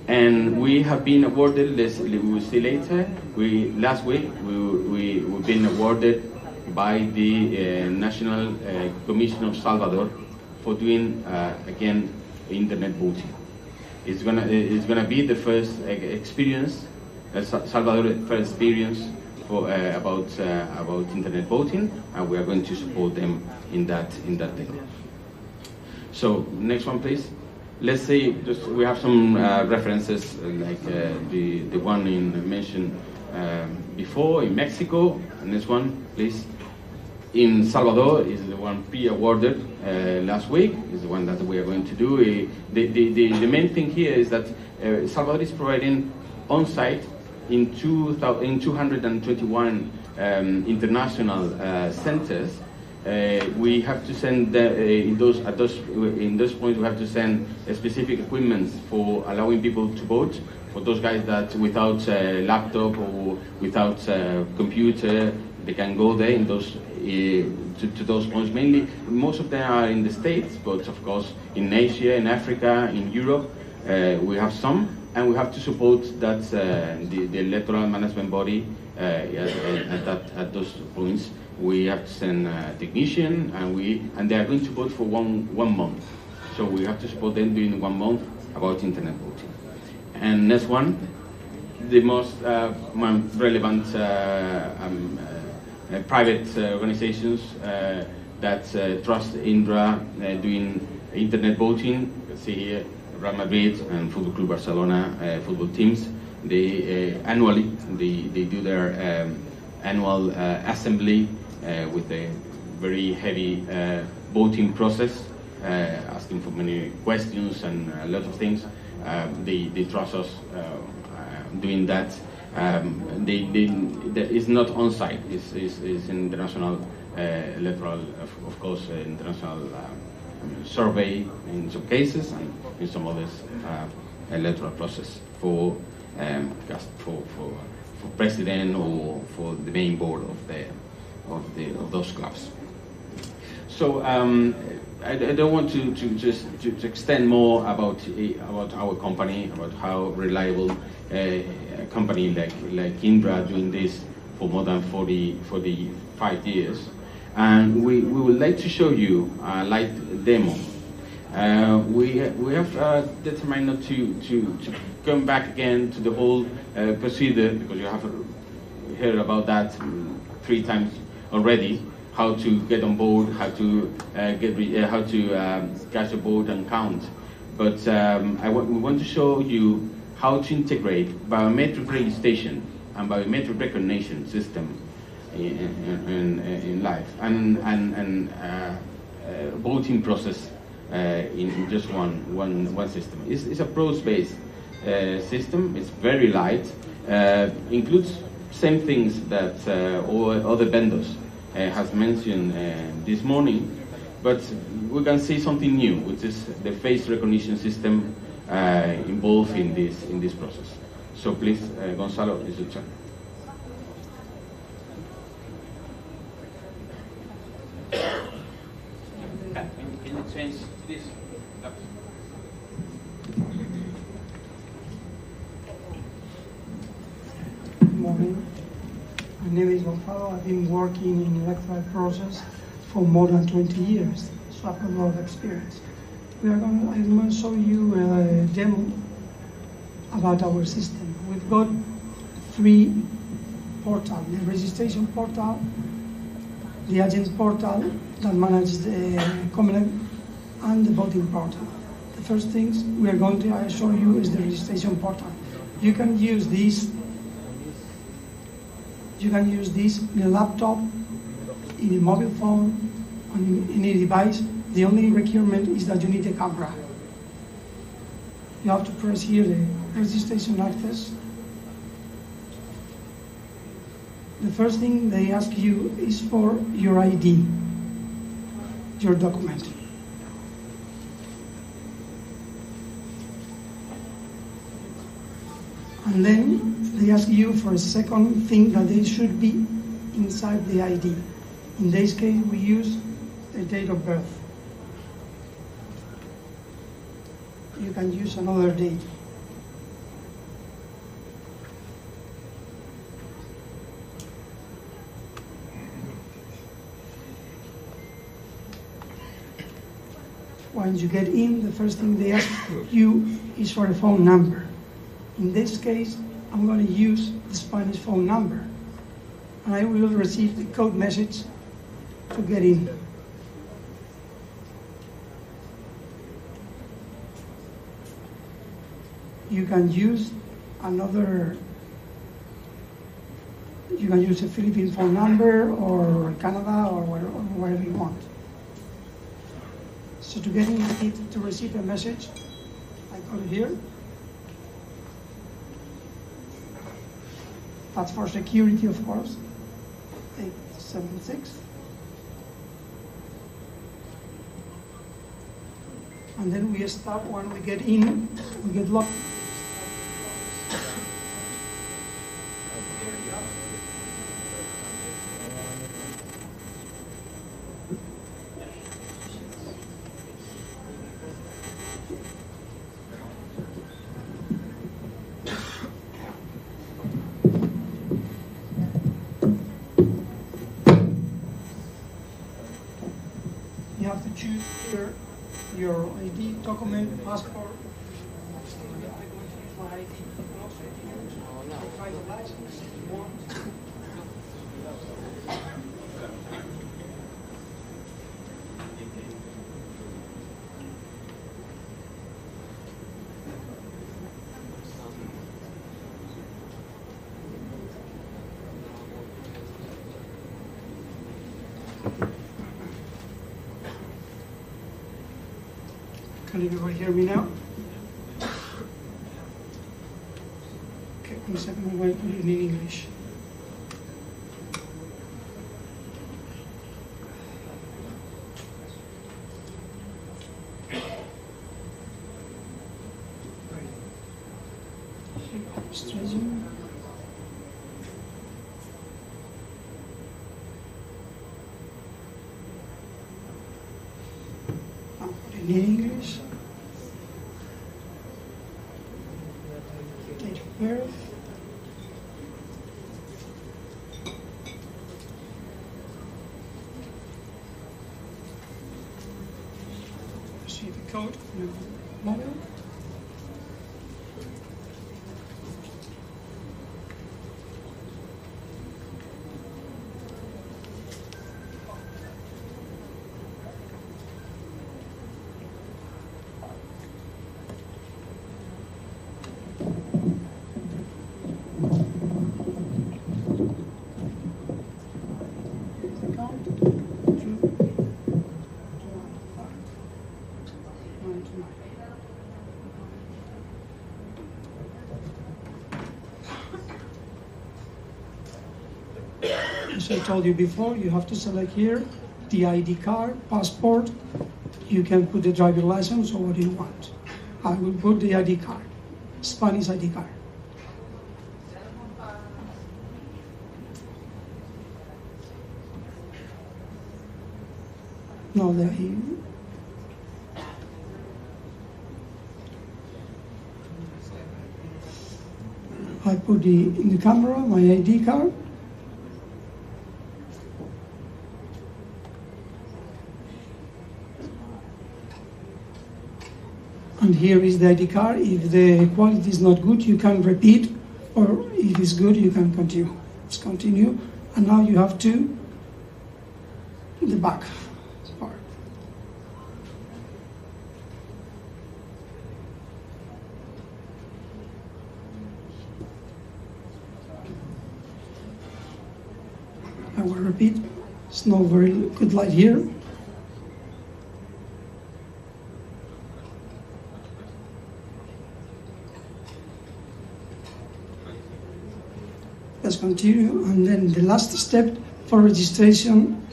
And we have been awarded, we will see later, last week we've been awarded by the National Commission of Salvador for doing, again, internet voting. It's gonna be the first experience, Salvador's first experience for about internet voting, and we are going to support them in that thing. So next one, please. Let's say we have some references like the one mentioned before in Mexico. And this one, please. In Salvador is the one pre-awarded last week. Is the one that we are going to do. The main thing here is that Salvador is providing on-site in 221 international centers. We have to send in those points. We have to send specific equipment for allowing people to vote. For those guys that without laptop or without computer, they can go there in those to those points. Mainly, most of them are in the States, but of course in Asia, in Africa, in Europe, we have some, and we have to support that the electoral management body at those points. We have to send a technician, and they are going to vote for one month. So we have to support them during 1 month about internet voting. And next one, the most relevant private organizations that trust Indra doing internet voting. You can see here Real Madrid and Football Club Barcelona football teams. They annually they do their annual assembly with a very heavy voting process, asking for many questions and a lot of things. They trust us doing that. It's not on site. It's international electoral, of course, international survey in some cases, and in some others electoral process for president or for the main board of those clubs. So I don't want to extend more about our company, about how reliable a company like Indra doing this for more than 45 years. And we would like to show you a light demo. We have determined not to come back again to the whole procedure, because you have heard about that 3 times already. How to get on board, how to cast a vote and count. But we want to show you how to integrate biometric registration and biometric recognition system in life, and voting process in just one system. It's a pros-based system. It's very light. Includes same things that all other vendors has mentioned this morning, but we can see something new, which is the face recognition system involved in this process. So please, Gonzalo, it's your turn. Can you change this? Good morning. My name is Gonzalo. I've been working in electoral process for more than 20 years, so I've got a lot of experience. I'm going to show you a demo about our system. We've got 3 portals: the registration portal, the agent portal that manages the Comelec, and the voting portal. The first things we are going to show you is the registration portal. You can use this. You can use this in a laptop, in a mobile phone, on any device. The only requirement is that you need a camera. You have to press here the registration access. The first thing they ask you is for your ID, your document. And then they ask you for a second thing that they should be inside the ID. In this case, we use the date of birth. You can use another date. Once you get in, the first thing they ask you is for a phone number. In this case, I'm going to use the Spanish phone number, and I will receive the code message to get in. You can use a Philippine phone number or Canada or wherever you want. So to get in, I need to receive a message. I go here. That's for security, of course. 876. And then we start when we get in, we get locked. You have to choose here your ID, document, passport. Can everybody hear me now? Okay, 1 second, I'm going to put it in English. Registration. I'll put it in English. Date of birth. See the code from your mobile. As I told you before, you have to select here the ID card, passport. You can put the driver license or what you want. I will put the ID card, Spanish ID card. Now the I put in the camera my ID card. And here is the ID card. If the quality is not good, you can repeat, or if it's good, you can continue. Let's continue. And now you have to the back part. I will repeat. It's no very good light here. continue. And then the last step for registration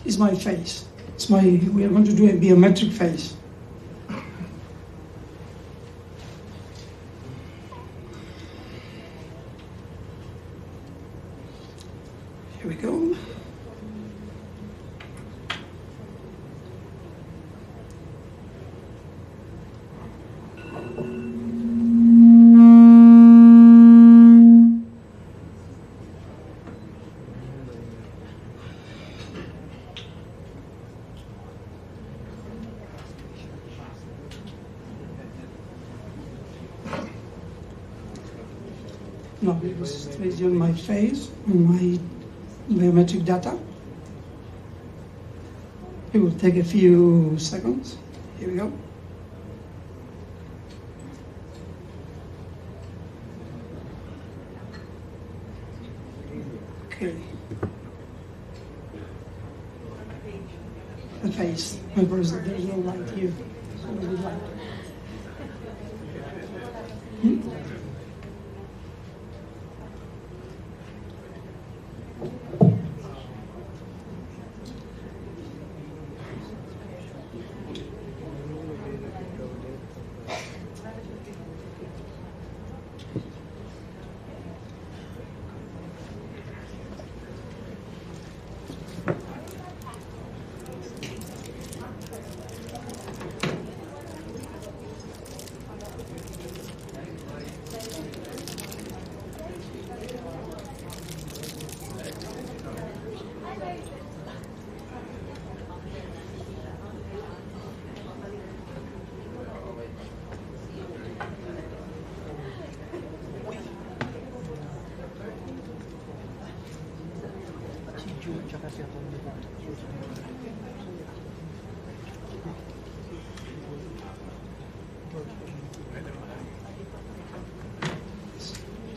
is my face. We are going to do a biometric face. Here we go. Now this is on my face, on my biometric data. It will take a few seconds. Here we go. Okay. The face. My person, there's no light here. So we need light.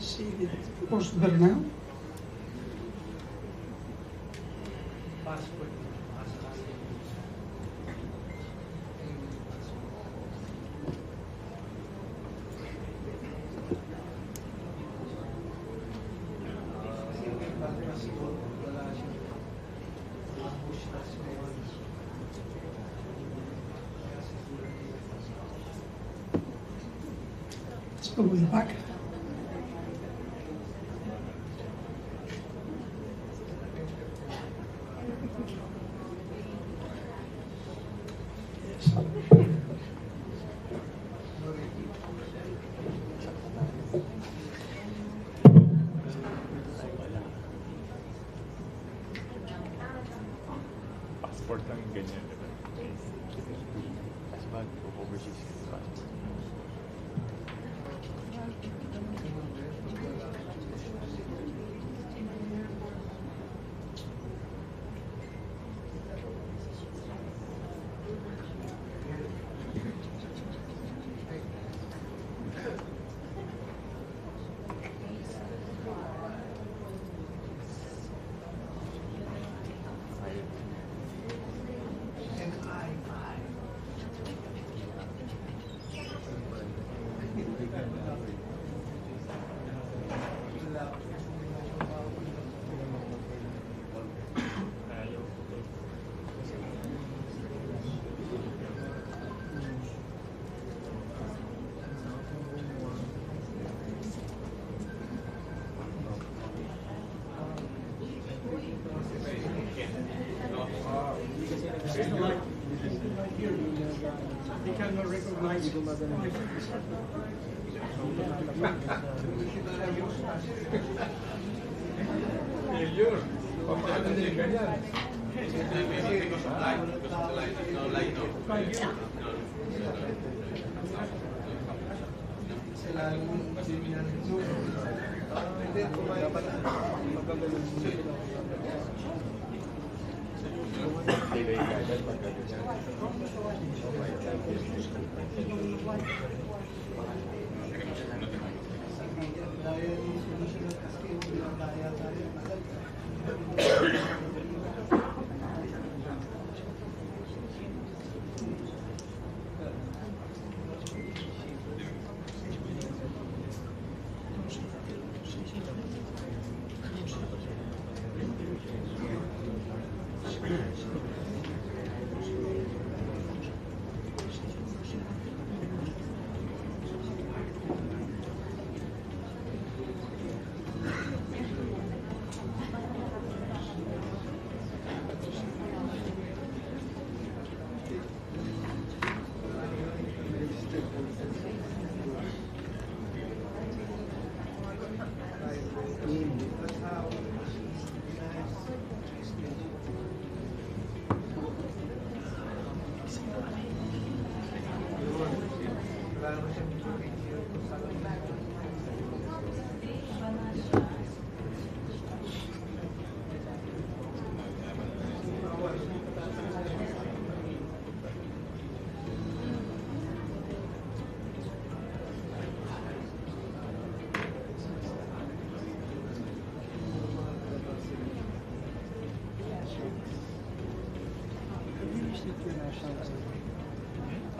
See if it works better now. Let's go way back. Passport lang ganyan, diba? Passport o overseas passport. They cannot recognize it.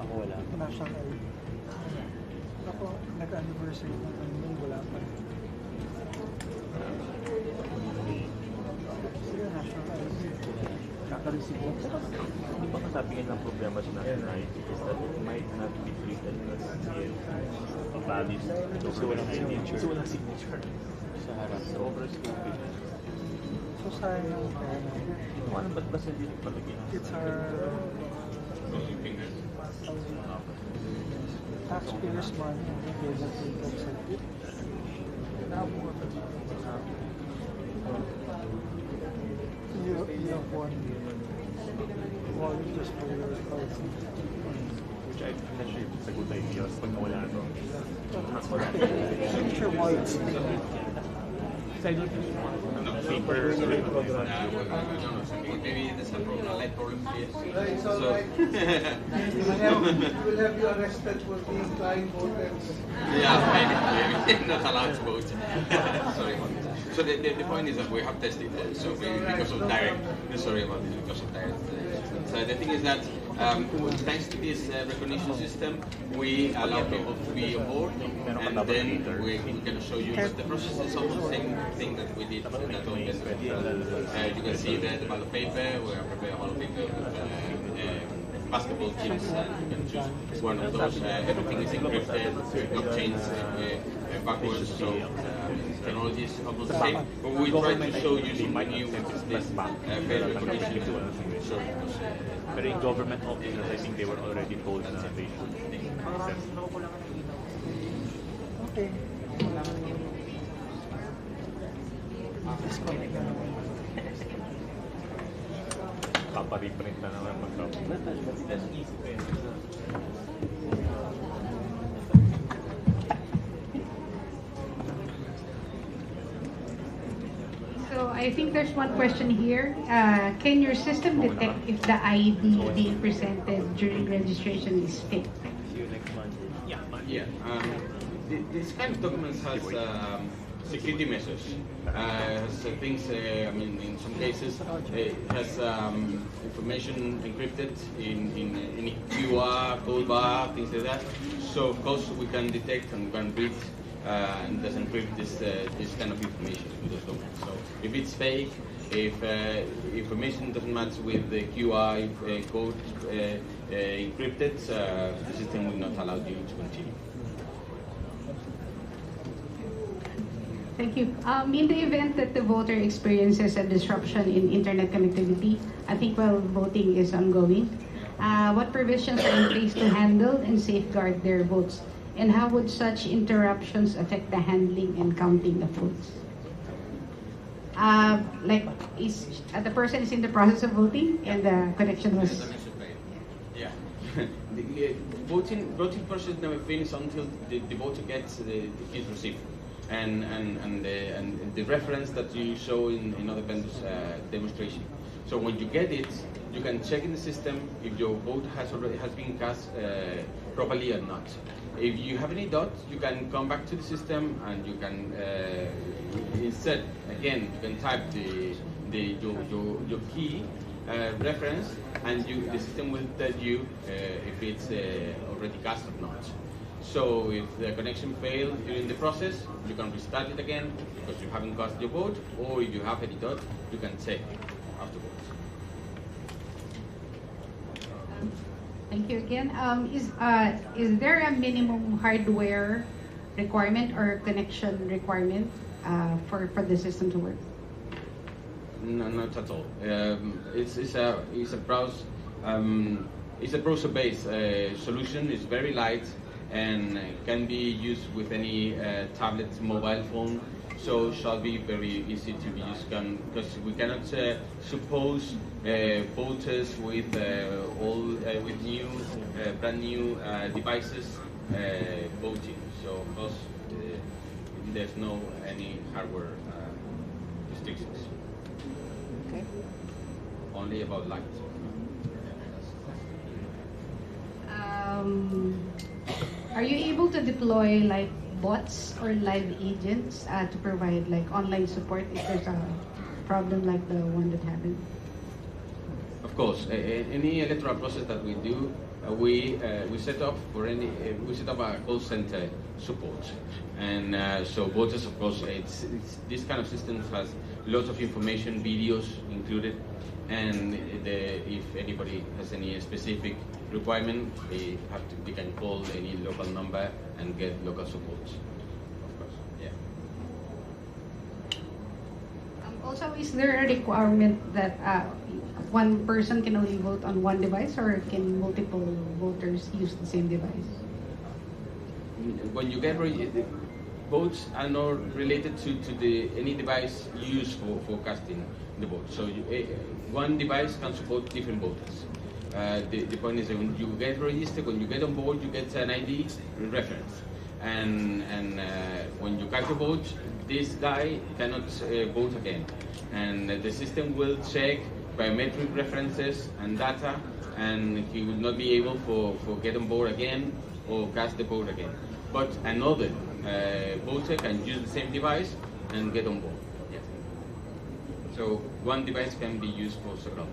Ako wala. National ID. Ako, nag-anniversary ng ano, wala pa. Sige, national ID. Kaka-receive ko. Hindi ba kasabi nga ng problema sa national ID is that it might not be treated as a valid government signature. So walang signature sa harap. So overstated. So, sayang yung Ano ba't ba sa dito palagi? it's our taxpayers' money and we gave that to the you have one wallet just for your policy. Which I'm not sure if it's a good idea. Pag nawala ito. Signature wallets. I don't know. Paper. Maybe there's a problem, a light problem here. So, we will have you arrested for being flying voters. Yeah, maybe not allowed to vote. Sorry about that. So the point is that we have tested it. So maybe because of direct, sorry about this, because of direct. So the thing is that thanks to this recognition system, we allow people to be on board, and then we can show you. But the process is almost the same thing that we did in that open. You can see the ballot paper. We are preparing a ballot paper with basketball teams, and you can choose one of those. Everything is encrypted, blockchains backwards, so technology is almost the same. But we try to show you some new this face recognition. Sure. But in government offices, I think they were already told that they should accept. Okay. Disconnect na naman. Papareprint na naman So I think there's one question here. Can your system detect if the ID being presented during registration is fake? Yeah. This kind of documents has security measures. Has things. I mean, in some cases, it has information encrypted in any QR code bar, things like that. So of course we can detect and we can read and does encrypt this kind of information with those documents. So if it's fake, if information doesn't match with the QR code encrypted, the system will not allow you to continue. Thank you. In the event that the voter experiences a disruption in internet connectivity, I think while voting is ongoing, what provisions are in place to handle and safeguard their votes? And how would such interruptions affect the handling and counting of votes? Like, the person is in the process of voting and the connection was... Yeah. The voting process never finishes until the voter gets the kit received. And the reference that you show in other vendors' demonstration. So when you get it, you can check in the system if your vote has been cast properly or not. If you have any doubt, you can come back to the system and you can instead again you can type your key reference, and the system will tell you if it's already cast or not. So if the connection fails during the process, you can restart it again because you haven't cast your vote, or if you have any doubt, you can check afterwards. Thank you again. Is there a minimum hardware requirement or connection requirement for the system to work? No, not at all. It's a browser-based solution. It's very light and can be used with any tablet, mobile phone. So shall be very easy to be used because we cannot suppose voters with new brand new devices voting. So of course there's no any hardware restrictions. Okay. Only about light. Are you able to deploy like bots or live agents to provide like online support if there's a problem like the one that happened? Of course, any electoral process that we do, we set up for any we set up a call center support, and so voters, of course, it's this kind of system has lots of information, videos included, and if anybody has any specific requirement, they can call any local number and get local support. Of course, yeah. Also, is there a requirement that one person can only vote on one device, or can multiple voters use the same device? When you get votes are not related to any device used for casting the vote. So one device can support different voters. The point is that when you get registered, when you get on board, you get an ID reference, and when you cast a vote, this guy cannot vote again, and the system will check biometric references and data, and he will not be able for get on board again or cast the vote again. But another voter can use the same device and get on board. Yes. So one device can be used for several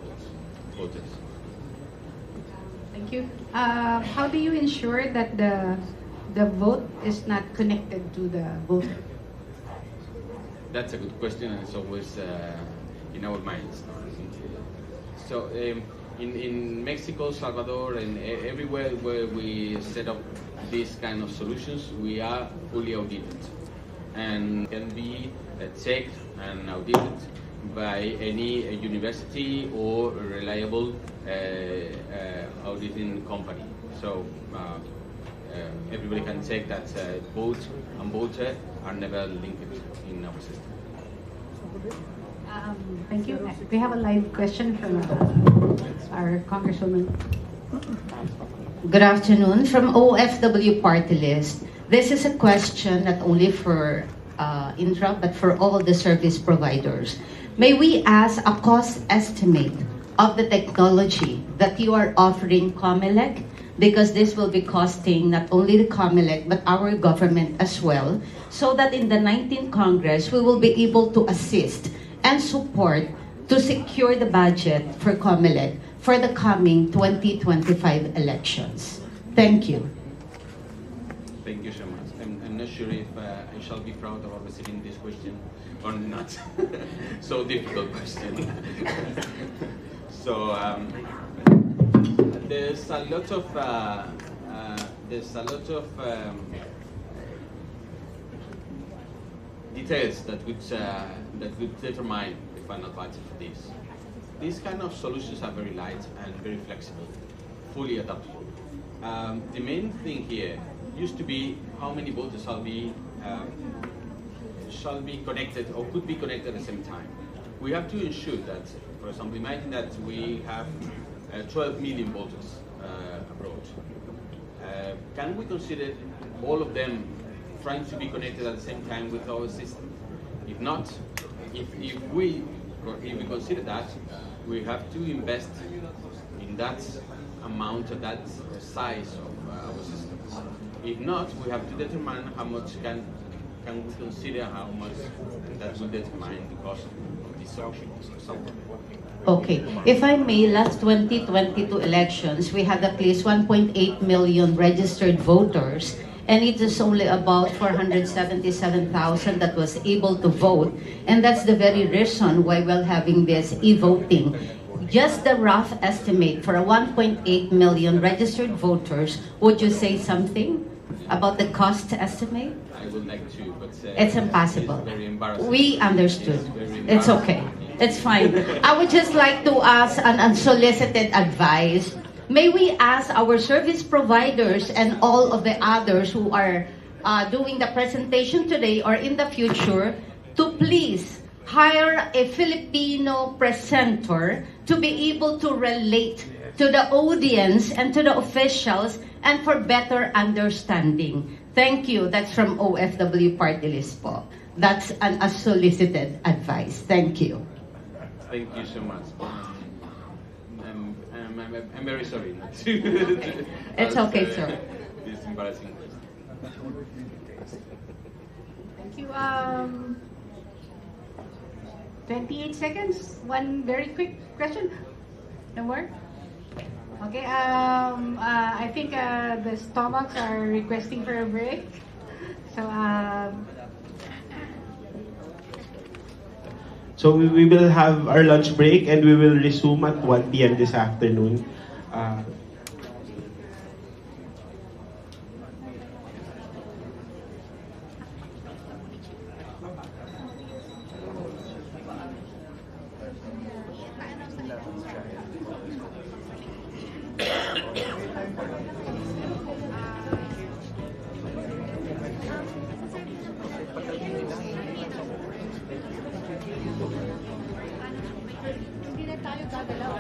voters. Thank you. How do you ensure that the vote is not connected to the voter? That's a good question, and it's always in our minds. So in Mexico, Salvador, and everywhere where we set up these kind of solutions, we are fully audited and can be checked and audited by any university or reliable auditing company. So everybody can check that vote and voter are never linked in our system. Thank you. We have a live question from our Congresswoman. Good afternoon. From OFW Party List. This is a question not only for Indra, but for all the service providers. May we ask a cost estimate of the technology that you are offering Comelec? Because this will be costing not only the Comelec, but our government as well, so that in the 19th Congress, we will be able to assist and support to secure the budget for Comelec for the coming 2025 elections. Thank you. Thank you so much. I'm not sure if I shall be proud of receiving this question or not. So difficult question. So there's a lot of details that would determine the final budget for this. These kind of solutions are very light and very flexible, fully adaptable. The main thing here used to be how many voters shall be connected or could be connected at the same time. We have to ensure that, for example, imagine that we have 12 million voters abroad. Can we consider all of them trying to be connected at the same time with our system? If not, if we consider that, we have to invest in that amount, of that size of our system. If not, we have to determine how much can we consider how much that will determine the cost of this solution. Okay. If I may, last 2022 elections, we had at least 1.8 million registered voters, and it is only about 477,000 that was able to vote. And that's the very reason why we're having this e-voting. just the rough estimate for a 1.8 million registered voters, would you say something about the cost estimate? I would like to, but it's impossible. It's very embarrassing. We understood. It's okay. It's fine. I would just like to ask an unsolicited advice. May we ask our service providers and all of the others who are doing the presentation today or in the future to please hire a Filipino presenter to be able to relate to the audience and to the officials and for better understanding. Thank you. That's from OFW Party List po. That's an unsolicited advice. Thank you. Thank you so much. I'm very sorry not to. It's okay, sir. This embarrassing question. Thank you. 28 seconds. One very quick question. No more? Okay. I think the stomachs are requesting for a break. So we will have our lunch break and we will resume at 1 p.m. this afternoon. Hindi na tayo gagalaw.